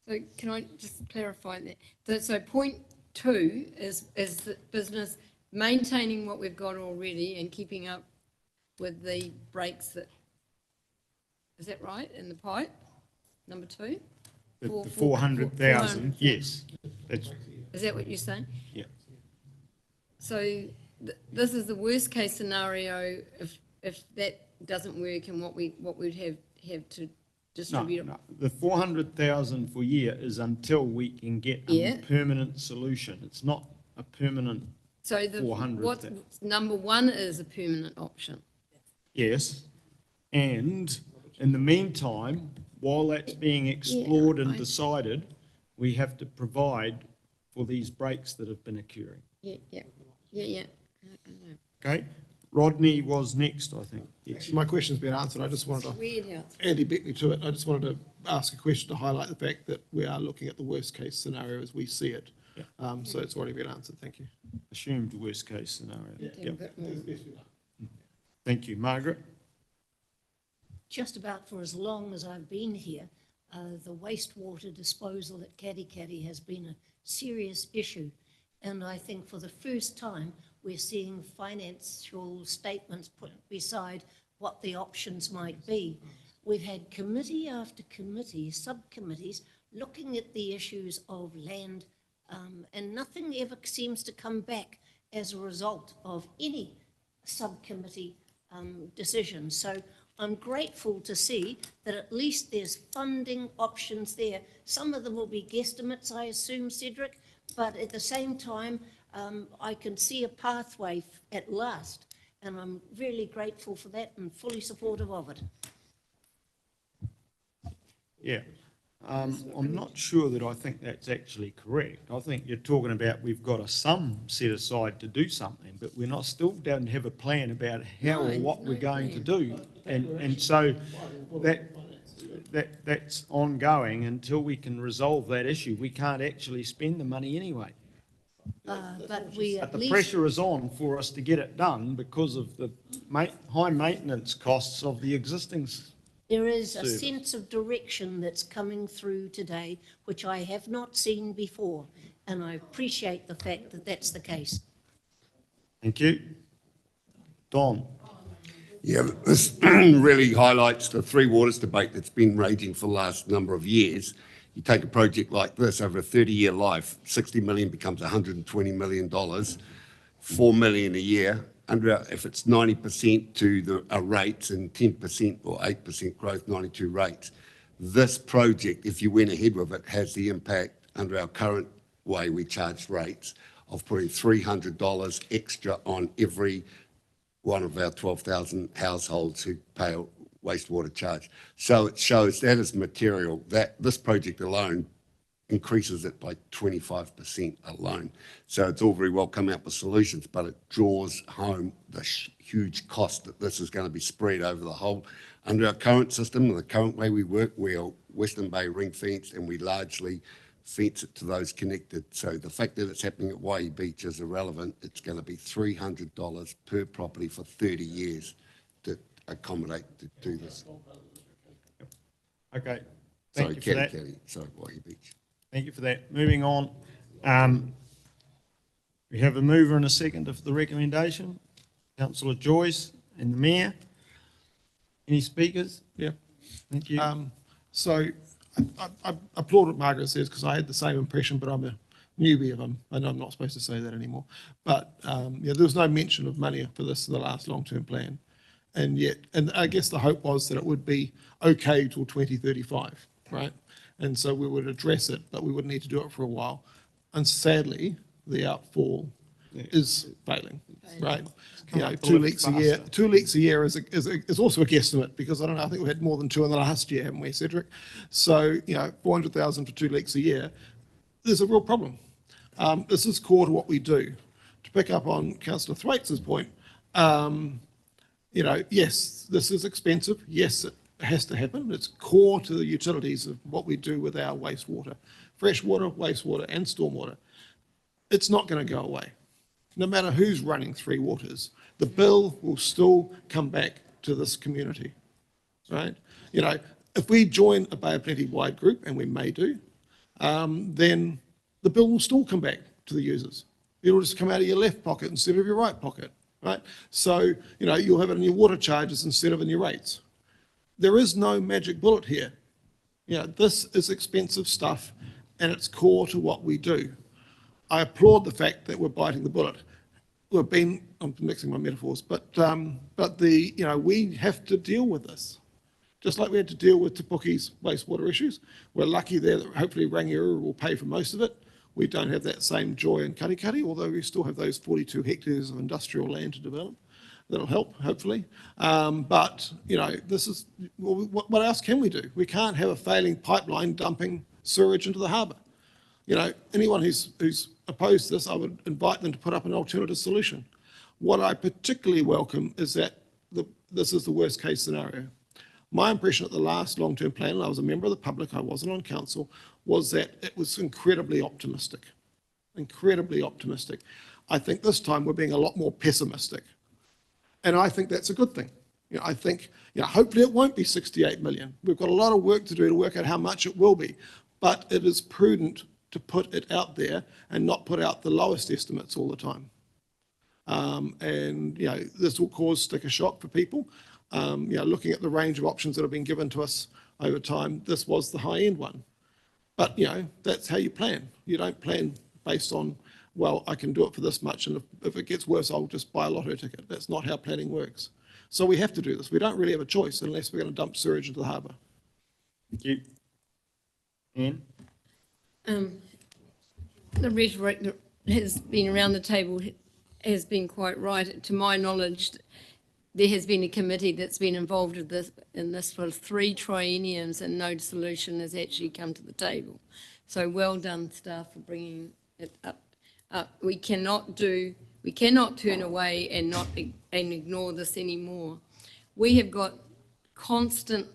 Speaker 7: So can I just clarify that? So point 2 is the business maintaining what we've got already and keeping up with the breaks that, is that right, in the pipe, number 2?
Speaker 1: The 400,000, yes.
Speaker 7: Is that what you're saying?
Speaker 1: Yeah.
Speaker 7: So this is the worst case scenario if that doesn't work and what we'd have to distribute.
Speaker 1: No. The 400,000 for year is until we can get a permanent solution. It's not a permanent 400.
Speaker 7: Number 1 is a permanent option.
Speaker 1: Yes. And in the meantime, while that's being explored and decided, we have to provide for these breaks that have been occurring.
Speaker 7: Yeah.
Speaker 1: Okay. Rodney was next, I think. Yes.
Speaker 10: My question's been answered. I just wanted to, Andy beat me to it. I just wanted to ask a question to highlight the fact that we are looking at the worst case scenario as we see it.
Speaker 1: Yeah.
Speaker 10: So it's already been answered. Thank you.
Speaker 1: Assumed worst case scenario.
Speaker 10: Yeah.
Speaker 1: Thank you. Margaret?
Speaker 12: Just about for as long as I've been here, the wastewater disposal at Katikati has been a serious issue. And I think for the first time, we're seeing financial statements put beside what the options might be. We've had committee after committee, subcommittees, looking at the issues of land, and nothing ever seems to come back as a result of any subcommittee decision. So I'm grateful to see that at least there's funding options there. Some of them will be guesstimates, I assume, Cedric, but at the same time, I can see a pathway at last, and I'm really grateful for that and fully supportive of it.
Speaker 1: Yeah. I'm not sure that I think that's actually correct. I think you're talking about we've got a sum set aside to do something, but we're still don't have a plan about how or what we're going to do. And so that's ongoing until we can resolve that issue. We can't actually spend the money anyway.
Speaker 12: But
Speaker 1: the pressure is on for us to get it done because of the high maintenance costs of the existing.
Speaker 12: There is a sense of direction that's coming through today, which I have not seen before, and I appreciate the fact that that's the case.
Speaker 1: Thank you. Don.
Speaker 3: Yeah, this really highlights the Three Waters debate that's been raging for the last number of years. You take a project like this over a 30-year life, 60 million becomes $120 million, 4 million a year. if it's 90% to the rates and 10% or 8% growth, 92 rates, this project, if you went ahead with it, has the impact under our current way we charge rates of putting $300 extra on every one of our 12,000 households who pay a wastewater charge. So it shows that is material, that this project alone increases it by 25% alone. So it's all very well coming up with solutions, but it draws home the huge cost that this is going to be spread over the whole. Under our current system, the current way we work, we are Western Bay ring fenced and we largely fence it to those connected. So the fact that it's happening at Waihi Beach is irrelevant. It's going to be $300 per property for 30 years to accommodate to do this.
Speaker 1: Okay.
Speaker 3: Sorry,
Speaker 1: Thank you for that.
Speaker 3: Sorry, Waihi Beach.
Speaker 1: Thank you for that. Moving on. We have a mover and a second of the recommendation. Councillor Joyce and the Mayor. Any speakers?
Speaker 10: Yeah.
Speaker 1: Thank you.
Speaker 10: So I applaud what Margaret says because I had the same impression, but I'm a newbie of them. I know I'm not supposed to say that anymore. But yeah, there was no mention of money for this in the last long-term plan. And yet, and I guess the hope was that it would be okay till 2035, right? And so we would address it, but we would need to do it for a while. And sadly, the outfall is failing, right? You know, 2 leaks a year. 2 leaks a year is also a guesstimate because I don't know. I think we had more than 2 in the last year, haven't we, Cedric? So you know, 400,000 for 2 leaks a year. There's a real problem. This is core to what we do. To pick up on Councillor Thwaites' point, you know, yes, this is expensive. Yes, it has to happen. It's core to the utilities of what we do with our wastewater, fresh water, wastewater, and stormwater. It's not going to go away. No matter who's running Three Waters, the bill will still come back to this community, right? You know, if we join a Bay of Plenty wide group, and we may do, then the bill will still come back to the users. It'll just come out of your left pocket instead of your right pocket, right? So, you know, you'll have it in your water charges instead of in your rates. There is no magic bullet here. You know, this is expensive stuff, and it's core to what we do. I applaud the fact that we're biting the bullet. I'm mixing my metaphors, but you know, we have to deal with this. Just like we had to deal with Te Puke's wastewater issues. We're lucky there that hopefully Rangiora will pay for most of it. We don't have that same joy in Katikati, although we still have those 42 hectares of industrial land to develop. That'll help, hopefully. But, you know, this is, well, what else can we do? We can't have a failing pipeline dumping sewage into the harbour. You know, anyone who's opposed to this, I would invite them to put up an alternative solution. What I particularly welcome is that this is the worst case scenario. My impression at the last long-term plan, and I was a member of the public, I wasn't on council, was that it was incredibly optimistic. Incredibly optimistic. I think this time we're being a lot more pessimistic. And I think that's a good thing. You know, I think, you know, hopefully it won't be 68 million. We've got a lot of work to do to work out how much it will be. But it is prudent to put it out there and not put out the lowest estimates all the time. And, you know, this will cause sticker shock for people. You know, looking at the range of options that have been given to us over time, this was the high-end one. But, you know, that's how you plan. You don't plan based on, well, I can do it for this much, and if it gets worse, I'll just buy a lotto ticket. That's not how planning works. So we have to do this. We don't really have a choice unless we're going to dump sewage into the harbour.
Speaker 1: Thank you. Anne?
Speaker 7: The rhetoric that has been around the table has been quite right. To my knowledge, there has been a committee that's been involved in this for 3 trienniums, and no solution has actually come to the table. So well done, staff, for bringing it up. We cannot turn away and ignore this anymore. We have got constant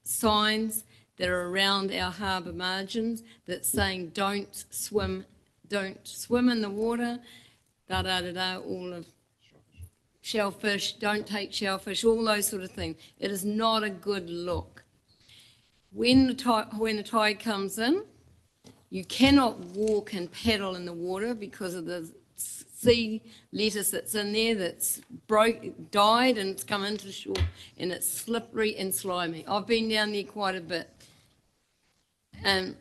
Speaker 7: signs that are around our harbour margins that's saying don't swim in the water, all of shellfish, don't take shellfish, all those sort of things. It is not a good look. When the tide comes in, you cannot walk and paddle in the water because of the sea lettuce that's in there that's died and it's come into shore, and it's slippery and slimy. I've been down there quite a bit. And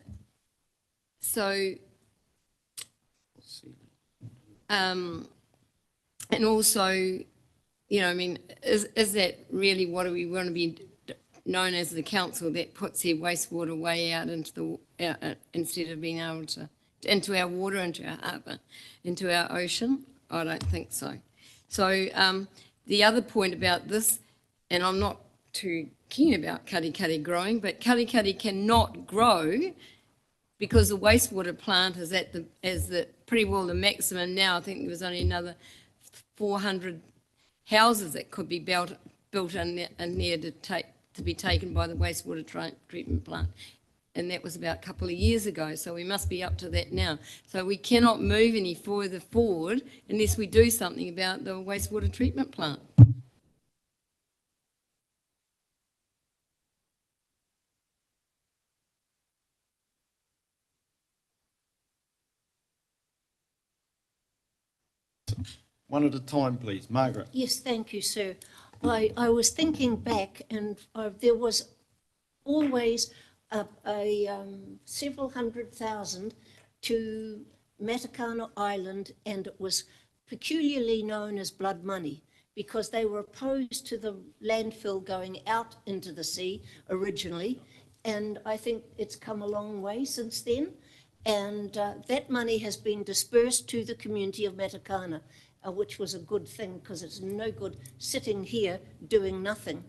Speaker 7: also you know, I mean, is that really what do we want to be known as the council that puts their wastewater way out into the, instead of being able to, into our water, into our harbour, into our ocean? I don't think so. So the other point about this, and I'm not too keen about Katikati growing, but Katikati cannot grow because the wastewater plant is at the pretty well the maximum now. I think there was only another 400 houses that could be built in there to be taken by the wastewater treatment plant. And that was about a couple of years ago, so we must be up to that now. So we cannot move any further forward unless we do something about the wastewater treatment plant.
Speaker 1: One at a time, please. Margaret.
Speaker 12: Yes, thank you, sir. I was thinking back, and there was always several $100,000 to Matakana Island, and it was peculiarly known as blood money because they were opposed to the landfill going out into the sea originally, and I think it's come a long way since then, and that money has been dispersed to the community of Matakana, which was a good thing because it's no good sitting here doing nothing.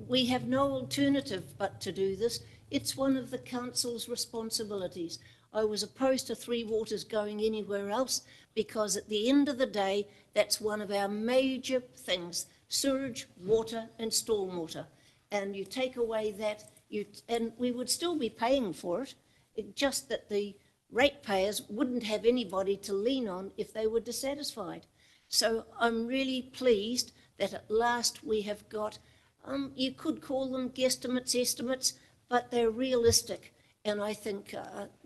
Speaker 12: We have no alternative but to do this. It's one of the council's responsibilities. I was opposed to Three Waters going anywhere else because at the end of the day, that's one of our major things, sewage, water and stormwater. And you take away that, and we would still be paying for it, just that the ratepayers wouldn't have anybody to lean on if they were dissatisfied. So I'm really pleased that at last we have got, you could call them guesstimates, estimates, but they're realistic. And I think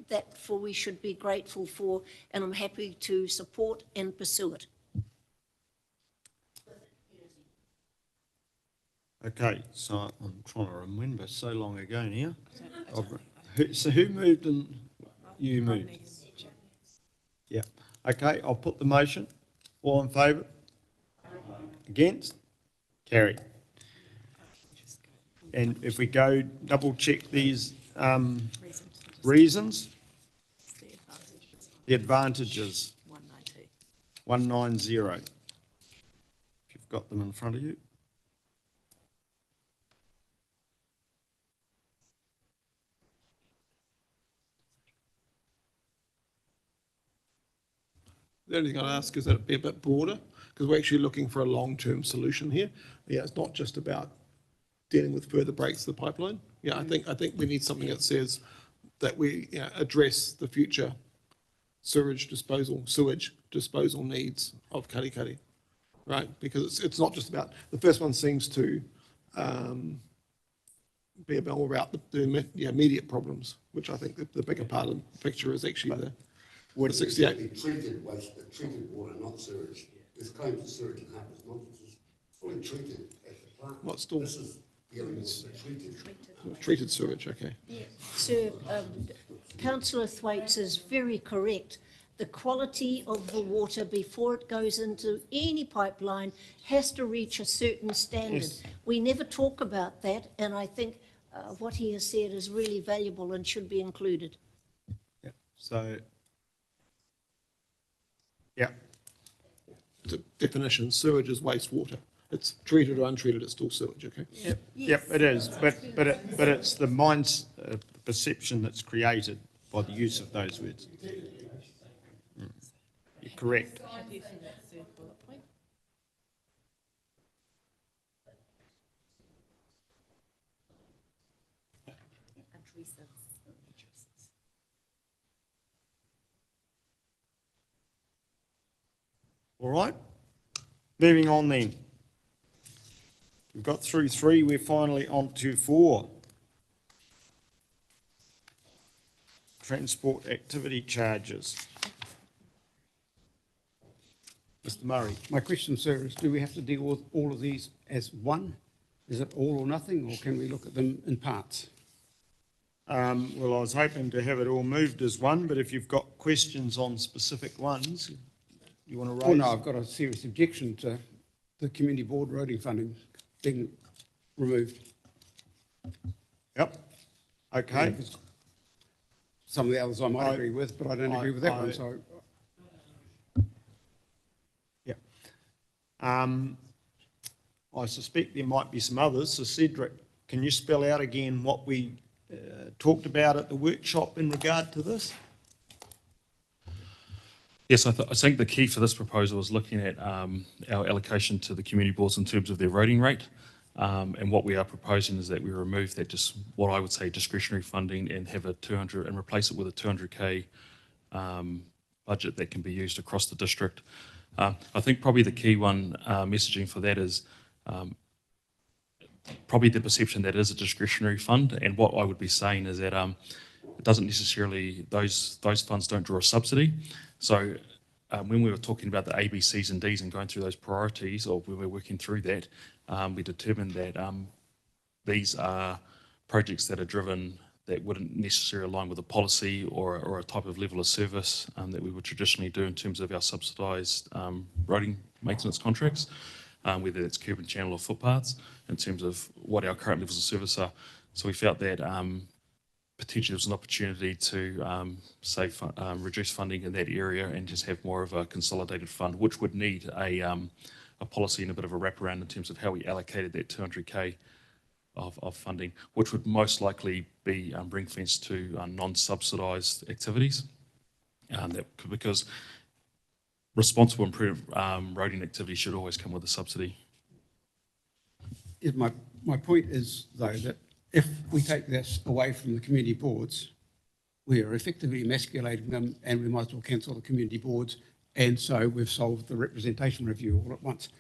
Speaker 12: that we should be grateful for, and I'm happy to support and pursue it.
Speaker 1: Okay, so I'm trying to remember so long ago now. So who moved and you moved? Yeah. Okay, I'll put the motion. All in favour? Against? Carried. And if we go double check these reasons, the advantages, 190. If you've got them in front of you.
Speaker 10: The only thing I'd ask is that it be a bit broader, because we're actually looking for a long-term solution here. Yeah, it's not just about dealing with further breaks of the pipeline. Yeah, I think we need something that says that we address the future sewage disposal needs of Katikati, right? Because it's not just about, the first one seems to be about the immediate problems, which I think the bigger part of the picture is actually the 68.
Speaker 3: Treated water, not sewage. There's claims to sewage and harbours, not just fully treated at the plant.
Speaker 10: Not still.
Speaker 3: This is dealing with the
Speaker 10: treated sewage, okay.
Speaker 12: Sir, Councillor Thwaites is very correct. The quality of the water before it goes into any pipeline has to reach a certain standard. Yes. We never talk about that, and I think what he has said is really valuable and should be included.
Speaker 1: Yeah. So, yeah.
Speaker 10: The definition, sewage is wastewater. It's treated or untreated, it's still sewage, okay?
Speaker 1: Yep, yes. Yep, it is, but it's the mind's perception that's created by the use of those words. You're correct. All right, moving on then. We've got through 3, we're finally on to 4. Transport activity charges. Mr. Murray.
Speaker 6: My question, sir, is do we have to deal with all of these as one? Is it all or nothing, or can we look at them in parts?
Speaker 1: Well, I was hoping to have it all moved as one, but if you've got questions on specific ones, you want to raise?
Speaker 6: Oh, no, I've got a serious objection to the community board roading funding being removed.
Speaker 1: Yep. Okay.
Speaker 6: Some of the others I might agree with, but I don't agree with that one, so.
Speaker 1: Yep. I suspect there might be some others. So Cedric, can you spell out again what we talked about at the workshop in regard to this?
Speaker 14: Yes, I think the key for this proposal is looking at our allocation to the community boards in terms of their voting rate. And what we are proposing is that we remove that, just what I would say discretionary funding, and have a 200 and replace it with a 200K budget that can be used across the district. I think probably the key one messaging for that is probably the perception that it is a discretionary fund. And what I would be saying is that it doesn't necessarily, those funds don't draw a subsidy. So when we were talking about the A, B, C's and D's and going through those priorities, or we were working through that, we determined that these are projects that are driven that wouldn't necessarily align with a policy or a type of level of service that we would traditionally do in terms of our subsidised roading maintenance contracts, whether it's curb and channel or footpaths, in terms of what our current levels of service are. So we felt that potentially there was an opportunity to reduce funding in that area and just have more of a consolidated fund, which would need a policy and a bit of a wraparound in terms of how we allocated that 200K of funding, which would most likely be ring-fenced to non-subsidised activities. Because responsible and prudent roading activity should always come with a subsidy.
Speaker 6: My point is, though, that if we take this away from the community boards, we are effectively emasculating them, and we might as well cancel the community boards, and so we've solved the representation review all at once.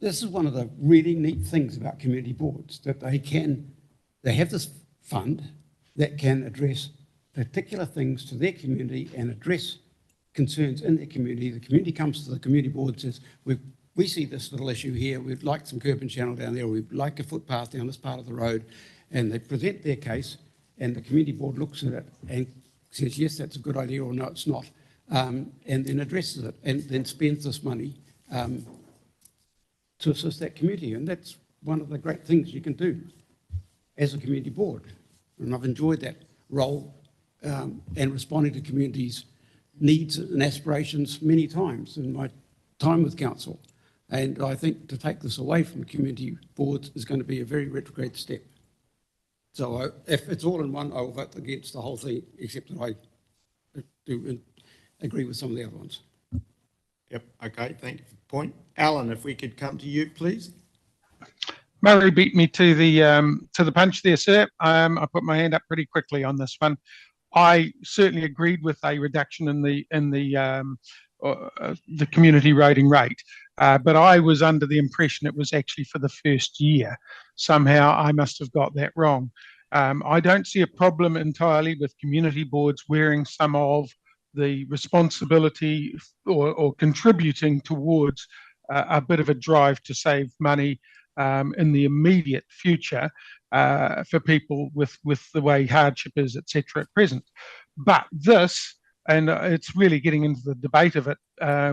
Speaker 6: This is one of the really neat things about community boards, that they have this fund that can address particular things to their community and address concerns in their community. The community comes to the community board and says, we see this little issue here, we'd like some curb and channel down there, or we'd like a footpath down this part of the road, and they present their case, and the community board looks at it and says, yes, that's a good idea, or no, it's not, and then addresses it, and then spends this money to assist that community. And that's one of the great things you can do as a community board. And I've enjoyed that role and responding to communities' needs and aspirations many times in my time with council. And I think to take this away from community boards is going to be a very retrograde step. So if it's all in one, I will vote against the whole thing, except that I do agree with some of the other ones.
Speaker 1: Yep, okay, thank you for the point. Alan, if we could come to you, please.
Speaker 16: Murray beat me to the punch there, sir. I put my hand up pretty quickly on this one. I certainly agreed with a reduction in the community roading rate, but I was under the impression it was actually for the first year. Somehow I must have got that wrong. I don't see a problem entirely with community boards wearing some of the responsibility or contributing towards a bit of a drive to save money in the immediate future for people with the way hardship is, etc. at present. But this, and it's really getting into the debate of it,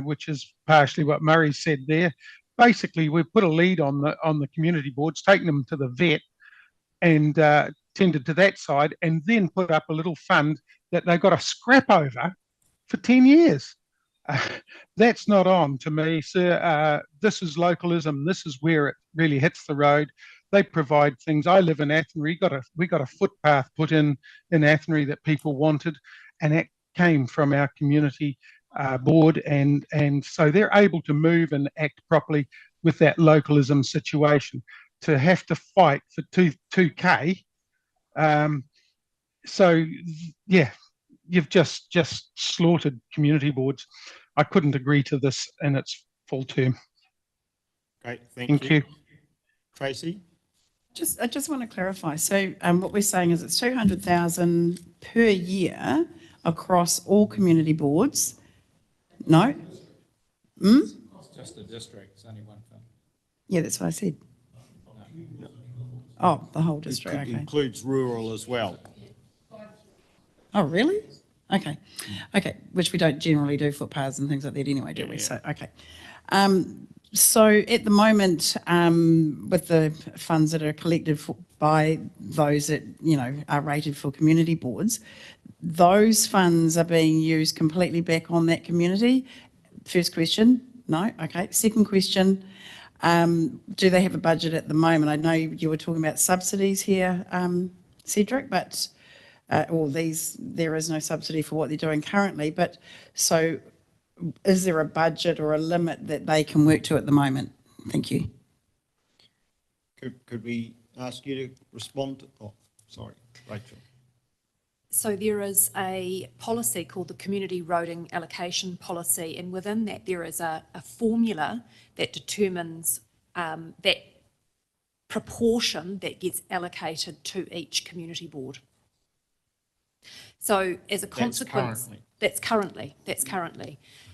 Speaker 16: which is partially what Murray said there. Basically, we've put a lead on the community boards, taken them to the vet and tended to that side, and then put up a little fund that they've got to scrap over for 10 years. That's not on to me, sir. This is localism. This is where it really hits the road. They provide things. I live in Athenry. We got a footpath put in Athenry that people wanted, and it came from our community board, and so they're able to move and act properly with that localism situation. To have to fight for 2K, so yeah, you've just slaughtered community boards. I couldn't agree to this in its full term.
Speaker 1: Great, thank you. Tracy?
Speaker 19: I just want to clarify. So what we're saying is it's 200,000 per year across all community boards. No?
Speaker 17: It's just a district, it's only one fund.
Speaker 19: Yeah, that's what I said. Oh, the whole district,
Speaker 1: It
Speaker 19: okay.
Speaker 1: includes rural as well.
Speaker 19: Oh, really? Okay, okay, which we don't generally do footpaths and things like that anyway, do we? So, okay. So at the moment, with the funds that are collected by those that, you know, are rated for community boards, those funds are being used completely back on that community. First question, no, okay. Second question, do they have a budget at the moment? I know you were talking about subsidies here, Cedric, but, there is no subsidy for what they're doing currently, but so is there a budget or a limit that they can work to at the moment? Thank you.
Speaker 1: Could we ask you to respond? Oh, sorry, Rachel.
Speaker 11: So there is a policy called the Community Roading Allocation Policy, and within that there is a formula that determines that proportion that gets allocated to each community board. So as a consequence, that's currently.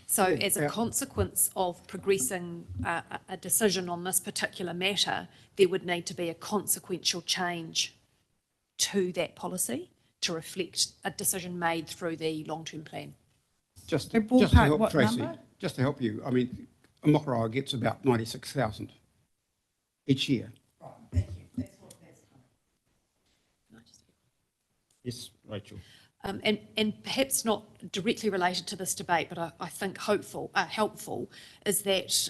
Speaker 11: So as a consequence of progressing a decision on this particular matter, there would need to be a consequential change to that policy to reflect a decision made through the long-term plan.
Speaker 6: Just to help Tracy, just to help you, I mean, Mokoroa gets about 96,000 each year.
Speaker 1: Yes, Rachel.
Speaker 11: And perhaps not directly related to this debate, but I think helpful is that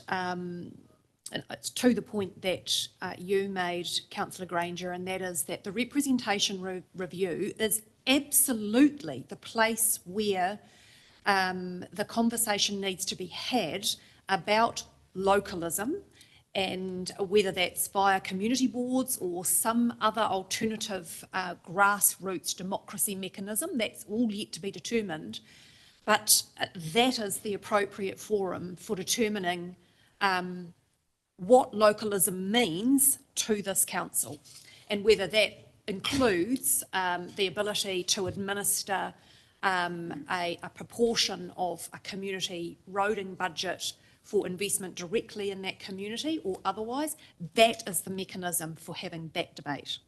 Speaker 11: it's to the point that you made, Councillor Granger, and that is that the representation review is absolutely the place where the conversation needs to be had about localism, and whether that's via community boards or some other alternative grassroots democracy mechanism, that's all yet to be determined. But that is the appropriate forum for determining what localism means to this council, and whether that includes the ability to administer a proportion of a community roading budget for investment directly in that community or otherwise. That is the mechanism for having that debate.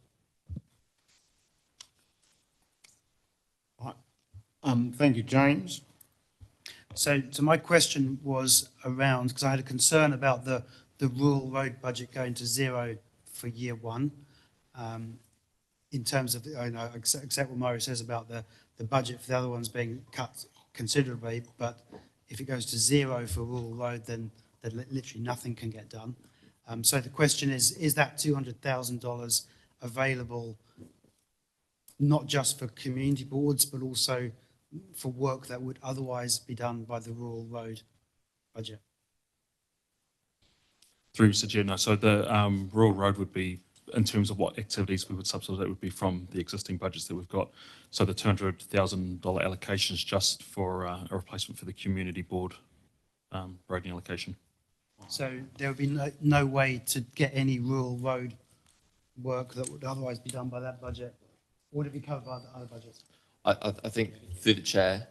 Speaker 1: Thank you, James.
Speaker 4: So my question was around, because I had a concern about the rural road budget going to zero for year one. In terms of, I know, accept what Murray says about the budget for the other ones being cut considerably, but if it goes to zero for rural road, then literally nothing can get done. So the question is that $200,000 available not just for community boards, but also for work that would otherwise be done by the rural road budget?
Speaker 14: Through Mr. Chair, no. So the rural road would be, in terms of what activities we would subsidise, would be from the existing budgets that we've got. So the $200,000 allocation is just for a replacement for the community board roading allocation.
Speaker 4: So there would be no way to get any rural road work that would otherwise be done by that budget? Or would it be covered by the other budgets?
Speaker 9: I think through the chair,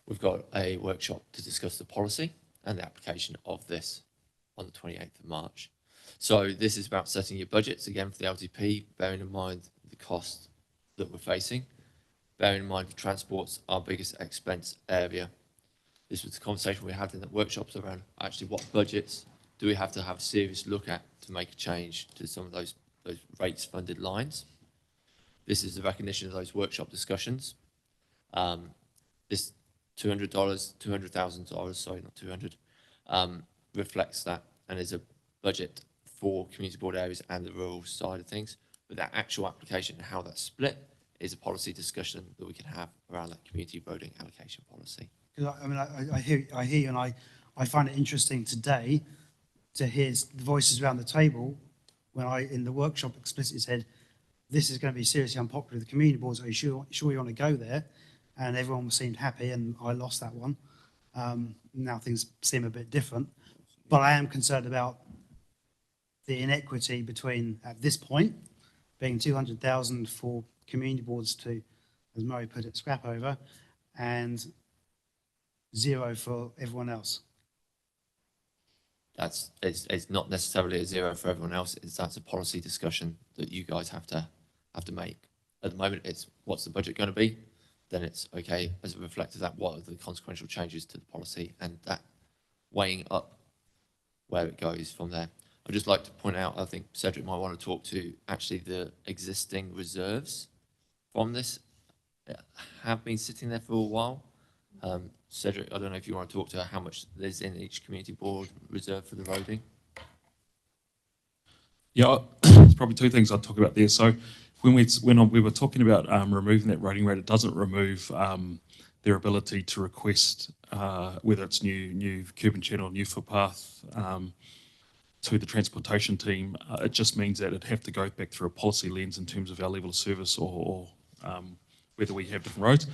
Speaker 9: we've got a workshop to discuss the policy and the application of this on the 28th of March. So this is about setting your budgets again for the LTP, bearing in mind the cost that we're facing, bearing in mind the transport's our biggest expense area. This was the conversation we had in the workshops around actually what budgets do we have to have a serious look at to make a change to some of those rates funded lines. This is the recognition of those workshop discussions. This $200,000, sorry, not 200, reflects that and is a budget for community board areas and the rural side of things. But that actual application and how that's split is a policy discussion that we can have around that community roading allocation policy.
Speaker 4: I mean, I hear you, and I find it interesting today to hear the voices around the table when I, in the workshop, explicitly said, this is going to be seriously unpopular with the community boards. Are you sure you want to go there? And everyone seemed happy, and I lost that one. Now things seem a bit different. But I am concerned about the inequity between, at this point, being 200,000 for community boards to, as Murray put it, scrap over, and zero for everyone else.
Speaker 9: It's not necessarily a zero for everyone else. That's a policy discussion that you guys have to make. At the moment, it's what's the budget going to be? then it's okay, as it reflects that, what are the consequential changes to the policy, and that weighing up where it goes from there. I'd just like to point out, I think Cedric might want to talk to actually the existing reserves from this have been sitting there for a while. Cedric, I don't know if you want to talk to how much there's in each community board reserved for the roading.
Speaker 14: Yeah, there's probably two things I'd talk about there. So when we were talking about removing that roading rate, it doesn't remove their ability to request whether it's new curb and channel, new footpath to the transportation team. It just means that it'd have to go back through a policy lens in terms of our level of service or whether we have different roads.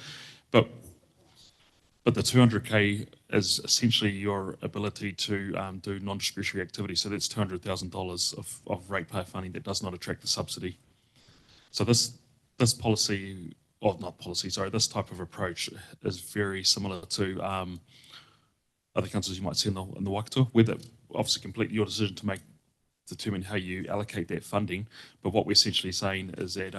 Speaker 14: But the 200K is essentially your ability to do non-discretionary activity. So that's $200,000 of ratepayer funding that does not attract the subsidy. So this policy, or not policy, sorry, this type of approach is very similar to other councils you might see in the Waikato, whether obviously completely your decision to determine how you allocate that funding. But what we're essentially saying is that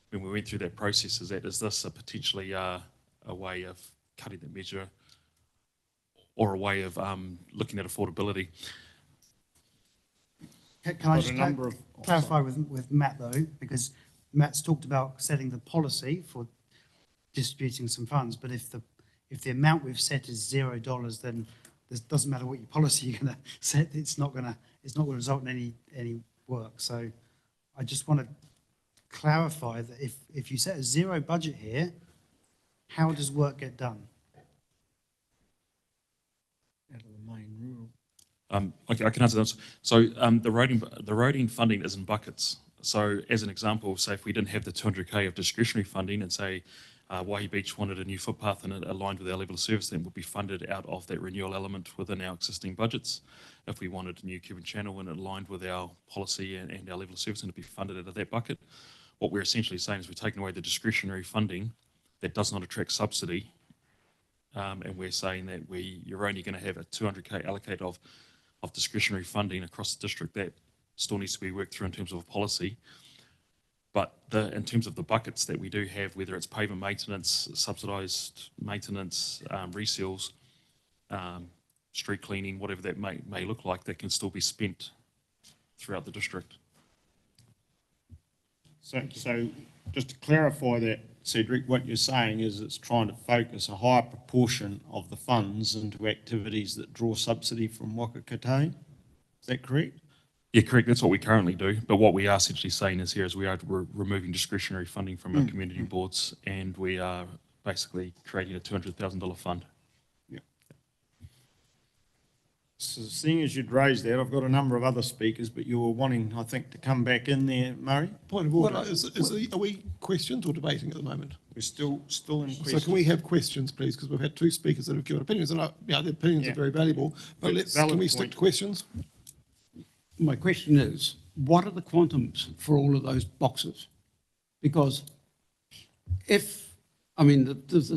Speaker 14: when we went through that process, is this a potentially a way of cutting that measure or a way of looking at affordability?
Speaker 4: Can I just clarify with Matt though, because Matt's talked about setting the policy for distributing some funds, but if the amount we've set is $0, then it doesn't matter what your policy you're going to set, it's not going to result in any work. So I just want to clarify that if you set a zero budget here, how does work get done?
Speaker 1: Out of the main rural.
Speaker 14: Okay, I can answer that. So the roading funding is in buckets. So as an example, say if we didn't have the 200K of discretionary funding and say Waihi Beach wanted a new footpath and it aligned with our level of service, then it would be funded out of that renewal element within our existing budgets. If we wanted a new Cuban channel and it aligned with our policy and our level of service, then it'd be funded out of that bucket. What we're essentially saying is we're taking away the discretionary funding that does not attract subsidy, and we're saying that you're only going to have a 200K allocated of discretionary funding across the district. That still needs to be worked through in terms of a policy. But in terms of the buckets that we do have, whether it's pavement maintenance, subsidised maintenance, reseals, street cleaning, whatever that may look like, that can still be spent throughout the district.
Speaker 1: So just to clarify that, Cedric, what you're saying is it's trying to focus a higher proportion of the funds into activities that draw subsidy from Whakakatāne. Is that correct?
Speaker 14: Yeah, correct. That's what we currently do. But what we are essentially saying is we are removing discretionary funding from our community boards, and we are basically creating a $200,000 fund.
Speaker 1: Yeah. So seeing as you'd raised that, I've got a number of other speakers, but you were wanting, I think, to come back in there, Murray?
Speaker 10: Point of order. Are we questions or debating at the moment?
Speaker 1: We're still in questions.
Speaker 10: So can we have questions, please? Because we've had two speakers that have given opinions, and their opinions are very valuable. But can we stick to questions?
Speaker 6: My question is, what are the quantums for all of those boxes? Because the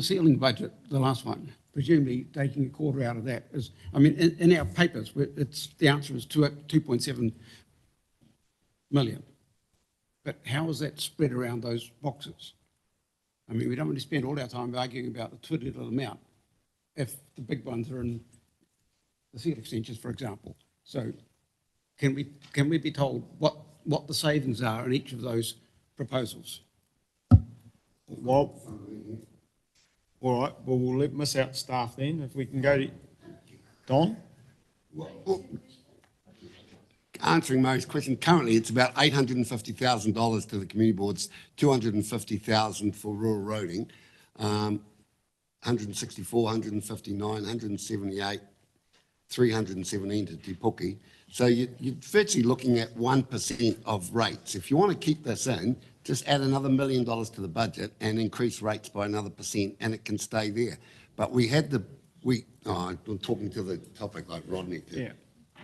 Speaker 6: ceiling budget, the last one, presumably taking a quarter out of that is, in our papers, the answer is 2.7 million. But how is that spread around those boxes? We don't want to spend all our time arguing about the twiddly little amount if the big ones are in the field extensions, for example. So can we be told what the savings are in each of those proposals?
Speaker 1: Well, all right. Well, we'll miss out staff then. If we can go to Don.
Speaker 3: Well, answering Murray's question, currently it's about $850,000 to the community boards, $250,000 for rural roading, 164, 159, 178, 317 to Te Puke. So you're virtually looking at 1% of rates. If you want to keep this in, just add another $1 million to the budget and increase rates by another %, and it can stay there. But I'm talking to the topic like Rodney did.
Speaker 1: Yeah.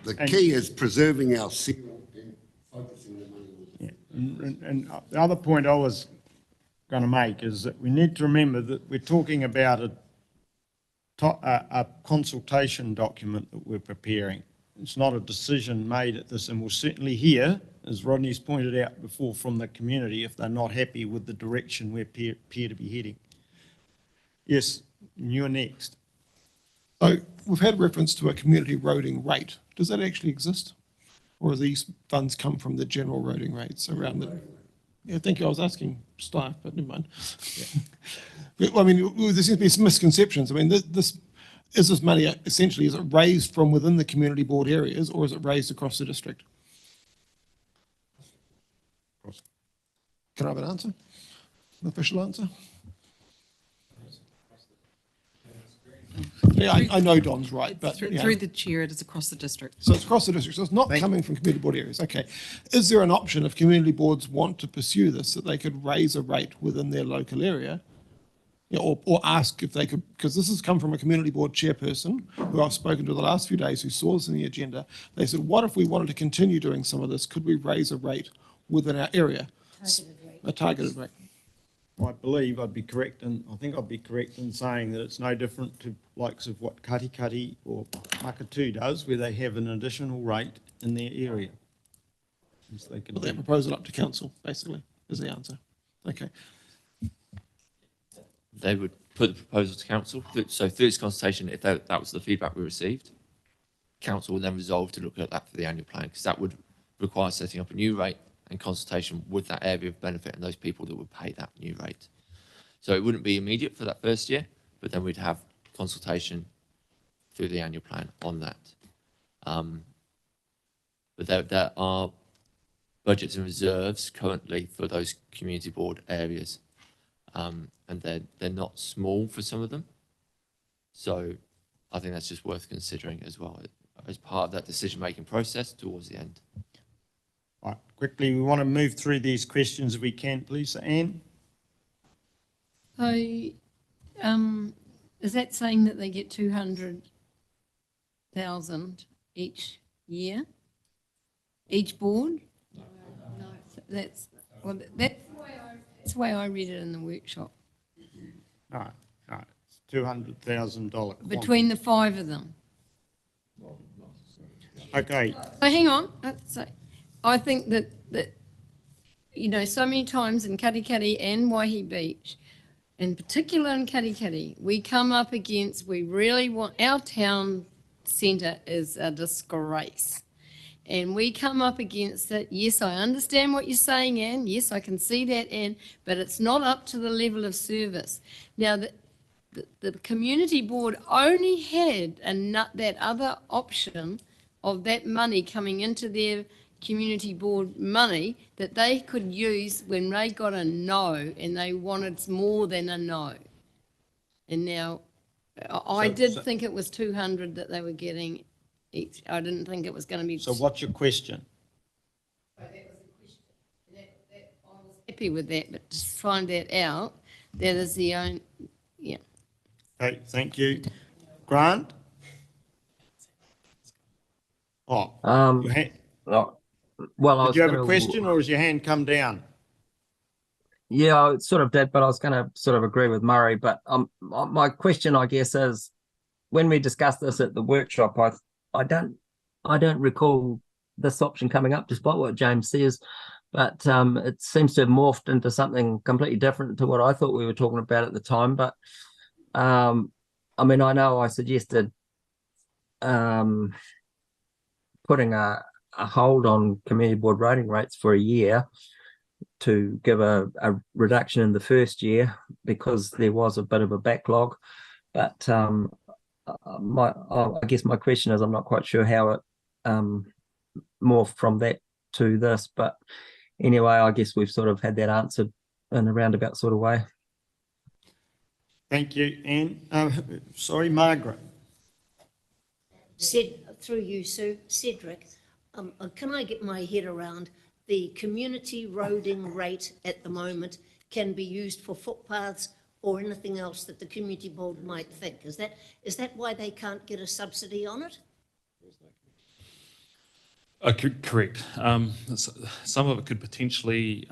Speaker 3: The key is preserving our seal and focusing the money.
Speaker 1: Yeah. And the other point I was going to make is that we need to remember that we're talking about a consultation document that we're preparing. It's not a decision made at this, and we'll certainly hear, as Rodney's pointed out before, from the community if they're not happy with the direction we appear to be heading. Yes, you're next.
Speaker 10: So we've had reference to a community roading rate. Does that actually exist? Or do these funds come from the general roading rates around the? Yeah, thank you. I was asking staff, but never mind. Well, I mean, there seems to be some misconceptions. I mean, this money essentially, is it raised from within the community board areas or is it raised across the district? Can I have an answer? An official answer? Yeah, I know Don's right, but.
Speaker 5: Through the chair, it is across the district.
Speaker 10: So it's across the district, so it's not coming from community board areas, okay. Is there an option if community boards want to pursue this, that they could raise a rate within their local area? Yeah, or ask if they could, because this has come from a community board chairperson who I've spoken to the last few days who saw this in the agenda. They said, what if we wanted to continue doing some of this? Could we raise a rate within our area? A targeted rate.
Speaker 1: I believe I'd be correct, and I think I'd be correct in saying that it's no different to likes of what Katikati or Makatu does, where they have an additional rate in their area. Yes, they can
Speaker 10: Put that proposal up to council, basically, is the answer. Okay.
Speaker 9: They would put the proposal to council. So through this consultation, if that was the feedback we received, council will then resolve to look at that for the annual plan, because that would require setting up a new rate and consultation with that area of benefit and those people that would pay that new rate. So it wouldn't be immediate for that first year, but then we'd have consultation through the annual plan on that. But there are budgets and reserves currently for those community board areas, and they're not small for some of them. So I think that's just worth considering as well as part of that decision-making process towards the end.
Speaker 1: Right, quickly, we want to move through these questions if we can, please. Anne?
Speaker 7: So, is that saying that they get 200,000 each year? Each board? No. That's the way I read it in the workshop.
Speaker 1: Right, right. It's $200,000.
Speaker 7: Between the 5 of them.
Speaker 1: Okay.
Speaker 7: So hang on. So I think that you know, so many times in Katikati and Waihi Beach, in particular in Katikati, we come up against, we really want, our town centre is a disgrace. And we come up against it. Yes, I understand what you're saying, Anne. Yes, I can see that, Anne, but it's not up to the level of service. Now, the community board only had that other option of that money coming into their community board money that they could use when they got a no and they wanted more than a no. And now, I did think it was 200 that they were getting each. I didn't think it was going to be.
Speaker 1: So what's your question?
Speaker 7: That was the question. I was happy with that, but to find that out, that is the only, yeah.
Speaker 1: Okay, thank you. Grant? Oh, your hand.
Speaker 8: Well,
Speaker 1: Did you have a question or has your hand come down?
Speaker 8: Yeah, I sort of did, but I was going to sort of agree with Murray. But my question, I guess, is when we discussed this at the workshop, I don't recall this option coming up, despite what James says. But it seems to have morphed into something completely different to what I thought we were talking about at the time. But I mean, I know I suggested putting a hold on community board roading rates for a year to give a reduction in the first year because there was a bit of a backlog. But I guess my question is I'm not quite sure how it morphed from that to this. But anyway, I guess we've sort of had that answered in a roundabout sort of way.
Speaker 1: Thank you, Anne. Sorry, Margaret.
Speaker 12: Through you, Sue, Cedric, can I get my head around the community roading rate at the moment can be used for footpaths or anything else that the community board might think? Is that why they can't get a subsidy on it?
Speaker 14: Correct. Some of it could potentially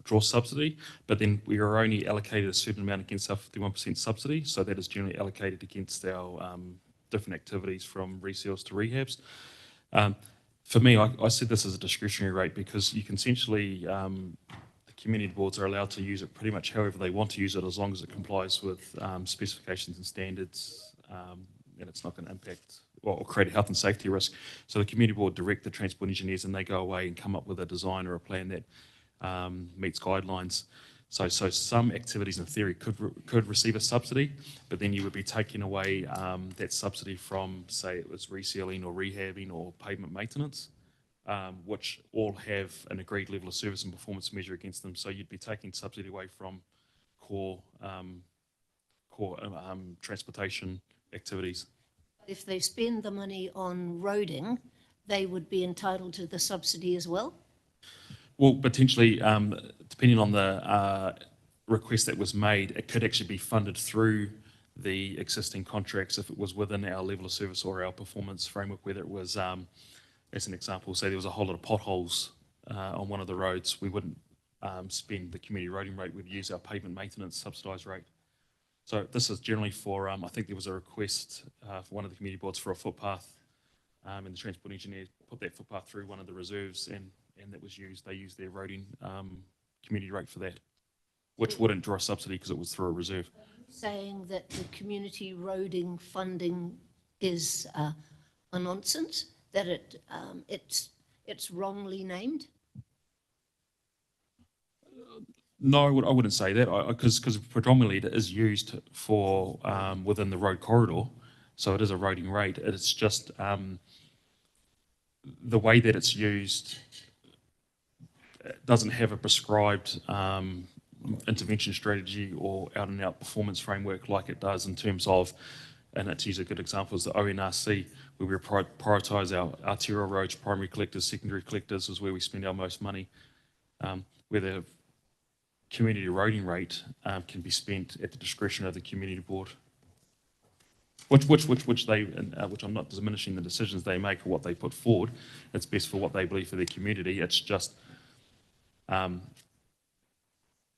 Speaker 14: draw subsidy, but then we are only allocated a certain amount against our 51% subsidy, so that is generally allocated against our different activities from resales to rehabs. For me, I see this as a discretionary rate because you can essentially, the community boards are allowed to use it pretty much however they want to use it, as long as it complies with specifications and standards, and it's not going to impact or create a health and safety risk. So the community board direct the transport engineers, and they go away and come up with a design or a plan that meets guidelines. So some activities in theory could receive a subsidy, but then you would be taking away that subsidy from, say, it was resealing or rehabbing or pavement maintenance, which all have an agreed level of service and performance measure against them. So you'd be taking subsidy away from core transportation activities.
Speaker 12: If they spend the money on roading, they would be entitled to the subsidy as well?
Speaker 14: Well, potentially, depending on the request that was made, it could actually be funded through the existing contracts if it was within our level of service or our performance framework, whether it was, as an example, say there was a whole lot of potholes on one of the roads, we wouldn't spend the community roading rate, we'd use our pavement maintenance subsidised rate. So this is generally for, I think there was a request for one of the community boards for a footpath, and the transport engineer put that footpath through one of the reserves, and that was used. They used their roading community rate for that, which wouldn't draw a subsidy because it was through a reserve.
Speaker 12: Saying that the community roading funding is a nonsense, that it's wrongly named?
Speaker 14: No, I wouldn't say that, because predominantly it is used for within the road corridor, so it is a roading rate. It's just the way that it's used doesn't have a prescribed intervention strategy or out and out performance framework like it does in terms of, and to use a good example is the ONRC, where we prioritise our arterial roads, primary collectors, secondary collectors is where we spend our most money, where the community roading rate can be spent at the discretion of the community board, which I'm not diminishing the decisions they make or what they put forward. It's best for what they believe for their community. It's just,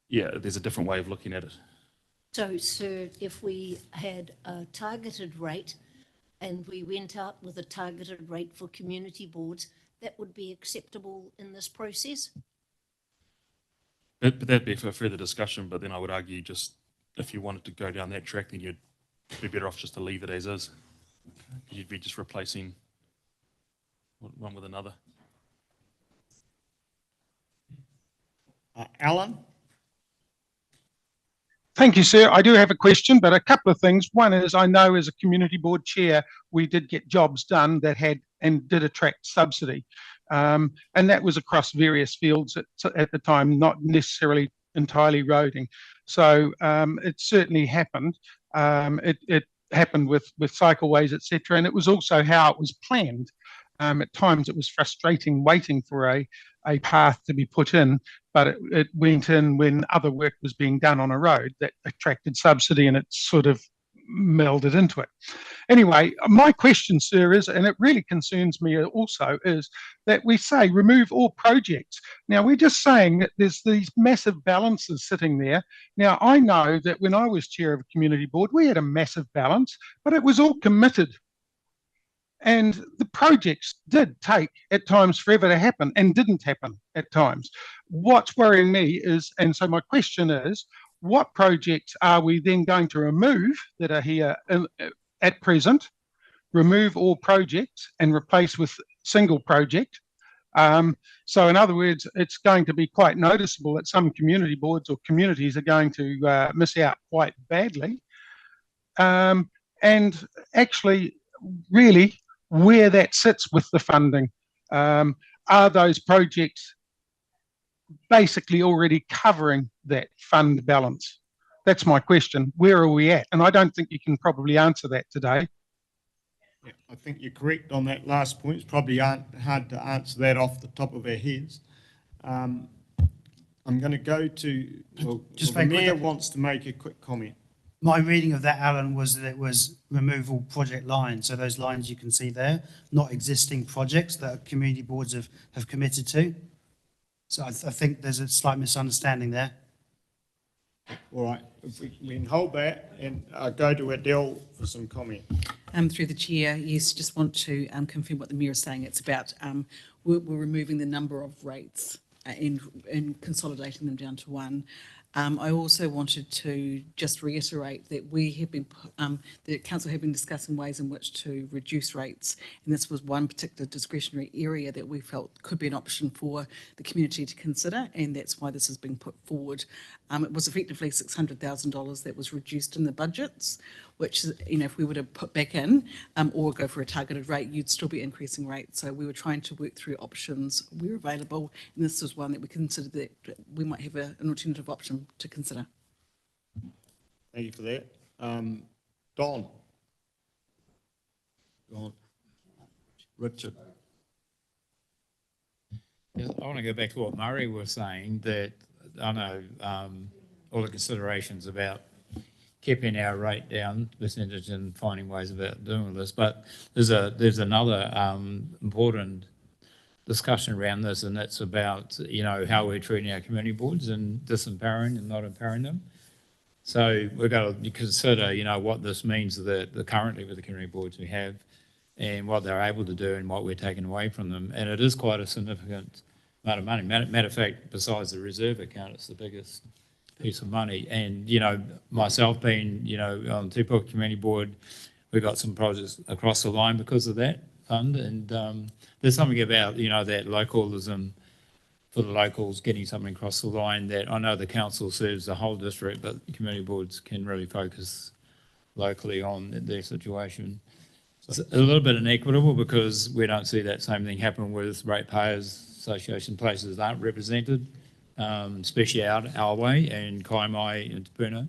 Speaker 14: there's a different way of looking at it.
Speaker 12: So, sir, if we had a targeted rate and we went out with a targeted rate for community boards, that would be acceptable in this process?
Speaker 14: But that'd be for further discussion, but then I would argue just if you wanted to go down that track, then you'd be better off just to leave it as is. You'd be just replacing one with another.
Speaker 1: Alan?
Speaker 16: Thank you, sir. I do have a question, but a couple of things. One is, I know as a community board chair, we did get jobs done that had and did attract subsidy. And that was across various fields at the time, not necessarily entirely roading. So it certainly happened. It happened with cycleways, etc. And it was also how it was planned. At times it was frustrating waiting for a path to be put in, but it went in when other work was being done on a road that attracted subsidy, and it sort of melded into it. Anyway, my question, sir, is, and it really concerns me also, is that we say remove all projects. Now, we're just saying that there's these massive balances sitting there. Now, I know that when I was chair of a community board, we had a massive balance, but it was all committed. And the projects did take at times forever to happen and didn't happen at times. What's worrying me is, and so my question is, what projects are we then going to remove that are here at present, remove all projects and replace with single project? So in other words, it's going to be quite noticeable that some community boards or communities are going to miss out quite badly. And actually, really, where that sits with the funding, are those projects basically already covering that fund balance? That's my question. Where are we at? And I don't think you can probably answer that today.
Speaker 1: Yeah, I think you're correct on that last point. It's probably hard to answer that off the top of our heads. I'm going to go to, the Mayor wants to make a quick comment.
Speaker 4: My reading of that, Alan, was that it was removal project lines. So those lines you can see there, not existing projects that community boards have committed to. So I think there's a slight misunderstanding there.
Speaker 1: All right, if we can hold that and go to Adele for some comment.
Speaker 5: Through the chair, yes, just want to confirm what the Mayor is saying. It's about we're removing the number of rates and consolidating them down to one. I also wanted to just reiterate that we have been, the council have been discussing ways in which to reduce rates, and this was one particular discretionary area that we felt could be an option for the community to consider, and that's why this has been put forward. It was effectively $600,000 that was reduced in the budgets, which, if we were to put back in or go for a targeted rate, you'd still be increasing rates. So we were trying to work through options where available, and this was one that we considered that we might have an alternative option to consider.
Speaker 1: Thank you for that. Don. Richard.
Speaker 17: Yeah, I want to go back to what Murray was saying, that I know all the considerations about keeping our rate down, percentage, and finding ways about doing this. But there's another important discussion around this, and that's about how we're treating our community boards and disempowering and not empowering them. So we've got to consider what this means currently with the community boards we have, and what they're able to do and what we're taking away from them. And it is quite a significant amount of money. Matter of fact, besides the reserve account, it's the biggest piece of money. And, myself being, on the Tupō Community Board, we got some projects across the line because of that fund. And there's something about, that localism for the locals, getting something across the line that I know the council serves the whole district, but community boards can really focus locally on their situation. It's a little bit inequitable because we don't see that same thing happen with ratepayers association places that aren't represented, especially out our way, and Kaimai and Te Puna.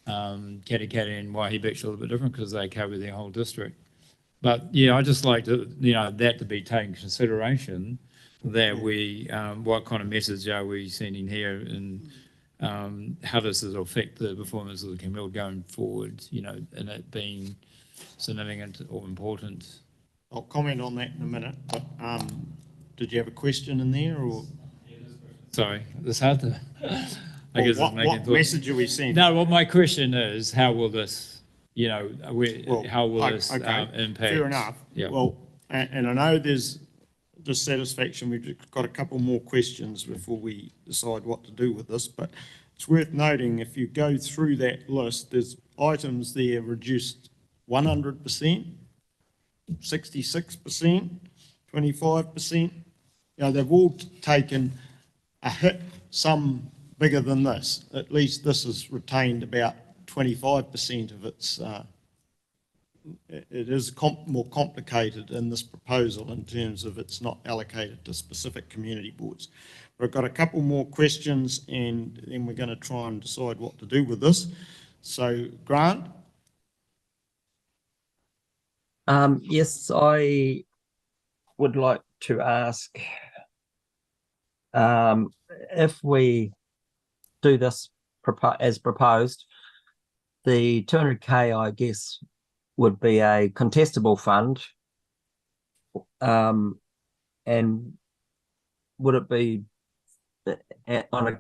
Speaker 17: Katikati and Waihi Beach are a little bit different because they cover the whole district. But yeah, I just like to, that to be taken into consideration, that we, what kind of message are we sending here, and how does this affect the performance of the community going forward, and it being significant or important.
Speaker 1: I'll comment on that in a minute, but did you have a question in there, or?
Speaker 17: Sorry, it's hard to. I guess
Speaker 1: what message are we sending?
Speaker 17: No, well, my question is, how will this, how will this impact?
Speaker 1: Fair enough.
Speaker 17: Yeah.
Speaker 1: Well, and I know there's dissatisfaction. We've got a couple more questions before we decide what to do with this, but it's worth noting, if you go through that list, there's items there reduced 100%, 66%, 25%. They've all taken a hit, some bigger than this. At least this has retained about 25% of its, it is more complicated in this proposal in terms of it's not allocated to specific community boards. We've got a couple more questions, and then we're going to try and decide what to do with this. So, Grant?
Speaker 8: Yes, I would like to ask if we do this as proposed, the 200K, I guess, would be a contestable fund, and would it be on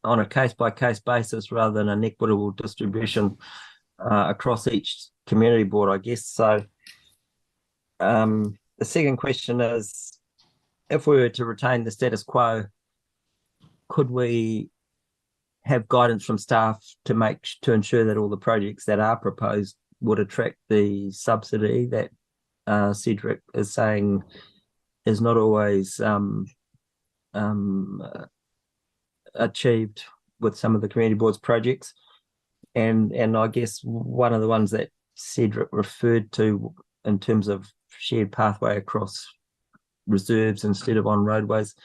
Speaker 8: a case-by-case basis rather than an equitable distribution across each community board, I guess? So the second question is, if we were to retain the status quo, could we have guidance from staff to ensure that all the projects that are proposed would attract the subsidy that Cedric is saying is not always achieved with some of the community boards projects? And I guess one of the ones that Cedric referred to in terms of shared pathway across reserves instead of on roadways,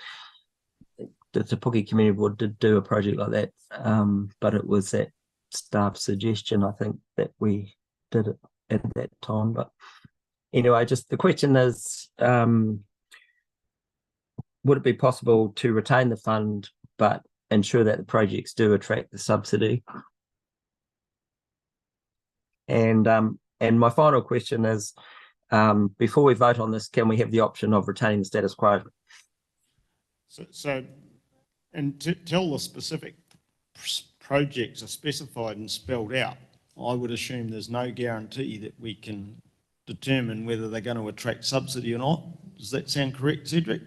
Speaker 8: the Te Puke Community Board did do a project like that, but it was that staff suggestion, I think, that we did it at that time. But anyway, just the question is, would it be possible to retain the fund but ensure that the projects do attract the subsidy? And my final question is, before we vote on this, can we have the option of retaining the status quo?
Speaker 1: So until the specific projects are specified and spelled out, I would assume there's no guarantee that we can determine whether they're going to attract subsidy or not. Does that sound correct, Cedric?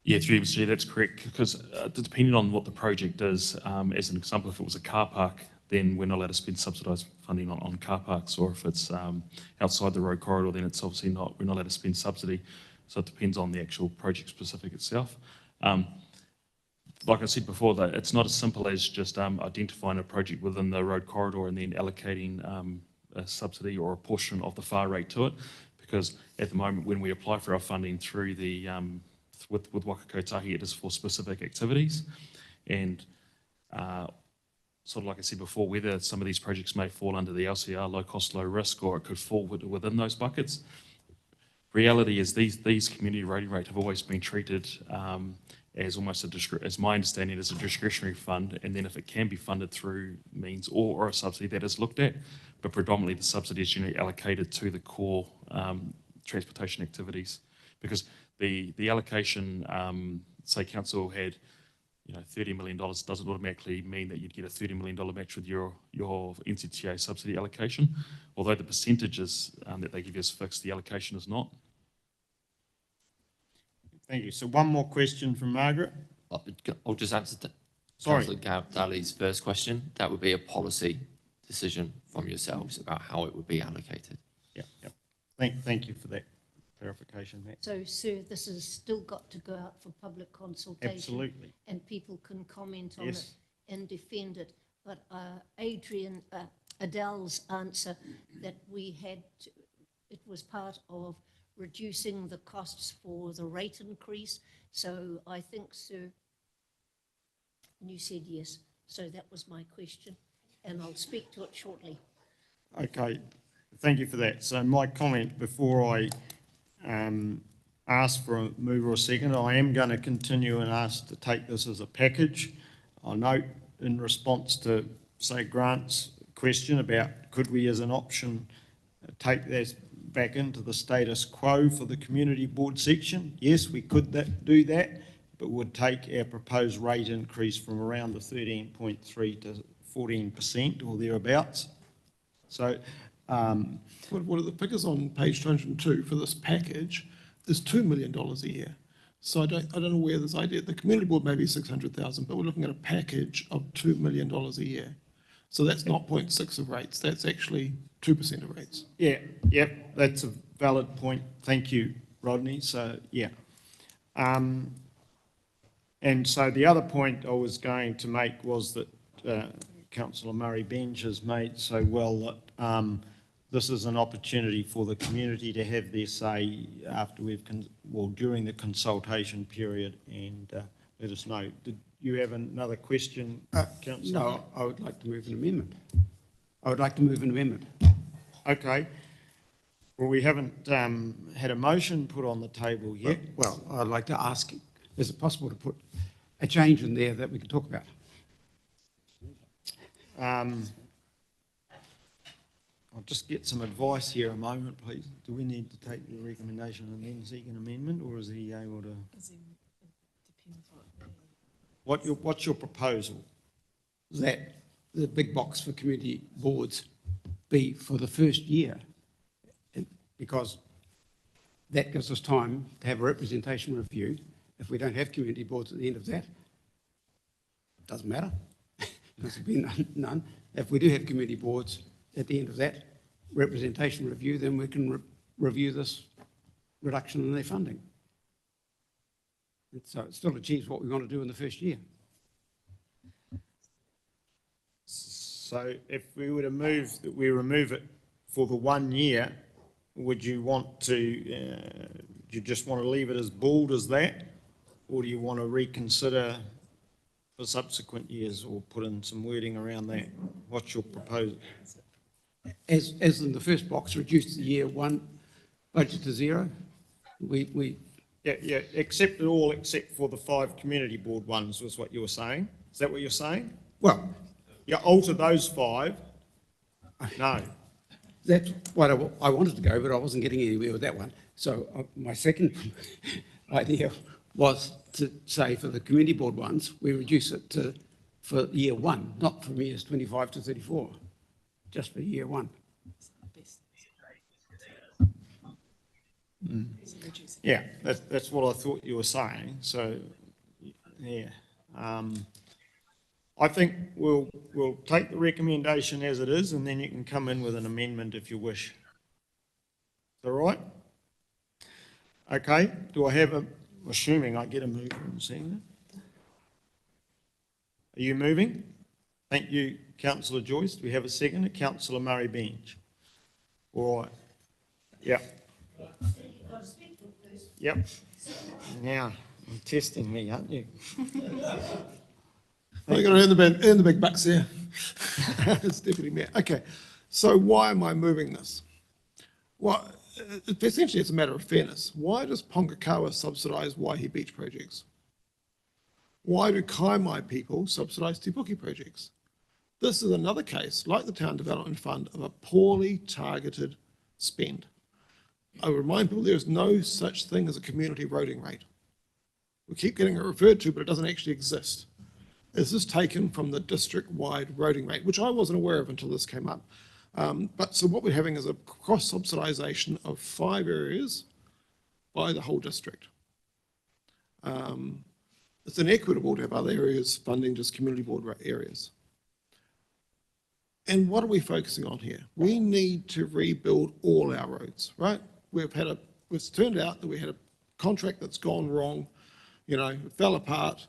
Speaker 14: Yeah, through you, Mr. Chair, that's correct, because depending on what the project is, as an example, if it was a car park, then we're not allowed to spend subsidised funding on car parks, or if it's outside the road corridor, then it's obviously not, we're not allowed to spend subsidy. So it depends on the actual project specific itself. Like I said before, though, it's not as simple as just identifying a project within the road corridor and then allocating a subsidy or a portion of the FAR rate to it, because at the moment when we apply for our funding through the with Waka Kotahi, it is for specific activities, and sort of like I said before, whether some of these projects may fall under the LCR, low cost, low risk, or it could fall within those buckets. Reality is these community roading rates have always been treated as almost as my understanding, as a discretionary fund, and then if it can be funded through means or a subsidy, that is looked at, but predominantly the subsidy is generally allocated to the core transportation activities, because the allocation, say council had, $30 million, doesn't automatically mean that you'd get a $30 million match with your NZTA subsidy allocation, although the percentages that they give you is fixed, the allocation is not.
Speaker 1: Thank you. So one more question from Margaret.
Speaker 9: I'll just answer
Speaker 1: Sorry.
Speaker 9: Dali's first question. That would be a policy decision from yourselves about how it would be allocated.
Speaker 1: Yeah. Thank you for that clarification, Matt.
Speaker 12: So, sir, this has still got to go out for public consultation.
Speaker 1: Absolutely.
Speaker 12: And people can comment on
Speaker 1: Yes.
Speaker 12: it and defend it. But Adele's answer that it was part of reducing the costs for the rate increase. So I think, sir, and you said yes. So that was my question, and I'll speak to it shortly.
Speaker 1: Okay, thank you for that. So my comment before I ask for a mover or second, I am going to continue and ask to take this as a package. I note in response to, say, Grant's question about could we as an option take this back into the status quo for the community board section. Yes, we could do that, but would take our proposed rate increase from around the 13.3 to 14% or thereabouts. So
Speaker 10: what are the figures on page 202 for this package? There's $2 million a year. So I don't know where this idea, the community board may be 600,000, but we're looking at a package of $2 million a year. So that's not 0.6 of rates, that's actually 2% of rates.
Speaker 1: Yeah, yep, that's a valid point. Thank you, Rodney. So, yeah. And so the other point I was going to make was that Councillor Murray-Benj has made so well that this is an opportunity for the community to have their say after during the consultation period, and let us know. Did you have another question, Councillor?
Speaker 6: No, I would like to move an amendment. I would like to move an amendment.
Speaker 1: Okay. Well, we haven't had a motion put on the table yet.
Speaker 6: Well, I'd like to ask, is it possible to put a change in there that we can talk about?
Speaker 1: I'll just get some advice here a moment, please. Do we need to take the recommendation and then seek an amendment, or is he able to? What's your proposal?
Speaker 6: That the big box for community boards be for the first year, because that gives us time to have a representation review. If we don't have community boards at the end of that, it doesn't matter, because there'll be none. If we do have community boards at the end of that representation review, then we can review this reduction in their funding. And so it still achieves what we want to do in the first year.
Speaker 1: So if we were to remove it for the 1 year, would you want to, do you just want to leave it as bald as that? Or do you want to reconsider for subsequent years or put in some wording around that? What's your proposal?
Speaker 6: As in the first box, reduce the year one budget to zero.
Speaker 1: Yeah, accept it all except for the 5 community board ones was what you were saying. Is that what you're saying?
Speaker 6: Well,
Speaker 1: you alter those 5? No.
Speaker 6: That's what I wanted to go, but I wasn't getting anywhere with that one. So my second idea was to say for the community board ones, we reduce it for year 1, not from years 25 to 34, just for year 1.
Speaker 1: Yeah, that's what I thought you were saying, so, yeah. I think we'll take the recommendation as it is, and then you can come in with an amendment if you wish. Is that all right? Okay, do I have assuming I get a mover and seconder? Are you moving? Thank you, Councillor Joyce. Do we have a seconder? Councillor Murray Bench. All right. Yep. Yep. Now, you're testing me, aren't you?
Speaker 10: You're going to earn the big bucks here. It's Deputy Mayor. Okay, so why am I moving this? Well, essentially it's a matter of fairness. Why does Pongakawa subsidise Waihi Beach projects? Why do Kaimai people subsidise Te Puke projects? This is another case, like the Town Development Fund, of a poorly targeted spend. I remind people there is no such thing as a community roading rate. We keep getting it referred to, but it doesn't actually exist. This is taken from the district-wide roading rate, which I wasn't aware of until this came up. So what we're having is a cross-subsidisation of 5 areas by the whole district. It's inequitable to have other areas funding just community board areas. And what are we focusing on here? We need to rebuild all our roads, right? It's turned out that we had a contract that's gone wrong, it fell apart.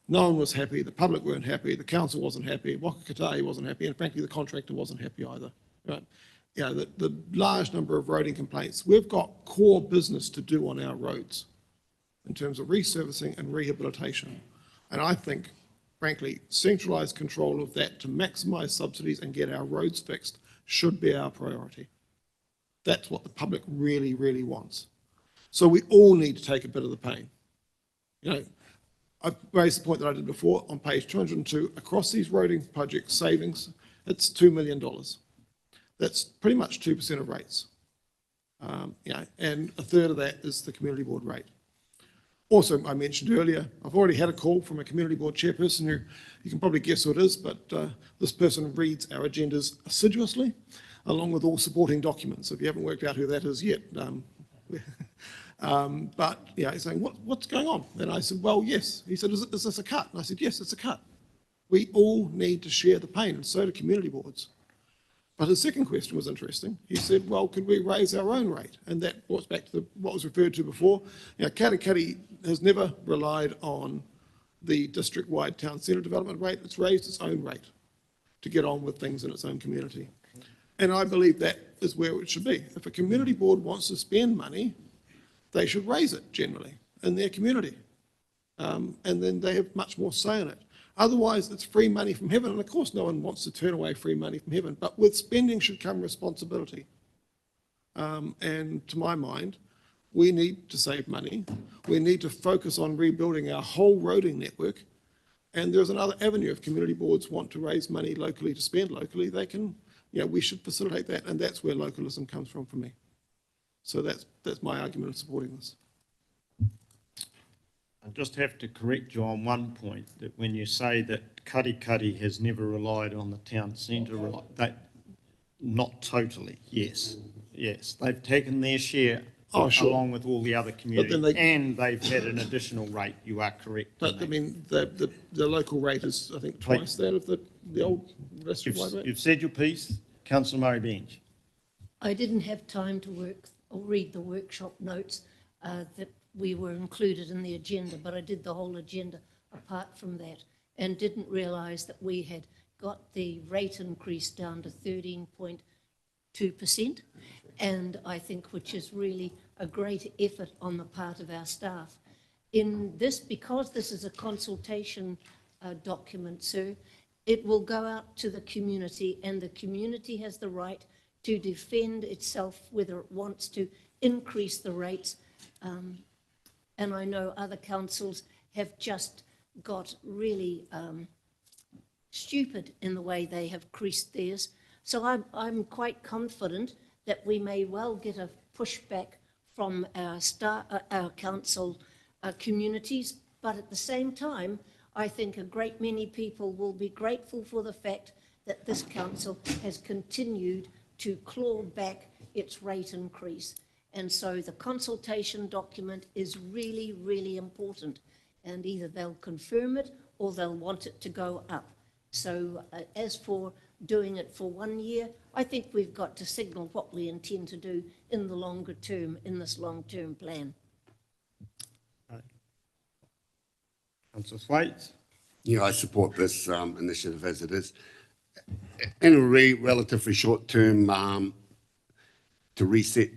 Speaker 10: No one was happy, the public weren't happy, the council wasn't happy, Waka Kotahi wasn't happy, and frankly, the contractor wasn't happy either, right? The large number of roading complaints. We've got core business to do on our roads in terms of resurfacing and rehabilitation. And I think, frankly, centralised control of that to maximise subsidies and get our roads fixed should be our priority. That's what the public really, really wants. So we all need to take a bit of the pain. I've raised the point that I did before on page 202, across these roading project savings, it's $2 million. That's pretty much 2% of rates. And a third of that is the community board rate. Also, I mentioned earlier, I've already had a call from a community board chairperson who, you can probably guess who it is, but this person reads our agendas assiduously, along with all supporting documents. If you haven't worked out who that is yet, but he's saying, what's going on? And I said, well, yes. He said, is this a cut? And I said, yes, it's a cut. We all need to share the pain, and so do community boards. But his second question was interesting. He said, well, could we raise our own rate? And that brought us back to what was referred to before. Katikati has never relied on the district-wide town centre development rate. It's raised its own rate to get on with things in its own community. And I believe that is where it should be. If a community board wants to spend money, they should raise it generally in their community. And then they have much more say in it. Otherwise, it's free money from heaven. And of course, no one wants to turn away free money from heaven. But with spending should come responsibility. And to my mind, we need to save money. We need to focus on rebuilding our whole roading network. And there's another avenue. If community boards want to raise money locally to spend locally, they can, we should facilitate that. And that's where localism comes from for me. So that's my argument of supporting this.
Speaker 1: I just have to correct you on one point, that when you say that Katikati has never relied on the town centre, that not totally, yes. They've taken their share along with all the other communities, and they've had an additional rate, you are correct.
Speaker 10: But I mean, the local rate is, I think, twice that of the old district-wide rate.
Speaker 1: You've said your piece. Councillor Murray Bench.
Speaker 12: I didn't have time to read the workshop notes that we were included in the agenda, but I did the whole agenda apart from that and didn't realise that we had got the rate increase down to 13.2%, and I think which is really a great effort on the part of our staff. In this, because this is a consultation document, sir, it will go out to the community, and the community has the right to defend itself whether it wants to increase the rates. And I know other councils have just got really stupid in the way they have increased theirs. So I'm quite confident that we may well get a pushback from our council communities, but at the same time, I think a great many people will be grateful for the fact that this council has continued to claw back its rate increase. And so the consultation document is really, really important. And either they'll confirm it or they'll want it to go up. So as for doing it for 1 year, I think we've got to signal what we intend to do in the longer term, in this long-term plan.
Speaker 1: Councillor Thwaites.
Speaker 3: Yeah, I support this initiative as it is. In a relatively short term, to reset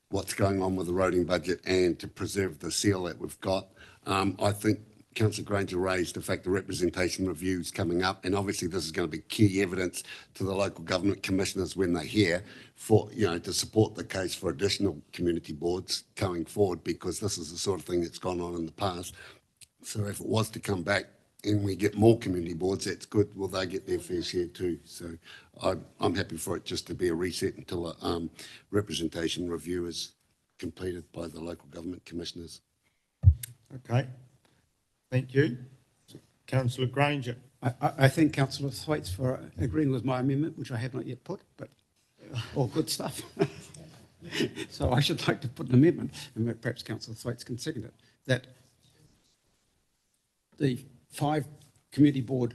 Speaker 3: what's going on with the roading budget and to preserve the seal that we've got, I think Councillor Granger raised the fact the representation review's coming up, and obviously this is going to be key evidence to the local government commissioners when they're here for, you know, to support the case for additional community boards going forward, because this is the sort of thing that's gone on in the past. So if it was to come back and we get more community boards, that's good. Well, they get their fair share too. So I'm happy for it just to be a reset until a representation review is completed by the local government commissioners.
Speaker 1: Okay. Thank you. Councillor Granger.
Speaker 6: I thank Councillor Thwaites for agreeing with my amendment, which I have not yet put, but all good stuff. So I should like to put an amendment, and perhaps Councillor Thwaites can second it, that the 5 community board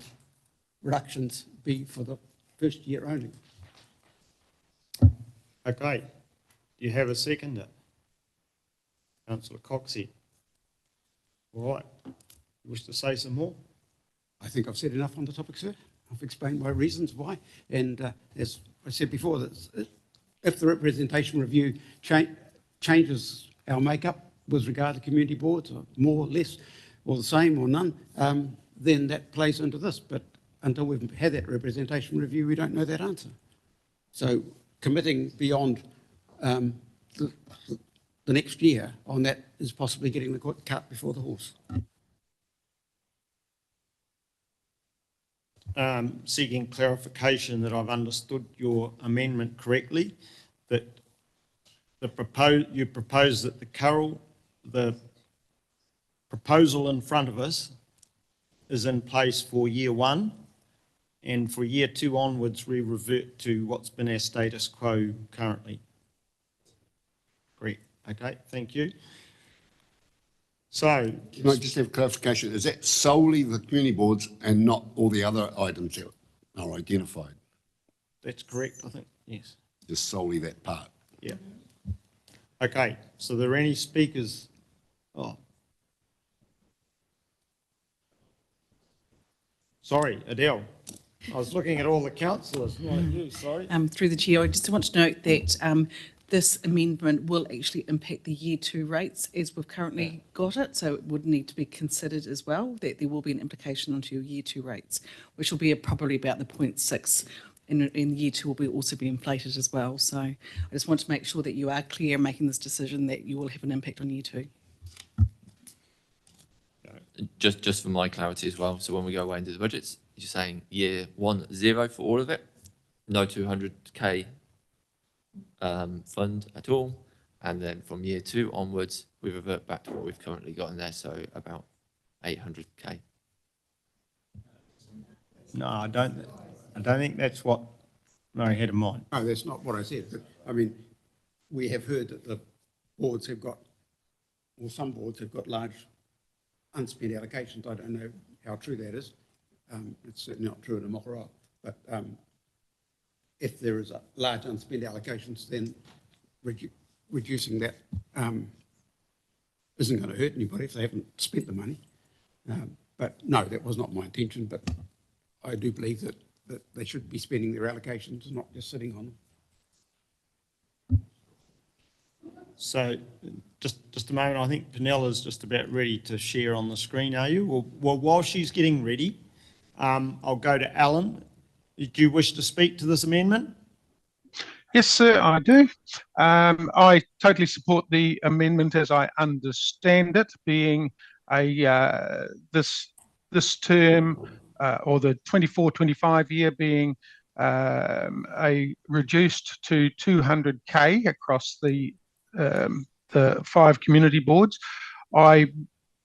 Speaker 6: reductions be for the first year only.
Speaker 1: Okay. Do you have a seconder? Councillor Coxey. All right. You wish to say some more?
Speaker 6: I think I've said enough on the topic, sir. I've explained my reasons why. And as I said before, that if the representation review changes our makeup with regard to community boards, or more, less, or the same, or none, then that plays into this. But until we've had that representation review, we don't know that answer. So committing beyond the next year on that is possibly getting the cart before the horse.
Speaker 1: Seeking clarification that I've understood your amendment correctly, that you propose that the proposal in front of us is in place for year 1, and for year 2 onwards we revert to what's been our status quo currently. Correct. Okay, thank you. So,
Speaker 3: can I just have clarification? Is that solely the community boards and not all the other items that are identified?
Speaker 1: That's correct, I think, yes.
Speaker 3: Just solely that part?
Speaker 1: Yeah. Okay, so are there any speakers? Oh. Sorry, Adele. I was looking at all the councillors, not you, sorry.
Speaker 5: Through the chair, I just want to note that this amendment will actually impact the year 2 rates as we've currently got it, so it would need to be considered as well, that there will be an implication onto your year 2 rates, which will be probably about the 0.6, and year 2 will also be inflated as well. So I just want to make sure that you are clear in making this decision that you will have an impact on year 2.
Speaker 9: Just for my clarity as well, so when we go away and do the budgets, you're saying year 1, 0 for all of it, no 200k fund at all, and then from year 2 onwards we revert back to what we've currently got in there, so about 800k.
Speaker 1: No, I don't think that's what Murray had in mind.
Speaker 6: No, that's not what I said. But I mean, we have heard that the boards have got, or some boards have got large unspent allocations. I don't know how true that is. It's certainly not true in Mokoroa, but if there is a large unspent allocations, then reducing that isn't going to hurt anybody if they haven't spent the money. But no, that was not my intention, but I do believe that they should be spending their allocations and not just sitting on them.
Speaker 1: So just a moment, I think Penella's just about ready to share on the screen, are you? Well, while she's getting ready, I'll go to Alan. Do you wish to speak to this amendment?
Speaker 16: Yes, sir, I do. I totally support the amendment as I understand it, being a this term or the 24-25 year being a reduced to 200k across the 5 community boards. I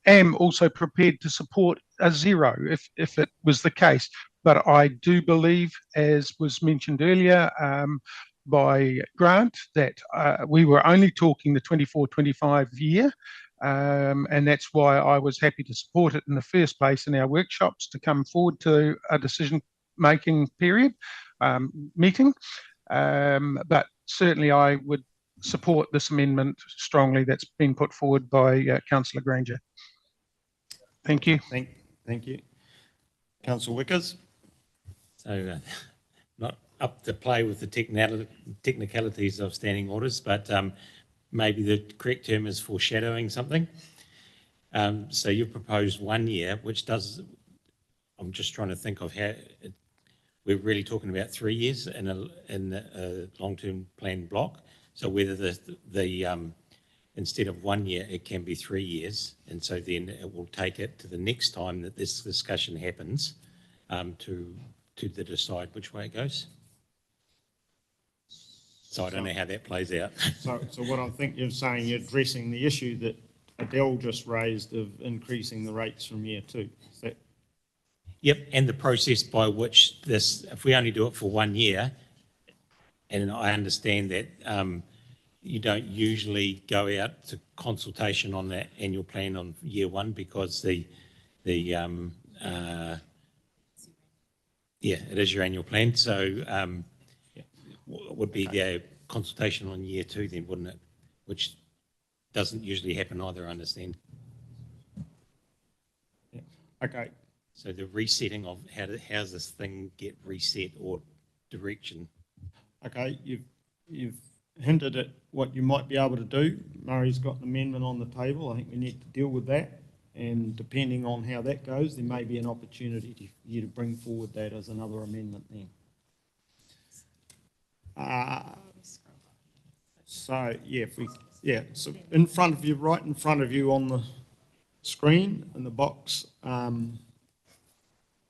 Speaker 16: am also prepared to support a 0 if it was the case. But I do believe, as was mentioned earlier, by Grant that we were only talking the 24-25 year. And that's why I was happy to support it in the first place in our workshops to come forward to a decision-making period meeting. But certainly I would support this amendment strongly that's been put forward by Councillor Granger. Thank you.
Speaker 1: Thank you. Councillor Wickers.
Speaker 13: So not up to play with the technicalities of standing orders, but maybe the correct term is foreshadowing something. So you proposed 1 year, which does, I'm just trying to think of how, we're really talking about 3 years in a long-term plan block. So whether the instead of 1 year, it can be 3 years. And so then it will take it to the next time that this discussion happens to decide which way it goes. So I don't know how that plays out.
Speaker 1: So what I think you're saying, you're addressing the issue that Adele just raised of increasing the rates from year 2. Is that?
Speaker 13: Yep, and the process by which this, if we only do it for 1 year, and I understand that you don't usually go out to consultation on that annual plan on year 1 because yeah, it is your annual plan. So it would be the consultation on year 2 then, wouldn't it? Which doesn't usually happen either, I understand.
Speaker 1: Yeah. Okay.
Speaker 13: So the resetting of how does this thing get reset or direction?
Speaker 1: Okay, you've hinted at what you might be able to do. Murray's got an amendment on the table. I think we need to deal with that. And depending on how that goes, there may be an opportunity for you to bring forward that as another amendment then. So so in front of you, right in front of you on the screen, in the box on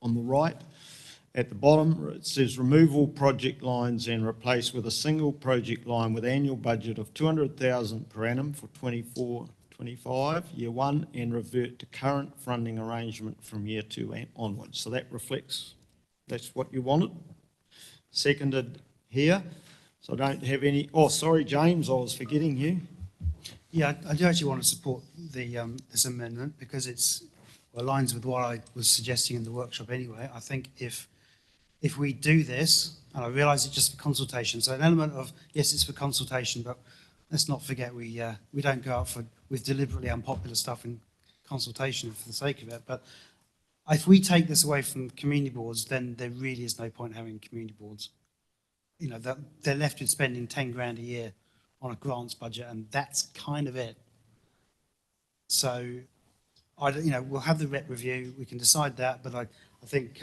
Speaker 1: the right, at the bottom, it says removal project lines and replace with a single project line with annual budget of 200,000 per annum for 24-25, year 1, and revert to current funding arrangement from year 2 and onwards. So that reflects, that's what you wanted. Seconded here. So I don't have any, oh, sorry, James, I was forgetting you.
Speaker 4: Yeah, I do actually want to support this amendment because it aligns with what I was suggesting in the workshop anyway. I think if we do this, and I realise it's just for consultation, so an element of, yes, it's for consultation, but let's not forget we don't go out with deliberately unpopular stuff in consultation for the sake of it. But if we take this away from community boards, then there really is no point having community boards. You know, they're left with spending 10 grand a year on a grants budget, and that's kind of it. So, we'll have the rep review, we can decide that, but I think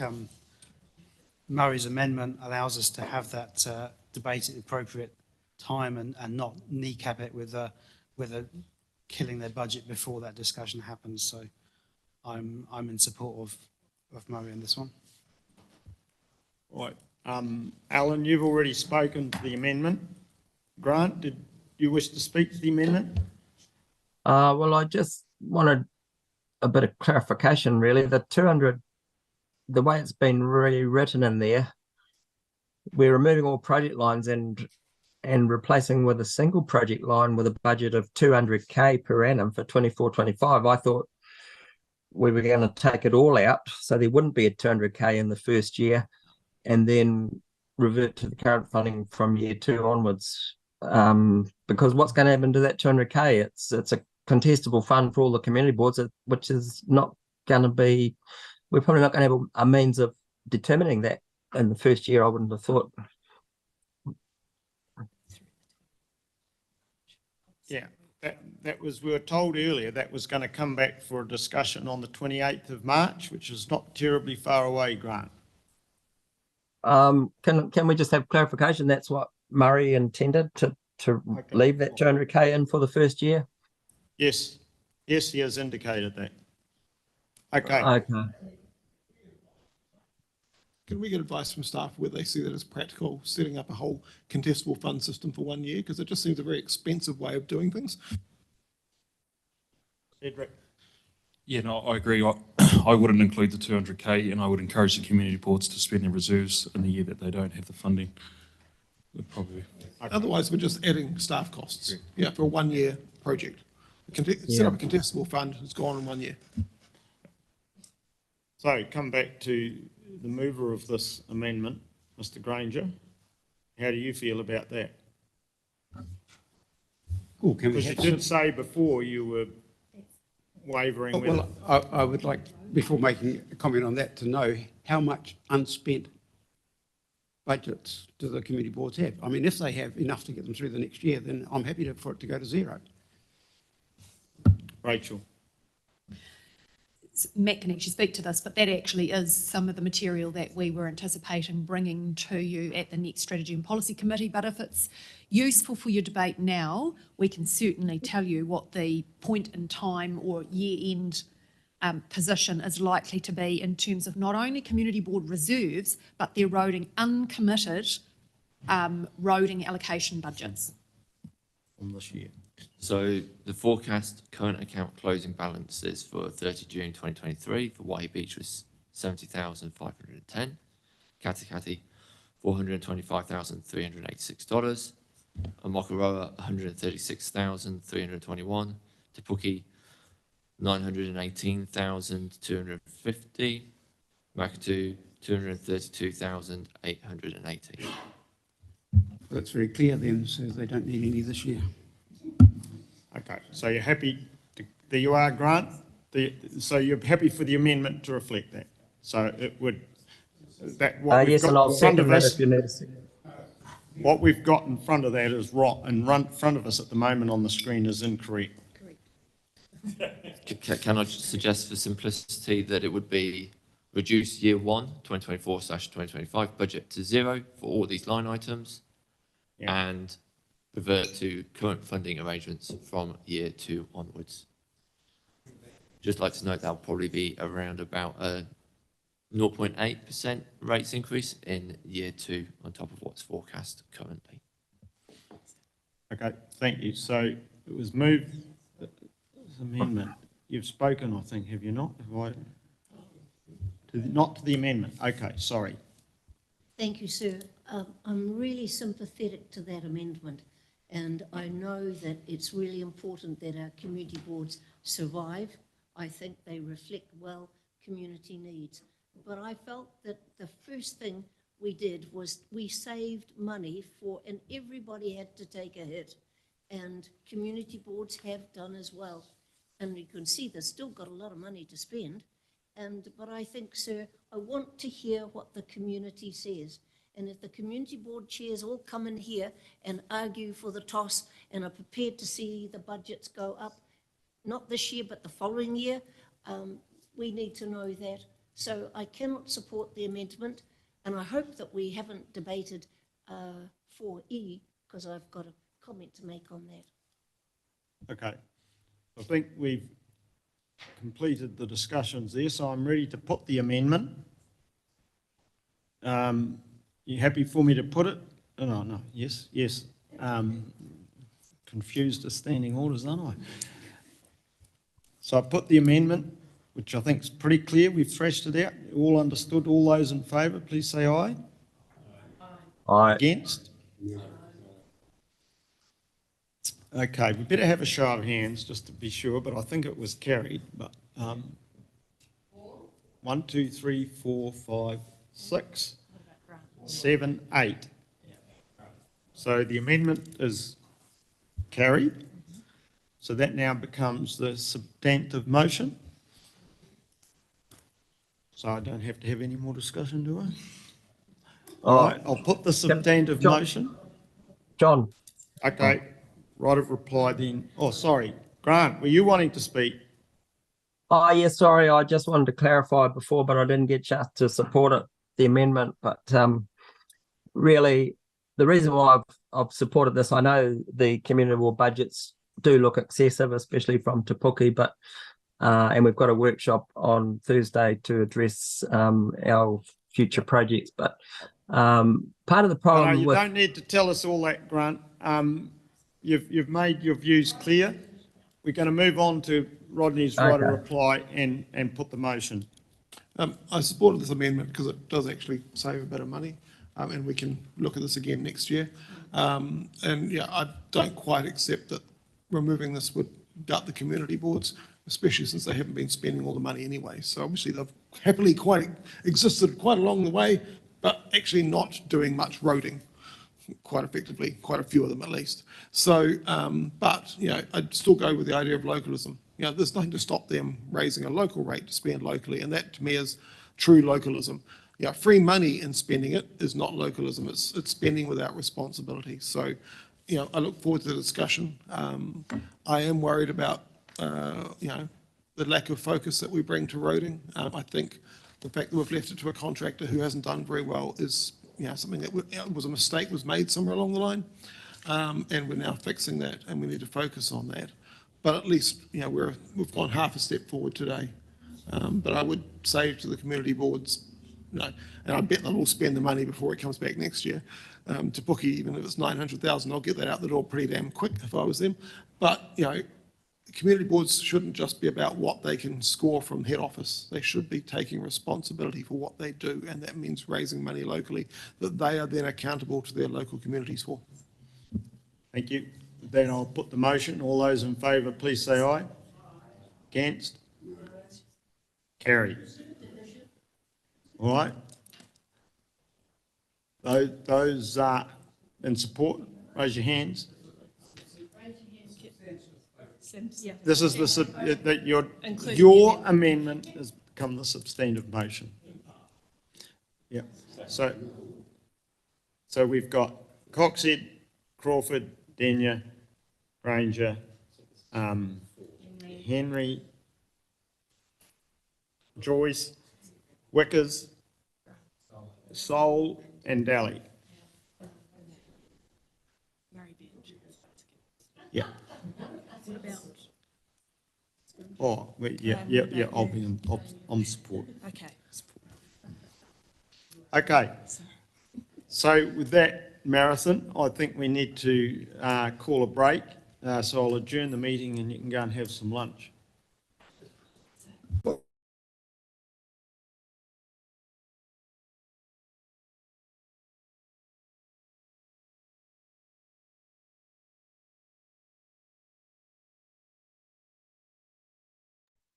Speaker 4: Murray's amendment allows us to have that debate at the appropriate time and not kneecap it with killing their budget before that discussion happens. So I'm in support of Murray on this one.
Speaker 1: Right. Alan, you've already spoken to the amendment. Grant, did you wish to speak to the amendment?
Speaker 8: Well, I just wanted a bit of clarification, really. The 200, the way it's been rewritten in there, we're removing all project lines and replacing with a single project line with a budget of 200k per annum for 24-25. I thought we were going to take it all out, so there wouldn't be a 200k in the first year, and then revert to the current funding from year 2 onwards. Because what's going to happen to that 200k? It's a contestable fund for all the community boards, which is not going to be. We're probably not going to have a means of determining that in the first year. I wouldn't have thought.
Speaker 1: Yeah, that was, we were told earlier that was going to come back for a discussion on the 28th of March, which is not terribly far away, Grant.
Speaker 8: Can we just have clarification? That's what Murray intended to leave that 200k in for the first year?
Speaker 1: Yes, he has indicated that. Okay.
Speaker 10: Can we get advice from staff where they see that as practical, setting up a whole contestable fund system for 1 year? Because it just seems a very expensive way of doing things.
Speaker 1: Cedric.
Speaker 14: Yeah, no, I agree. I wouldn't include the 200k, and I would encourage the community boards to spend their reserves in the year that they don't have the funding. Would probably.
Speaker 10: Otherwise, we're just adding staff costs, yeah, for a 1-year project. Set up a contestable fund, it's gone in 1 year.
Speaker 1: So come back to the mover of this amendment, Mr. Granger. How do you feel about that?
Speaker 6: Oh, can we
Speaker 1: Because you
Speaker 6: have
Speaker 1: did say before you were wavering with it.
Speaker 6: Well, I would like, before making a comment on that, to know how much unspent budgets do the community boards have? I mean, if they have enough to get them through the next year, then I'm happy for it to go to zero.
Speaker 1: Rachel.
Speaker 11: Matt can actually speak to this, but that actually is some of the material that we were anticipating bringing to you at the next Strategy and Policy Committee. But if it's useful for your debate now, we can certainly tell you what the point in time or year-end position is likely to be in terms of not only community board reserves, but their roading uncommitted roading allocation budgets.
Speaker 1: From this year.
Speaker 9: So the forecast current account closing balances for 30 June 2023 for Waihi Beach was 70,510, Katikati $425,386, Makaroa $136,321, Te Puke $918,250, Makatu $232,880.
Speaker 6: That's very clear then, so they don't need any this year.
Speaker 1: Okay, so you're happy, there you are, Grant. So you're happy for the amendment to reflect that? So it would, that what we've
Speaker 8: Yes,
Speaker 1: got
Speaker 8: and I'll
Speaker 1: in front
Speaker 8: second
Speaker 1: of
Speaker 8: that
Speaker 1: us,
Speaker 8: if you need a second.
Speaker 1: what we've got in front of that is in front of us at the moment on the screen is incorrect.
Speaker 9: Can I suggest for simplicity that it would be reduce year 1, 2024/2025 budget to zero for all these line items and revert to current funding arrangements from year 2 onwards. Just like to note that'll probably be around about a 0.8% rates increase in year 2 on top of what's forecast currently.
Speaker 1: Okay, thank you. So it was moved, this amendment. You've spoken, I think, have you not? Not to the amendment. Okay, sorry.
Speaker 12: Thank you, sir. I'm really sympathetic to that amendment, and I know that it's really important that our community boards survive. I think they reflect well community needs. But I felt that the first thing we did was we saved money and everybody had to take a hit, and community boards have done as well. And you can see they've still got a lot of money to spend. But I think, sir, I want to hear what the community says. And if the community board chairs all come in here and argue for the toss and are prepared to see the budgets go up, not this year, but the following year, we need to know that. So I cannot support the amendment, and I hope that we haven't debated 4E, because I've got a comment to make on that.
Speaker 1: Okay. I think we've completed the discussions there, so I'm ready to put the amendment. You happy for me to put it? Oh, no, yes. Confused as standing orders, aren't I? So I put the amendment, which I think is pretty clear. We've thrashed it out. All understood. All those in favour, please say aye.
Speaker 8: Aye.
Speaker 1: Against? Okay, we better have a show of hands just to be sure, but I think it was carried. But 1, 2, 3, 4, 5, 6, 7, 8. So the amendment is carried. So that now becomes the substantive motion. So I don't have to have any more discussion, do I? All right, I'll put the substantive motion.
Speaker 8: John.
Speaker 1: Okay, right of reply then. Oh, sorry. Grant, were you wanting to speak?
Speaker 8: Oh, yeah, sorry. I just wanted to clarify before, but I didn't get a chance to support it, the amendment. But really, the reason why I've supported this, I know the community board budgets do look excessive, especially from Te Puke, but and we've got a workshop on Thursday to address our future projects. But part of the problem
Speaker 1: you
Speaker 8: with...
Speaker 1: don't need to tell us all that, Grant. You've made your views clear. We're going to move on to Rodney's right of reply and put the motion.
Speaker 10: I supported this amendment because it does actually save a bit of money. and we can look at this again next year. And yeah, I don't quite accept that removing this would gut the community boards, especially since they haven't been spending all the money anyway. So obviously they've happily quite existed quite along the way, but actually not doing much roading quite effectively, quite a few of them at least. So, but, you know, I'd still go with the idea of localism. You know, there's nothing to stop them raising a local rate to spend locally, and that to me is true localism. You know, free money and spending it is not localism, it's spending without responsibility. So, you know, I look forward to the discussion. I am worried about, you know, the lack of focus that we bring to roading. I think the fact that we've left it to a contractor who hasn't done very well is, you know, something that was a mistake was made somewhere along the line, and we're now fixing that, and we need to focus on that. But at least, you know, we've gone half a step forward today. But I would say to the community boards, you know, and I bet they'll all spend the money before it comes back next year. To bookie, even if it's 900,000, I'll get that out the door pretty damn quick if I was them. But, you know, community boards shouldn't just be about what they can score from head office. They should be taking responsibility for what they do, and that means raising money locally that they are then accountable to their local communities for.
Speaker 1: Thank you. Then I'll put the motion. All those in favour, please say aye. Against? Carried. All right. Those in support, raise your hands. This is your amendment has become the substantive motion. Yeah. So we've got Coxhead, Crawford, Denyer, Granger, Henry, Joyce, Wickers, Sol, and Daly. Yeah.
Speaker 11: What about?
Speaker 1: Oh, yeah, I'll be on support.
Speaker 11: Okay.
Speaker 1: Okay. So with that marathon, I think we need to call a break. So I'll adjourn the meeting and you can go and have some lunch.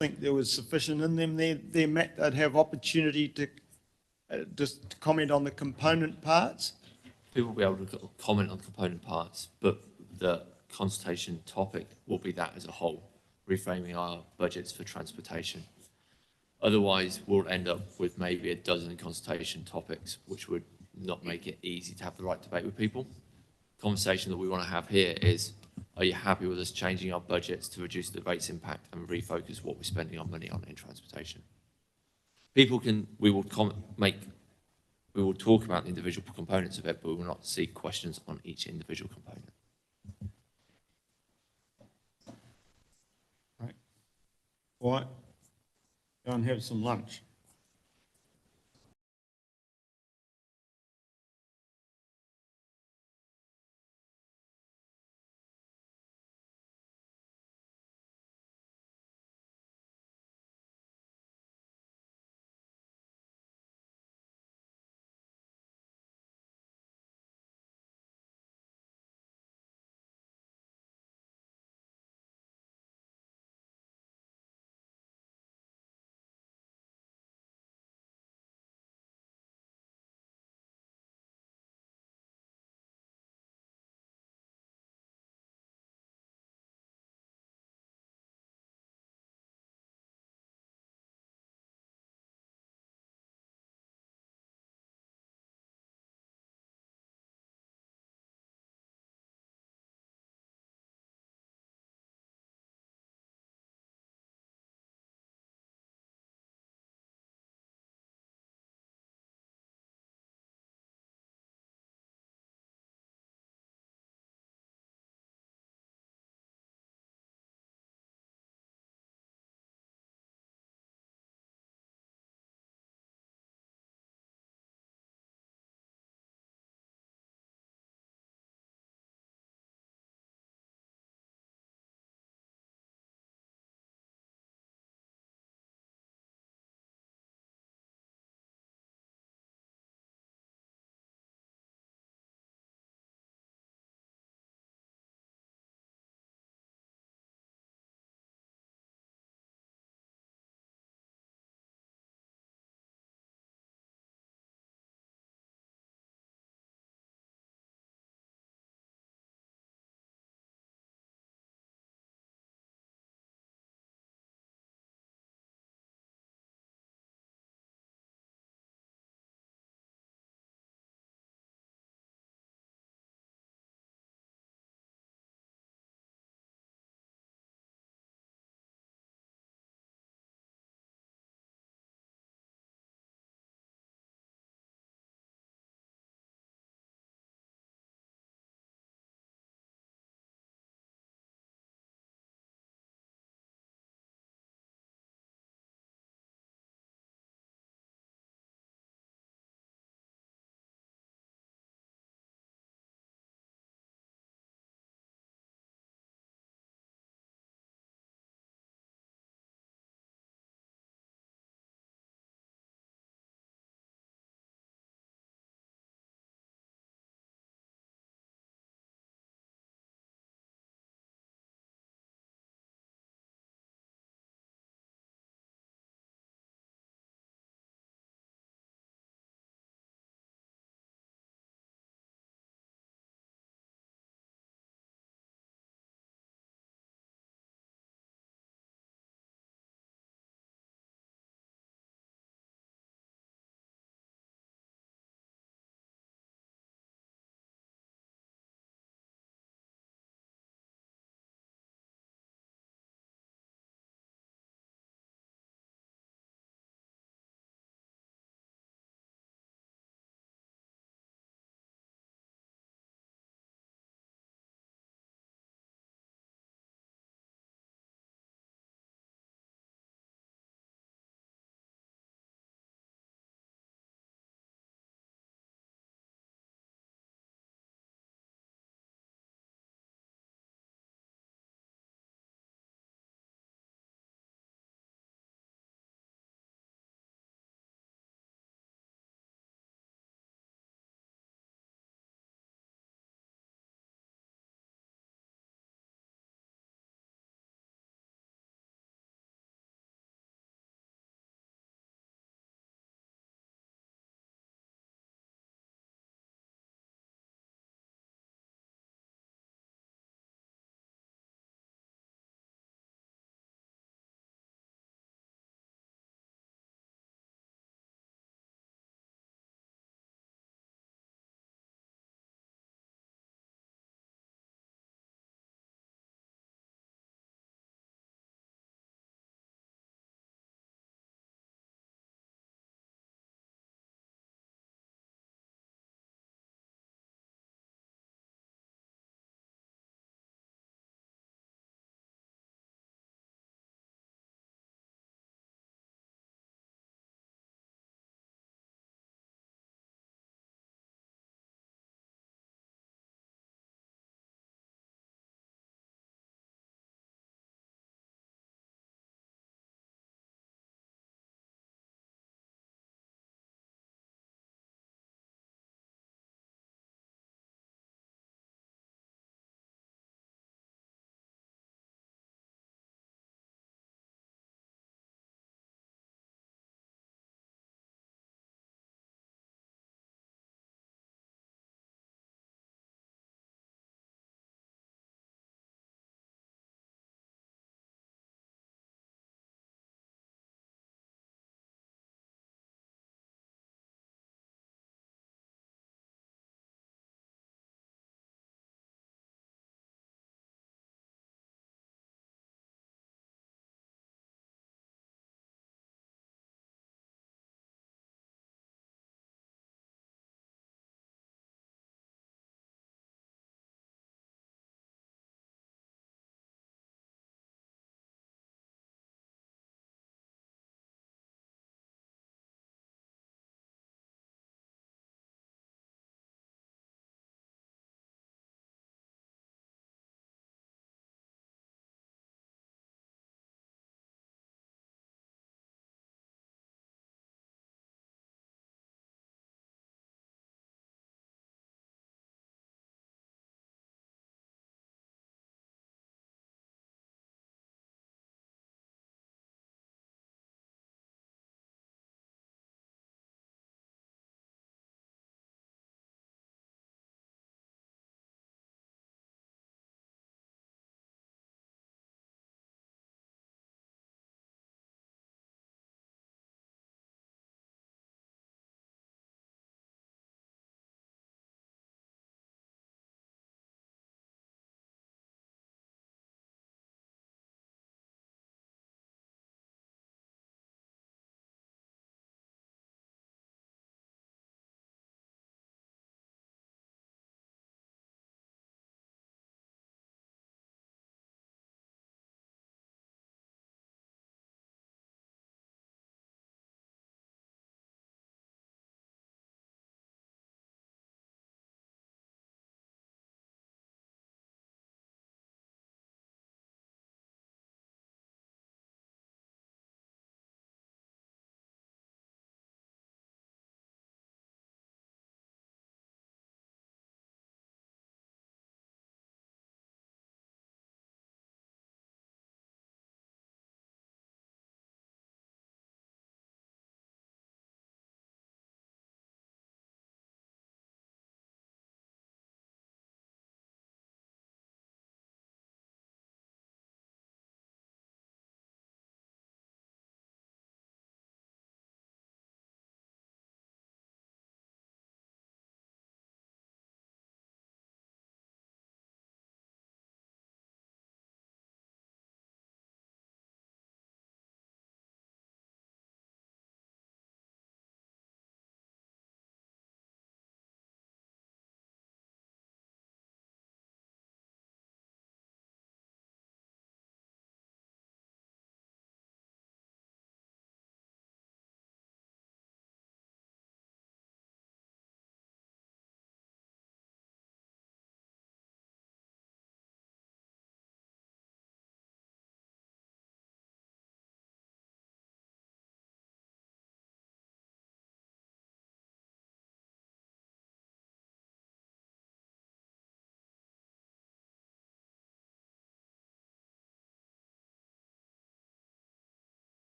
Speaker 1: I think there was sufficient in them there, Matt, they'd have opportunity to just comment on the component parts.
Speaker 9: People will be able to comment on component parts, but the consultation topic will be that as a whole, reframing our budgets for transportation. Otherwise, we'll end up with maybe a dozen consultation topics, which would not make it easy to have the right debate with people. The conversation that we want to have here is, are you happy with us changing our budgets to reduce the rates impact and refocus what we're spending our money on in transportation? We will talk about the individual components of it, but we will not see questions on each individual component.
Speaker 1: Right. All right. Go and have some lunch.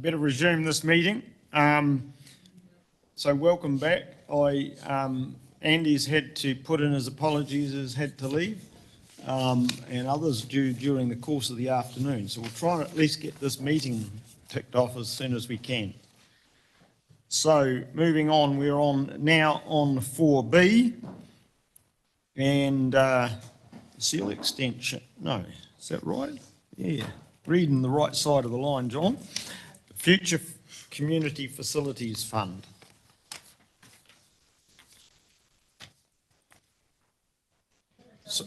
Speaker 1: better resume this meeting. So welcome back. Andy's had to put in his apologies, has had to leave, and others due during the course of the afternoon. So we'll try and at least get this meeting ticked off as soon as we can. So moving on, we're now on 4B, and seal extension. No, is that right? Yeah, reading the right side of the line, John. Future Community Facilities Fund. So,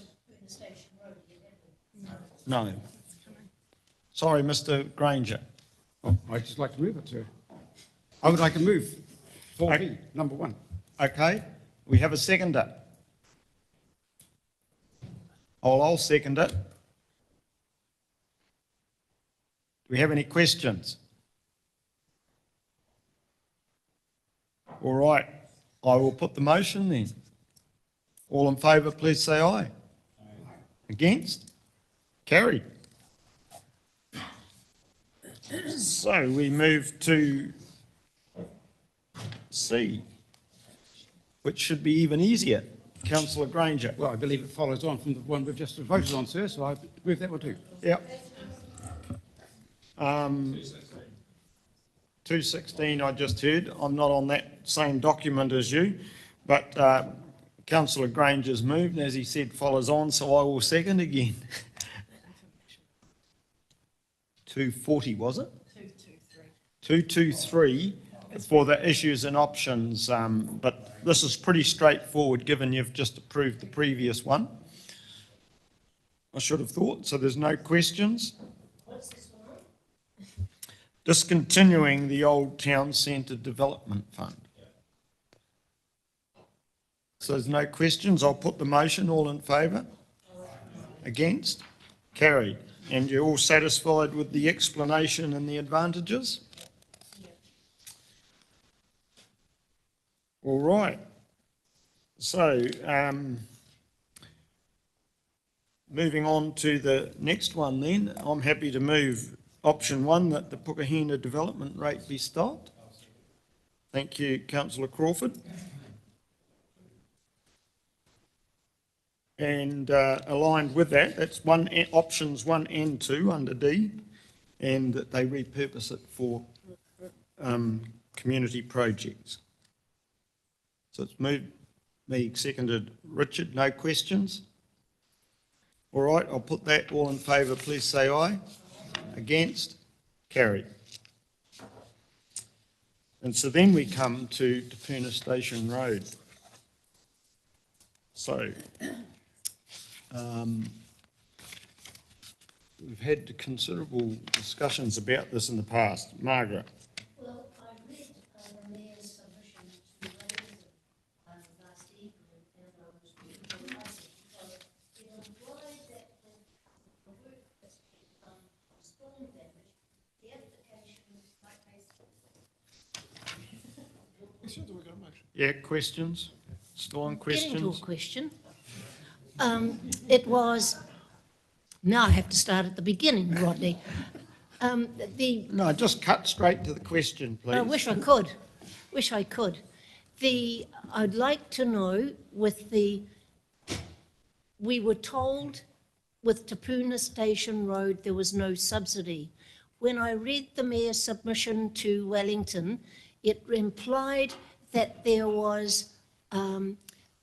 Speaker 1: no. Sorry, Mr. Granger.
Speaker 6: Oh, I'd just like to move it, sir. I would like to move 4B, number 1.
Speaker 1: Okay, we have a seconder. I'll second it. Do we have any questions? All right, I will put the motion then. All in favour, please say aye. Against? Carried. So we move to C, which should be even easier. Councillor Granger.
Speaker 6: Well, I believe it follows on from the one we've just voted on, sir, so I move that one too.
Speaker 1: Yep. 216 I just heard. I'm not on that same document as you, but Councillor Granger's moved, and as he said, follows on, so I will second again. 240, was it? 223 for the issues and options, but this is pretty straightforward given you've just approved the previous one. I should have thought, so there's no questions.
Speaker 12: What's this one?
Speaker 1: Discontinuing the Old Town Centre Development Fund. So there's no questions. I'll put the motion. All in favour? Against? Carried. And you're all satisfied with the explanation and the advantages? All right. So, moving on to the next one then, I'm happy to move option 1, that the Pukahina development rate be stopped. Thank you, Councillor Crawford. And aligned with that, that's options 1 and 2 under D, and that they repurpose it for community projects. So it's moved, me seconded Richard, no questions? All right, I'll put that. All in favour, please say aye. Against? Carried. And so then we come to Tupuna Station Road. So, we've had considerable discussions about this in the past. Margaret.
Speaker 12: Well, I read the Mayor's submission to raise last evening, and I was really delighted because it implied that the work that's storm damage, the application might
Speaker 1: Yeah, questions? Still on questions?
Speaker 12: Getting to a question. It was, now I have to start at the beginning, Rodney.
Speaker 1: No, just cut straight to the question, please.
Speaker 12: I wish I could. I'd like to know we were told with Tupuna Station Road there was no subsidy. When I read the Mayor's submission to Wellington, it implied that there was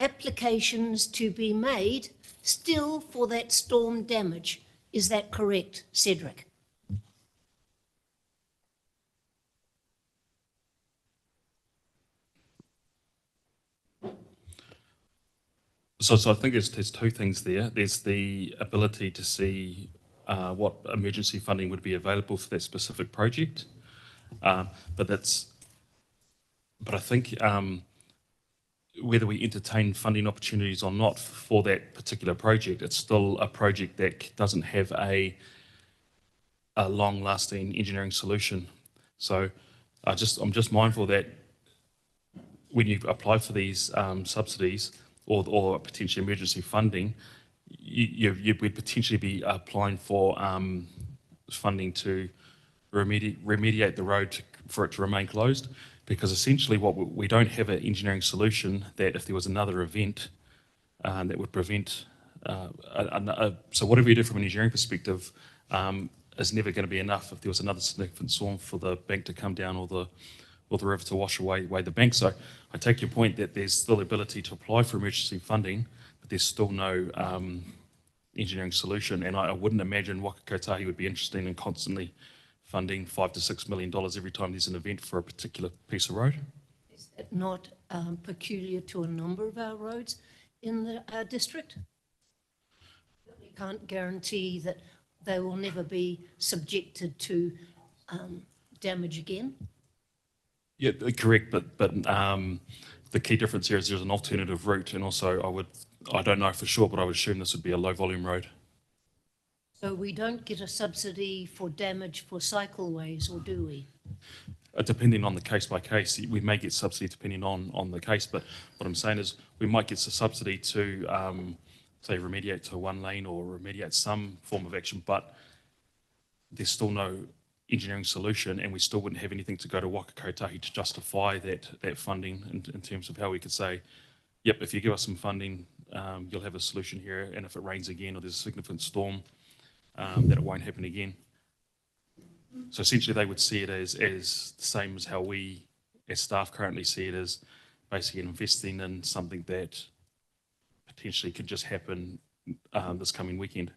Speaker 12: applications to be made still for that storm damage. Is that correct, Cedric?
Speaker 14: So I think there's two things there. There's the ability to see what emergency funding would be available for that specific project, but I think whether we entertain funding opportunities or not for that particular project, it's still a project that doesn't have a long-lasting engineering solution. So I'm just mindful that when you apply for these subsidies or potentially emergency funding, you would potentially be applying for funding to remediate the road for it to remain closed, because essentially what we don't have an engineering solution that if there was another event that would prevent, so whatever you do from an engineering perspective is never going to be enough if there was another significant storm for the bank to come down or the river to wash away the bank. So I take your point that there's still the ability to apply for emergency funding, but there's still no engineering solution. And I wouldn't imagine Waka Kotahi would be interested in constantly funding $5 to $6 million every time there's an event for a particular piece of road.
Speaker 12: Is that not peculiar to a number of our roads in the district? We can't guarantee that they will never be subjected to damage again.
Speaker 14: Yeah, correct. But the key difference here is there's an alternative route, and also I don't know for sure, but I would assume this would be a low volume road.
Speaker 12: So we don't get a subsidy for damage for cycleways, or do we?
Speaker 14: Depending on the case by case, we may get subsidy depending on the case. But what I'm saying is we might get a subsidy to, say, remediate to one lane or remediate some form of action, but there's still no engineering solution, and we still wouldn't have anything to go to Waka Kotahi to justify that funding in terms of how we could say, yep, if you give us some funding, you'll have a solution here, and if it rains again or there's a significant storm, that it won't happen again. So essentially they would see it as the same as how we as staff currently see it, as basically investing in something that potentially could just happen this coming weekend.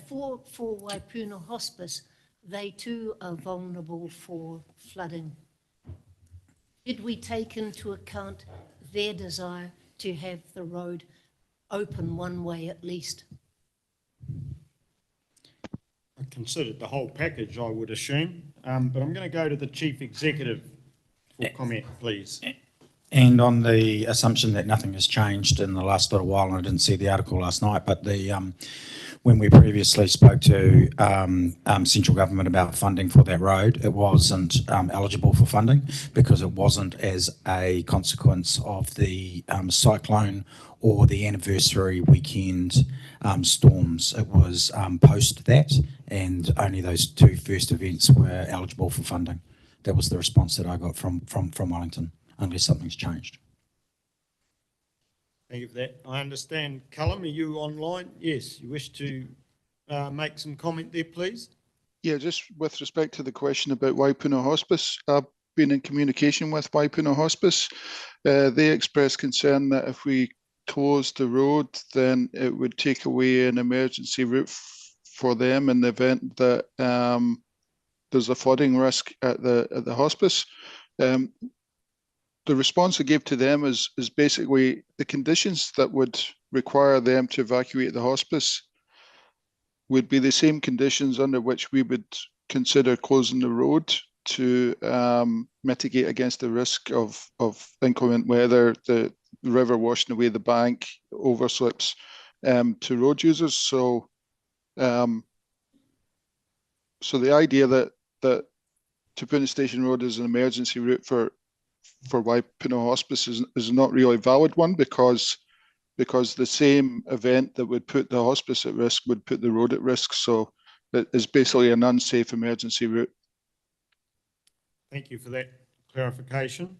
Speaker 12: For Waipuna Hospice, they too are vulnerable for flooding. Did we take into account their desire to have the road open one way at least?
Speaker 1: I considered the whole package, I would assume, but I'm going to go to the Chief Executive for comment, please.
Speaker 21: And on the assumption that nothing has changed in the last little while, and I didn't see the article last night, but when we previously spoke to central government about funding for that road, it wasn't eligible for funding because it wasn't as a consequence of the cyclone or the anniversary weekend storms. It was post that, and only those two first events were eligible for funding. That was the response that I got from Wellington, unless something's changed.
Speaker 1: Thank you for that. I understand. Callum, are you online? Yes, you wish to make some comment there, please?
Speaker 22: Yeah, just with respect to the question about Waipuna Hospice, I've been in communication with Waipuna Hospice. They expressed concern that if we closed the road, then it would take away an emergency route for them in the event that there's a flooding risk at the hospice. The response I gave to them is basically the conditions that would require them to evacuate the hospice would be the same conditions under which we would consider closing the road to mitigate against the risk of inclement weather, the river washing away the bank, overslips to road users. So the idea that Te Puna Station Road is an emergency route for Waipuna Hospice is not really a valid one, because the same event that would put the hospice at risk would put the road at risk. So it is basically an unsafe emergency route.
Speaker 1: Thank you for that clarification.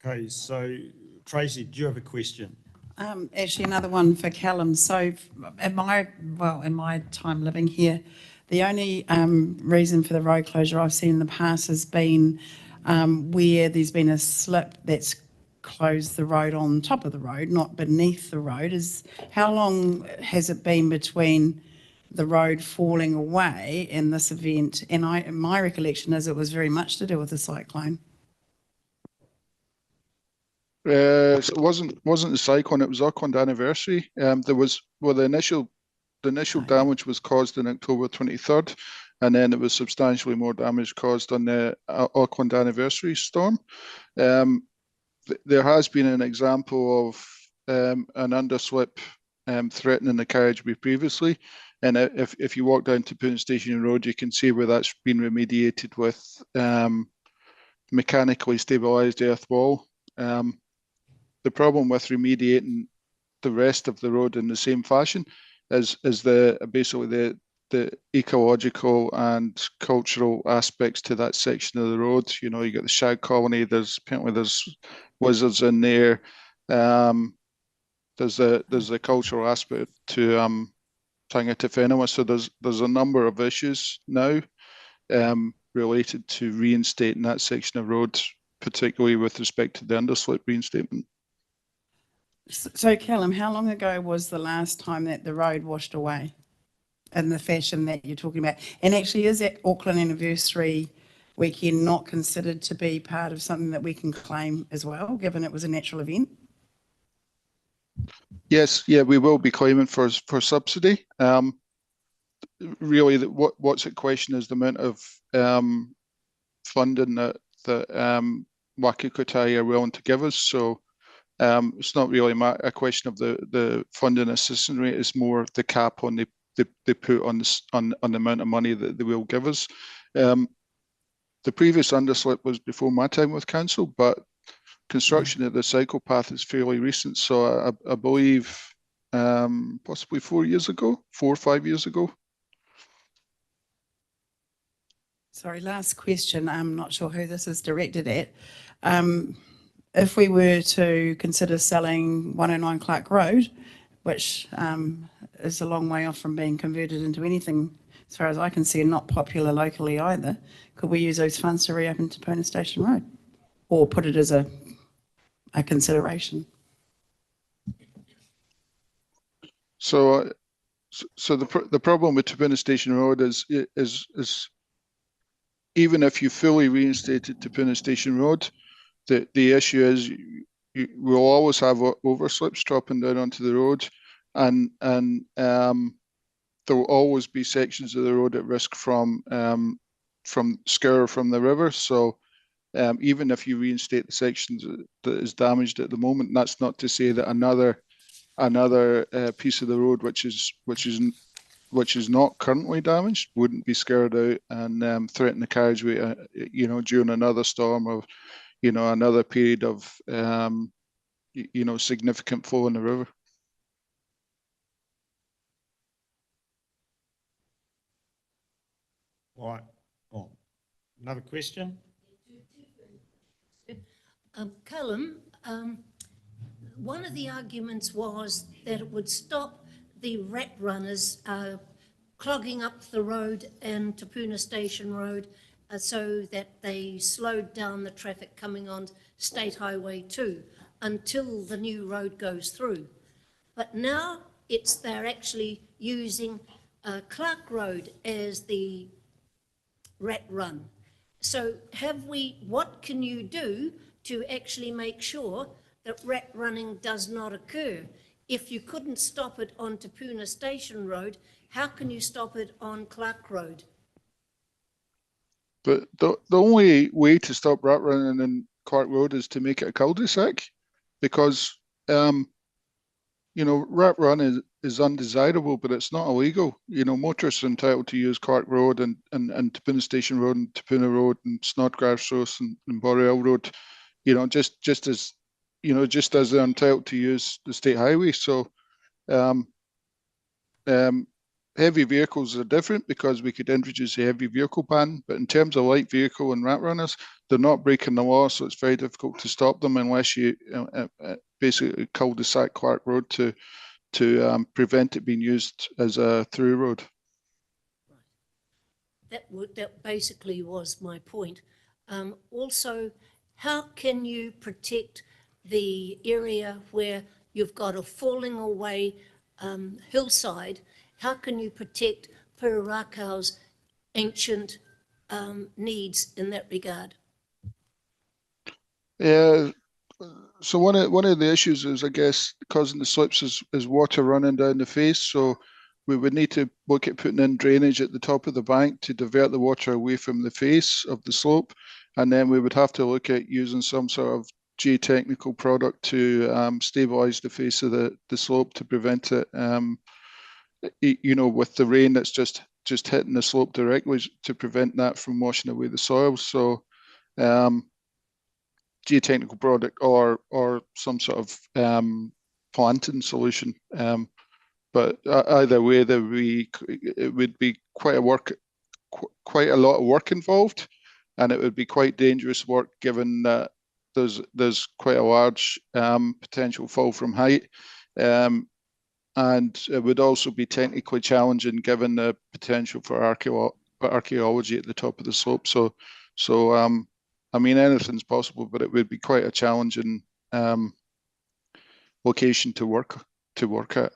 Speaker 1: Okay, so Tracy, do you have a question?
Speaker 19: Actually, another one for Callum. So in my time living here, the only reason for the road closure I've seen in the past has been where there's been a slip that's closed the road on top of the road, not beneath the road. How long has it been between the road falling away and this event? And my recollection is it was very much to do with the cyclone.
Speaker 22: So it wasn't the cyclone, it was Auckland anniversary. The initial damage was caused on October 23rd, and then it was substantially more damage caused on the Auckland anniversary storm. There has been an example of an underslip threatening the carriageway previously, and if you walk down to Puna Station Road, you can see where that's been remediated with mechanically stabilised earth wall. The problem with remediating the rest of the road in the same fashion is basically the ecological and cultural aspects to that section of the road. You know, you got the shag colony. Apparently there's wizards in there. There's the cultural aspect to Tangata Whenua. So there's a number of issues now related to reinstating that section of road, particularly with respect to the underslip reinstatement.
Speaker 19: So Callum, how long ago was the last time that the road washed away in the fashion that you're talking about? And actually, is that Auckland Anniversary weekend not considered to be part of something that we can claim as well, given it was a natural event?
Speaker 22: Yes, yeah, we will be claiming for subsidy. Really, what's at question is the amount of funding that Waka Kotahi are willing to give us. So it's not really a question of the funding assistance rate. It's more the cap on they put on the amount of money that they will give us. The previous underslip was before my time with council, but construction of the cycle path is fairly recent. So I believe possibly 4 or 5 years ago.
Speaker 19: Sorry, last question. I'm not sure who this is directed at. If we were to consider selling 109 Clark Road, which is a long way off from being converted into anything, as far as I can see, and not popular locally either, could we use those funds to reopen Te Puna Station Road? Or put it as a consideration?
Speaker 22: So the problem with Te Puna Station Road is even if you fully reinstated Te Puna Station Road, the issue is we'll always have overslips dropping down onto the road, and there will always be sections of the road at risk from scour from the river. So even if you reinstate the sections that is damaged at the moment, that's not to say that another piece of the road which is not currently damaged wouldn't be scoured out and threaten the carriageway, during another storm or, another period of, significant flow in the river.
Speaker 2: Right. Oh, another question?
Speaker 12: Callum, one of the arguments was that it would stop the rat runners clogging up the road and Te Puna Station Road so that they slowed down the traffic coming on State Highway 2 until the new road goes through. But now they're actually using Clark Road as the rat run. So what can you do to actually make sure that rat running does not occur? If you couldn't stop it on Te Puna Station Road, how can you stop it on Clark Road?
Speaker 22: But the only way to stop rat running in Clark Road is to make it a cul-de-sac, because rat run is undesirable, but it's not illegal. Motorists are entitled to use Clark Road and Te Puna Station Road and Te Puna Road and Snodgrass Road and Boreal Road, just as they're entitled to use the state highway. So heavy vehicles are different because we could introduce a heavy vehicle ban, but in terms of light vehicle and rat runners, they're not breaking the law, so it's very difficult to stop them unless you basically cul-de-sac Clark Road to prevent it being used as a through road.
Speaker 12: That basically was my point. Also, how can you protect the area where you've got a falling away hillside? How can you protect Pururakau's ancient needs in that regard?
Speaker 22: Yeah. So one of the issues is, I guess, causing the slips is water running down the face. So we would need to look at putting in drainage at the top of the bank to divert the water away from the face of the slope. And then we would have to look at using some sort of geotechnical product to stabilize the face of the slope to prevent it, with the rain that's just hitting the slope directly, to prevent that from washing away the soil. So geotechnical product or some sort of planting solution. But either way, it would be quite a lot of work involved, and it would be quite dangerous work given that there's quite a large potential fall from height, and it would also be technically challenging given the potential for archaeology at the top of the slope. So I mean, anything's possible, but it would be quite a challenging location to work at.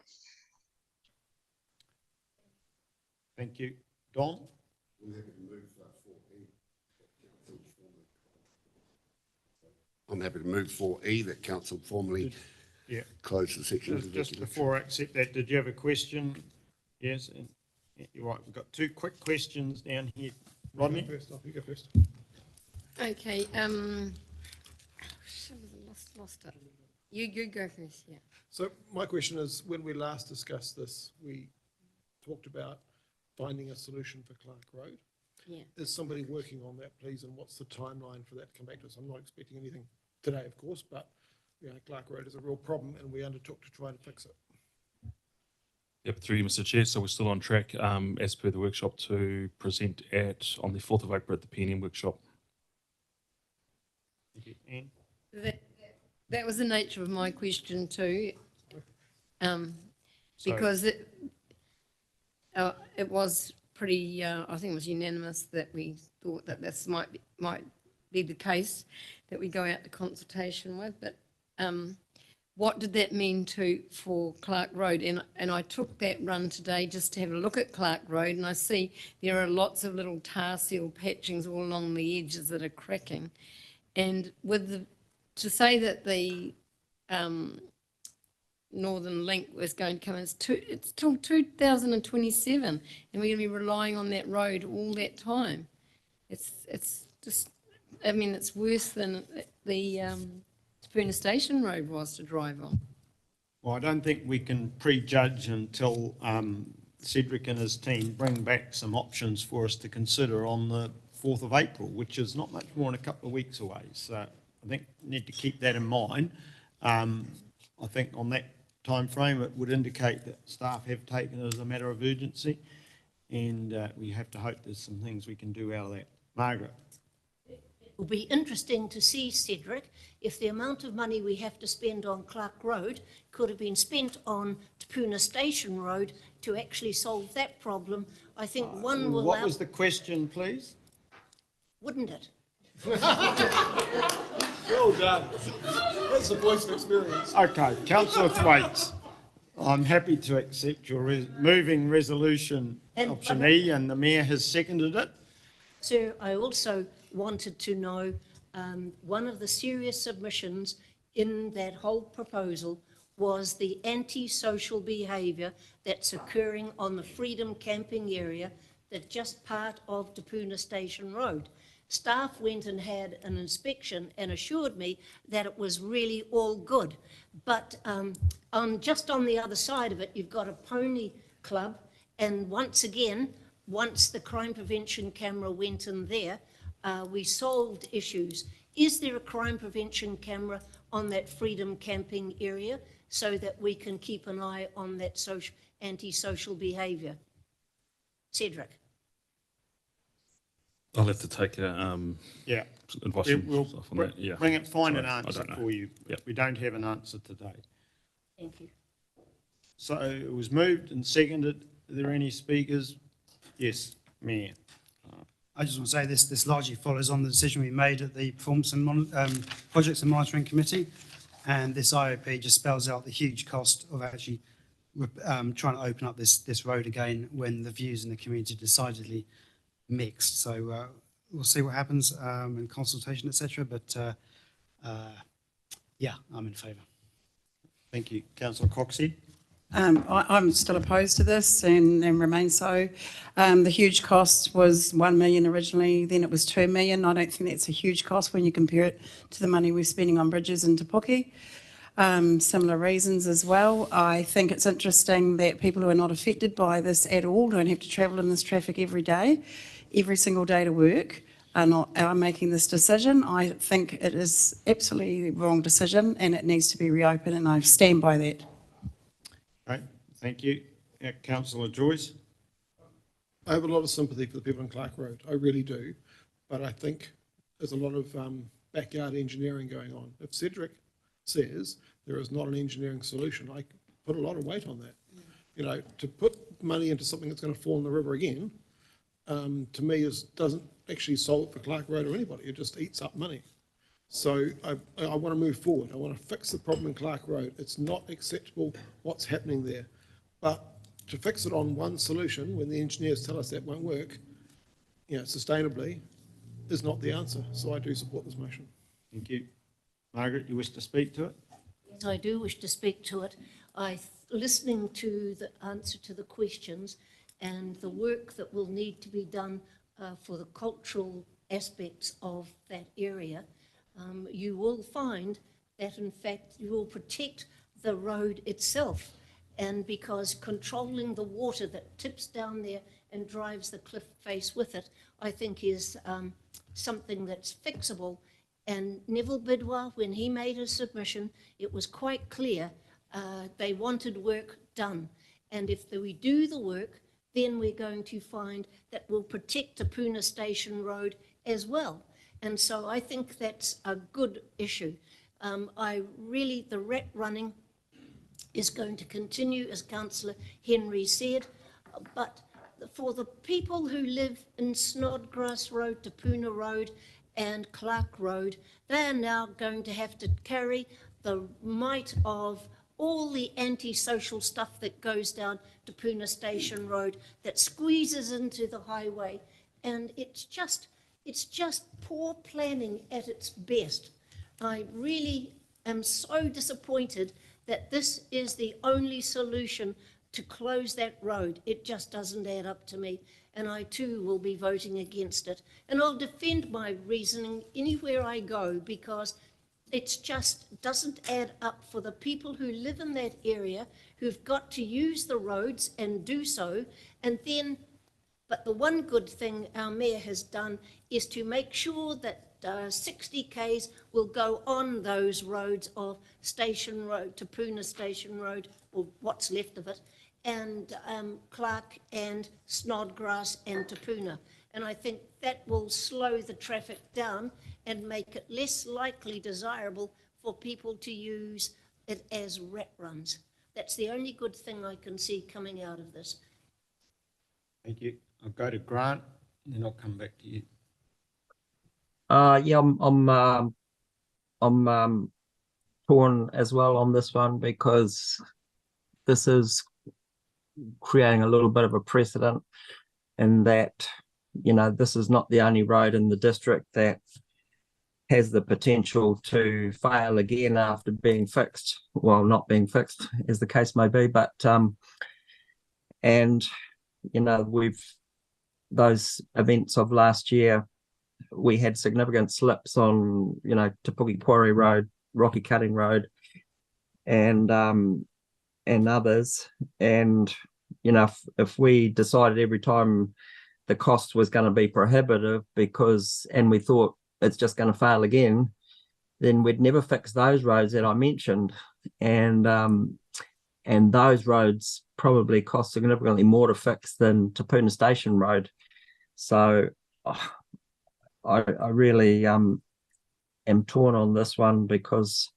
Speaker 2: Thank you. Don?
Speaker 3: I'm happy to move 4E, that council formally
Speaker 2: Yeah.
Speaker 3: close the section. of
Speaker 2: Just
Speaker 3: executive.
Speaker 2: before I accept that, did you have a question? Yes, and you're right, we've got 2 quick questions down here. Rodney?
Speaker 10: You go first.
Speaker 7: Okay, lost it. You go first, yeah.
Speaker 10: So my question is, when we last discussed this, we talked about finding a solution for Clark Road.
Speaker 7: Yeah.
Speaker 10: Is somebody working on that, please, and what's the timeline for that to come back to us? I'm not expecting anything today, of course, but Clark Road is a real problem, and we undertook to try to fix it.
Speaker 14: Yep, through you, Mr. Chair. So we're still on track, as per the workshop, to present on the 4th of April at the PNM workshop.
Speaker 2: Thank you. Anne?
Speaker 7: That was the nature of my question too,
Speaker 2: So-
Speaker 7: because it was pretty, I think it was unanimous that we thought that this might be the case that we go out to consultation with, but what did that mean for Clark Road? And I took that run today just to have a look at Clark Road, and I see there are lots of little tar seal patchings all along the edges that are cracking. And to say that the Northern Link was going to come in, it's till 2027, and we're going to be relying on that road all that time. It's just, I mean, it's worse than the Tapuna Station Road was to drive on.
Speaker 2: Well, I don't think we can prejudge until Cedric and his team bring back some options for us to consider on the 4th of April, which is not much more than a couple of weeks away. So I think we need to keep that in mind. I think on that time frame, it would indicate that staff have taken it as a matter of urgency, and we have to hope there's some things we can do out of that. Margaret?
Speaker 12: It will be interesting to see, Cedric, if the amount of money we have to spend on Clark Road could have been spent on Tapuna Station Road to actually solve that problem. I think one will...
Speaker 2: What was the question, please?
Speaker 12: Wouldn't it?
Speaker 10: Well done. That's the voice of experience.
Speaker 2: Okay, Councillor Thwaites, I'm happy to accept your moving resolution option E, and the Mayor has seconded it.
Speaker 12: Sir, I also wanted to know, one of the serious submissions in that whole proposal was the anti-social behaviour that's occurring on the Freedom camping area that's just part of Tapuna Station Road. Staff went and had an inspection and assured me that it was really all good. But just on the other side of it, you've got a pony club, and once again, once the crime prevention camera went in there, we solved issues. Is there a crime prevention camera on that Freedom camping area so that we can keep an eye on that anti-social behaviour? Cedric?
Speaker 14: I'll have to take
Speaker 2: Yeah.
Speaker 14: advice
Speaker 2: We'll
Speaker 14: from staff on that. Yeah.
Speaker 2: bring it, find an
Speaker 14: Sorry, I
Speaker 2: answer
Speaker 14: don't know.
Speaker 2: for you.
Speaker 14: Yep.
Speaker 2: We don't have an answer today.
Speaker 12: Thank you.
Speaker 2: So it was moved and seconded. Are there any speakers? Yes, Mayor.
Speaker 4: I just want to say this largely follows on the decision we made at the Performance and Projects and Monitoring Committee. And this IOP just spells out the huge cost of actually trying to open up this road again when the views in the community are decidedly mixed. So we'll see what happens in consultation, etc. But yeah, I'm in favour.
Speaker 2: Thank you. Councillor Coxey?
Speaker 19: I'm still opposed to this and remain so. The huge cost was 1 million originally, then it was 2 million. I don't think that's a huge cost when you compare it to the money we're spending on bridges in Te Puke. Similar reasons as well. I think it's interesting that people who are not affected by this at all don't have to travel in this traffic every day, every single day to work, are making this decision. I think it is absolutely the wrong decision and it needs to be reopened, and I stand by that.
Speaker 2: Right. Thank you. Councillor Joyce?
Speaker 10: I have a lot of sympathy for the people in Clark Road. I really do. But I think there's a lot of backyard engineering going on. If Cedric says there is not an engineering solution, I put a lot of weight on that. You know, to put money into something that's going to fall in the river again, to me, doesn't actually solve it for Clark Road or anybody. It just eats up money. So I want to move forward. I want to fix the problem in Clark Road. It's not acceptable what's happening there. But to fix it on one solution, when the engineers tell us that won't work, you know, sustainably, is not the answer. So I do support this motion.
Speaker 2: Thank you. Margaret, you wish to speak to it?
Speaker 12: Yes, I do wish to speak to it. Listening to the answer to the questions and the work that will need to be done for the cultural aspects of that area, you will find that in fact you will protect the road itself, and because controlling the water that tips down there and drives the cliff face with it, I think is something that's fixable. And Neville Bidwell, when he made his submission, it was quite clear they wanted work done. And if we do the work, then we're going to find that we'll protect Te Puna Station Road as well. And so I think that's a good issue. The rat running is going to continue, as Councillor Henry said, but for the people who live in Snodgrass Road, Te Puna Road and Clark Road, they are now going to have to carry the might of all the antisocial stuff that goes down Te Puna Station Road that squeezes into the highway. And it's just poor planning at its best. I really am so disappointed that this is the only solution to close that road. It just doesn't add up to me. And I too will be voting against it. And I'll defend my reasoning anywhere I go, because it just doesn't add up for the people who live in that area, who've got to use the roads and do so. And then, but the one good thing our mayor has done is to make sure that 60 Ks will go on those roads of Station Road, Te Puna Station Road, or what's left of it, and Clark and Snodgrass and Te Puna. And I think that will slow the traffic down and make it less likely desirable for people to use it as rat runs. That's the only good thing I can see coming out of this.
Speaker 2: Thank you. I'll go to Grant, and then I'll come back to you.
Speaker 8: Yeah, I'm torn as well on this one, because this is creating a little bit of a precedent in that, you know, this is not the only road in the district that has the potential to fail again after being fixed, well, not being fixed as the case may be, but and you know, those events of last year, we had significant slips on, you know, Te Puke Quarry Road, Rocky Cutting Road, and others. And you know, if we decided every time the cost was going to be prohibitive and we thought it's just going to fail again, then we'd never fix those roads that I mentioned. And those roads probably cost significantly more to fix than Te Puna Station Road. So I really am torn on this one, because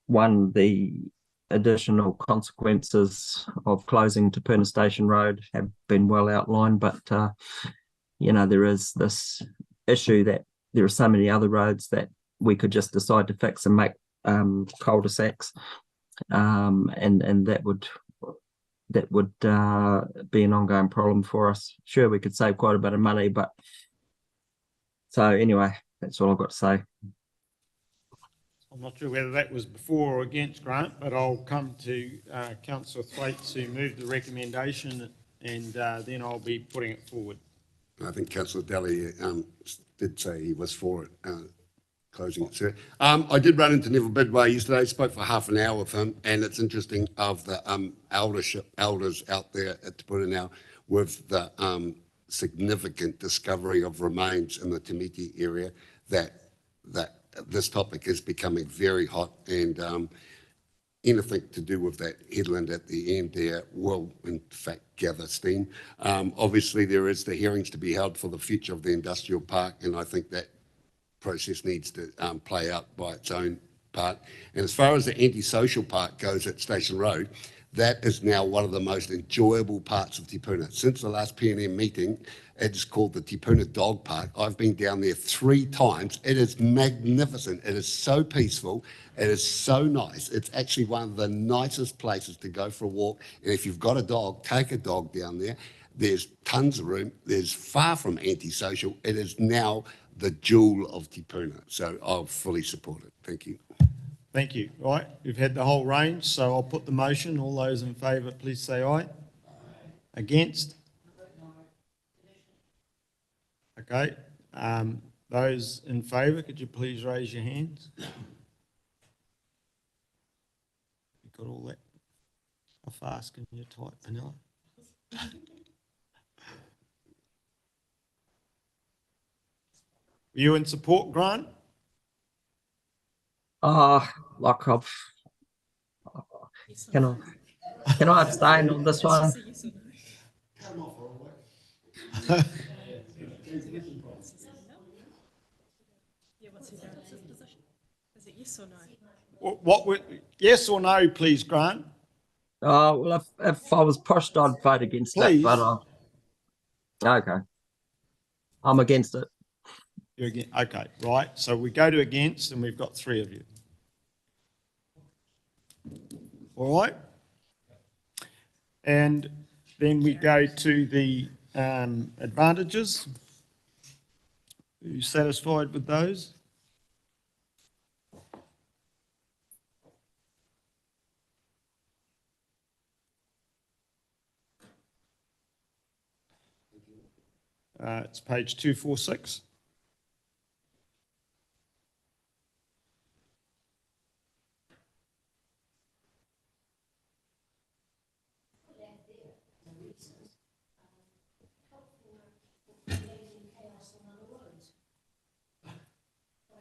Speaker 8: one, the additional consequences of closing Te Puna Station Road have been well outlined, but you know, there is this issue that there are so many other roads that we could just decide to fix and make cul-de-sacs, and that would be an ongoing problem for us. Sure, we could save quite a bit of money, but so anyway, that's all I've got to say.
Speaker 2: I'm not sure whether that was before or against, Grant, but I'll come to Councillor Thwaites, who moved the recommendation, and then I'll be putting it forward.
Speaker 3: I think Councillor Daly did say he was for it, closing it. Sir. I did run into Neville Bidwell yesterday, spoke for half an hour with him, and it's interesting of the elders out there at Te Puna now, with the significant discovery of remains in the Te Miti area, that this topic is becoming very hot, and anything to do with that headland at the end there will, in fact, gather steam. Obviously, there is the hearings to be held for the future of the industrial park, and I think that process needs to play out by its own part. And as far as the antisocial part goes at Station Road, that is now one of the most enjoyable parts of Te Puna. Since the last PNM meeting, it is called the Te Puna Dog Park. I've been down there 3 times. It is magnificent. It is so peaceful. It is so nice. It's actually one of the nicest places to go for a walk. And if you've got a dog, take a dog down there. There's tons of room. There's far from antisocial. It is now the jewel of Te Puna. So I'll fully support it. Thank you.
Speaker 2: Thank you. Right, we've had the whole range, so I'll put the motion. All those in favour, please say aye. Against? Okay. Those in favour, could you please raise your hands? You got all that? How fast can you type, Penilla? You in support, Grant?
Speaker 8: Like can I abstain on this one?
Speaker 15: Is it yes or no?
Speaker 2: What would, yes or no, please, Grant?
Speaker 8: Well, if I was pushed, I'd vote against it, but okay. I'm against it.
Speaker 2: You're against, okay, right. So we go to against, and we've got 3 of you. All right. And then we go to the advantages. Are you satisfied with those? It's page 246.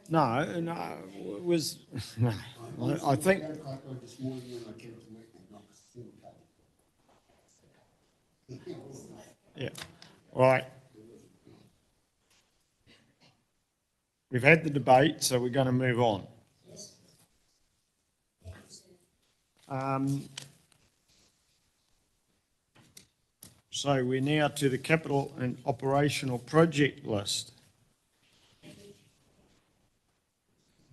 Speaker 2: No, it was, no, I think. Yeah, all right. We've had the debate, so we're going to move on. So we're now to the capital and operational project list.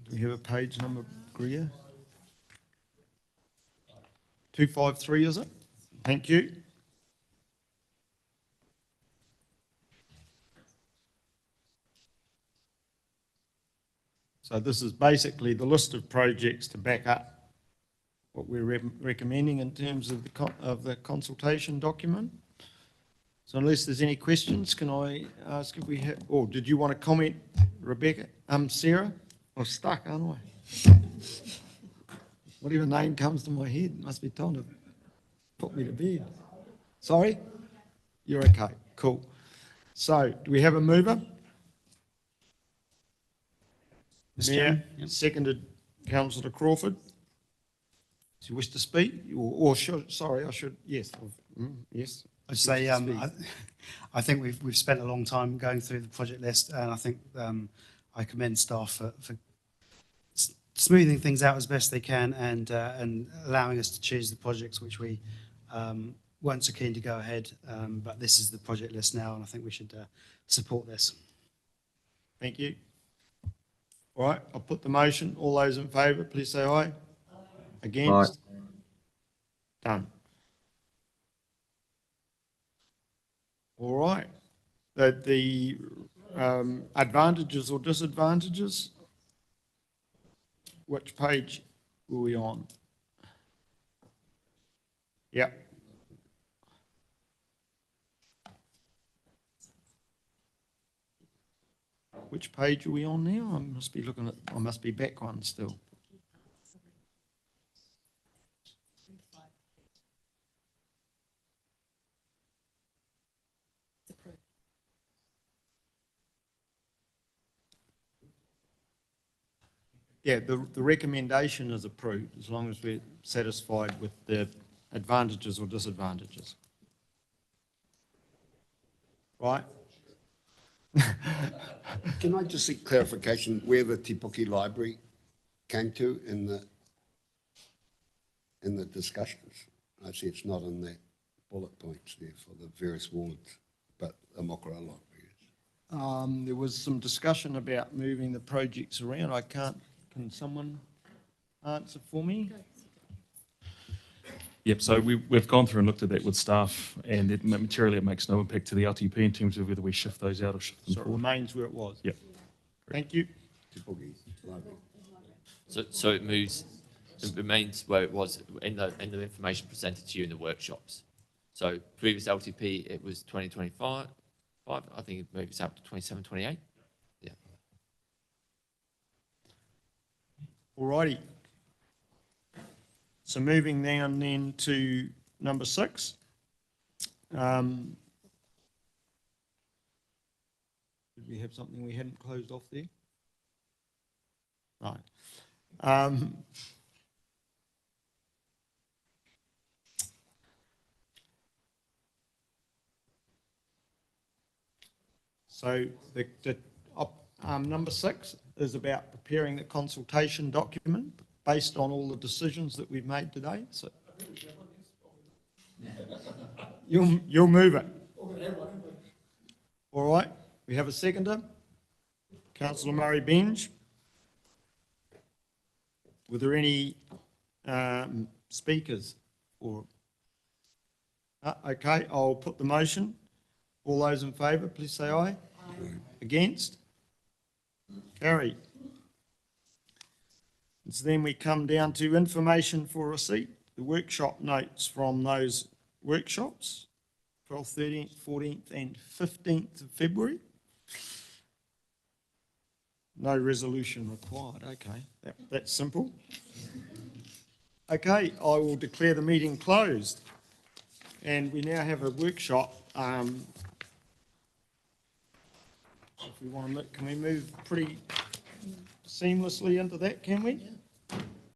Speaker 2: Do we have a page number, Greer? 253, is it? Thank you. So this is basically the list of projects to back up what we're recommending in terms of the consultation document. So unless there's any questions, can I ask if we have, or did you want to comment, Rebecca? Sarah? I'm stuck, aren't I? Whatever name comes to my head must be time to put me to bed. Sorry? You're okay. Cool. So do we have a mover? Mayor, seconded Councillor Crawford. Do you wish to speak? Or should, sorry, I should, yes. Yes.
Speaker 4: I'd say I think we've spent a long time going through the project list, and I think I commend staff for smoothing things out as best they can and allowing us to choose the projects which we weren't so keen to go ahead. But this is the project list now, and I think we should support this.
Speaker 2: Thank you. All right, I'll put the motion. All those in favour, please say aye. Against? Aye. Done. All right. The advantages or disadvantages? Which page were we on? Yep. Which page are we on now? I must be looking at, I must be back one still. Yeah, the recommendation is approved as long as we're satisfied with the advantages or disadvantages. Right?
Speaker 3: Can I just seek clarification where the Te Puke Library came to in the discussions? I see it's not in that bullet points there for the various wards, but the Mokara Library is.
Speaker 2: There was some discussion about moving the projects around. Can someone answer for me?
Speaker 14: Yep, so we've gone through and looked at that with staff, and it materially it makes no impact to the LTP in terms of whether we shift those out or shift them
Speaker 2: So it
Speaker 14: forward.
Speaker 2: remains where it was?
Speaker 14: Yep.
Speaker 2: Thank you.
Speaker 3: Te Puke Library.
Speaker 9: So it moves, it remains where it was in the information presented to you in the workshops. So previous LTP, it was 2025, I think it moves out to 27, 28. Yeah.
Speaker 2: Alrighty. So moving down then to number 6. Did we have something we hadn't closed off there? Right. So number 6 is about preparing the consultation document based on all the decisions that we've made today. So you'll move it. All right. We have a seconder. Councillor Murray Benge. Were there any speakers? Okay, I'll put the motion. All those in favour, please say aye. Aye. Against? Carried. And so then we come down to information for receipt, the workshop notes from those workshops, 12th, 13th, 14th and 15th of February. No resolution required. Okay, that's simple. Okay, I will declare the meeting closed. And we now have a workshop. If we want to, can we move pretty seamlessly into that, can we?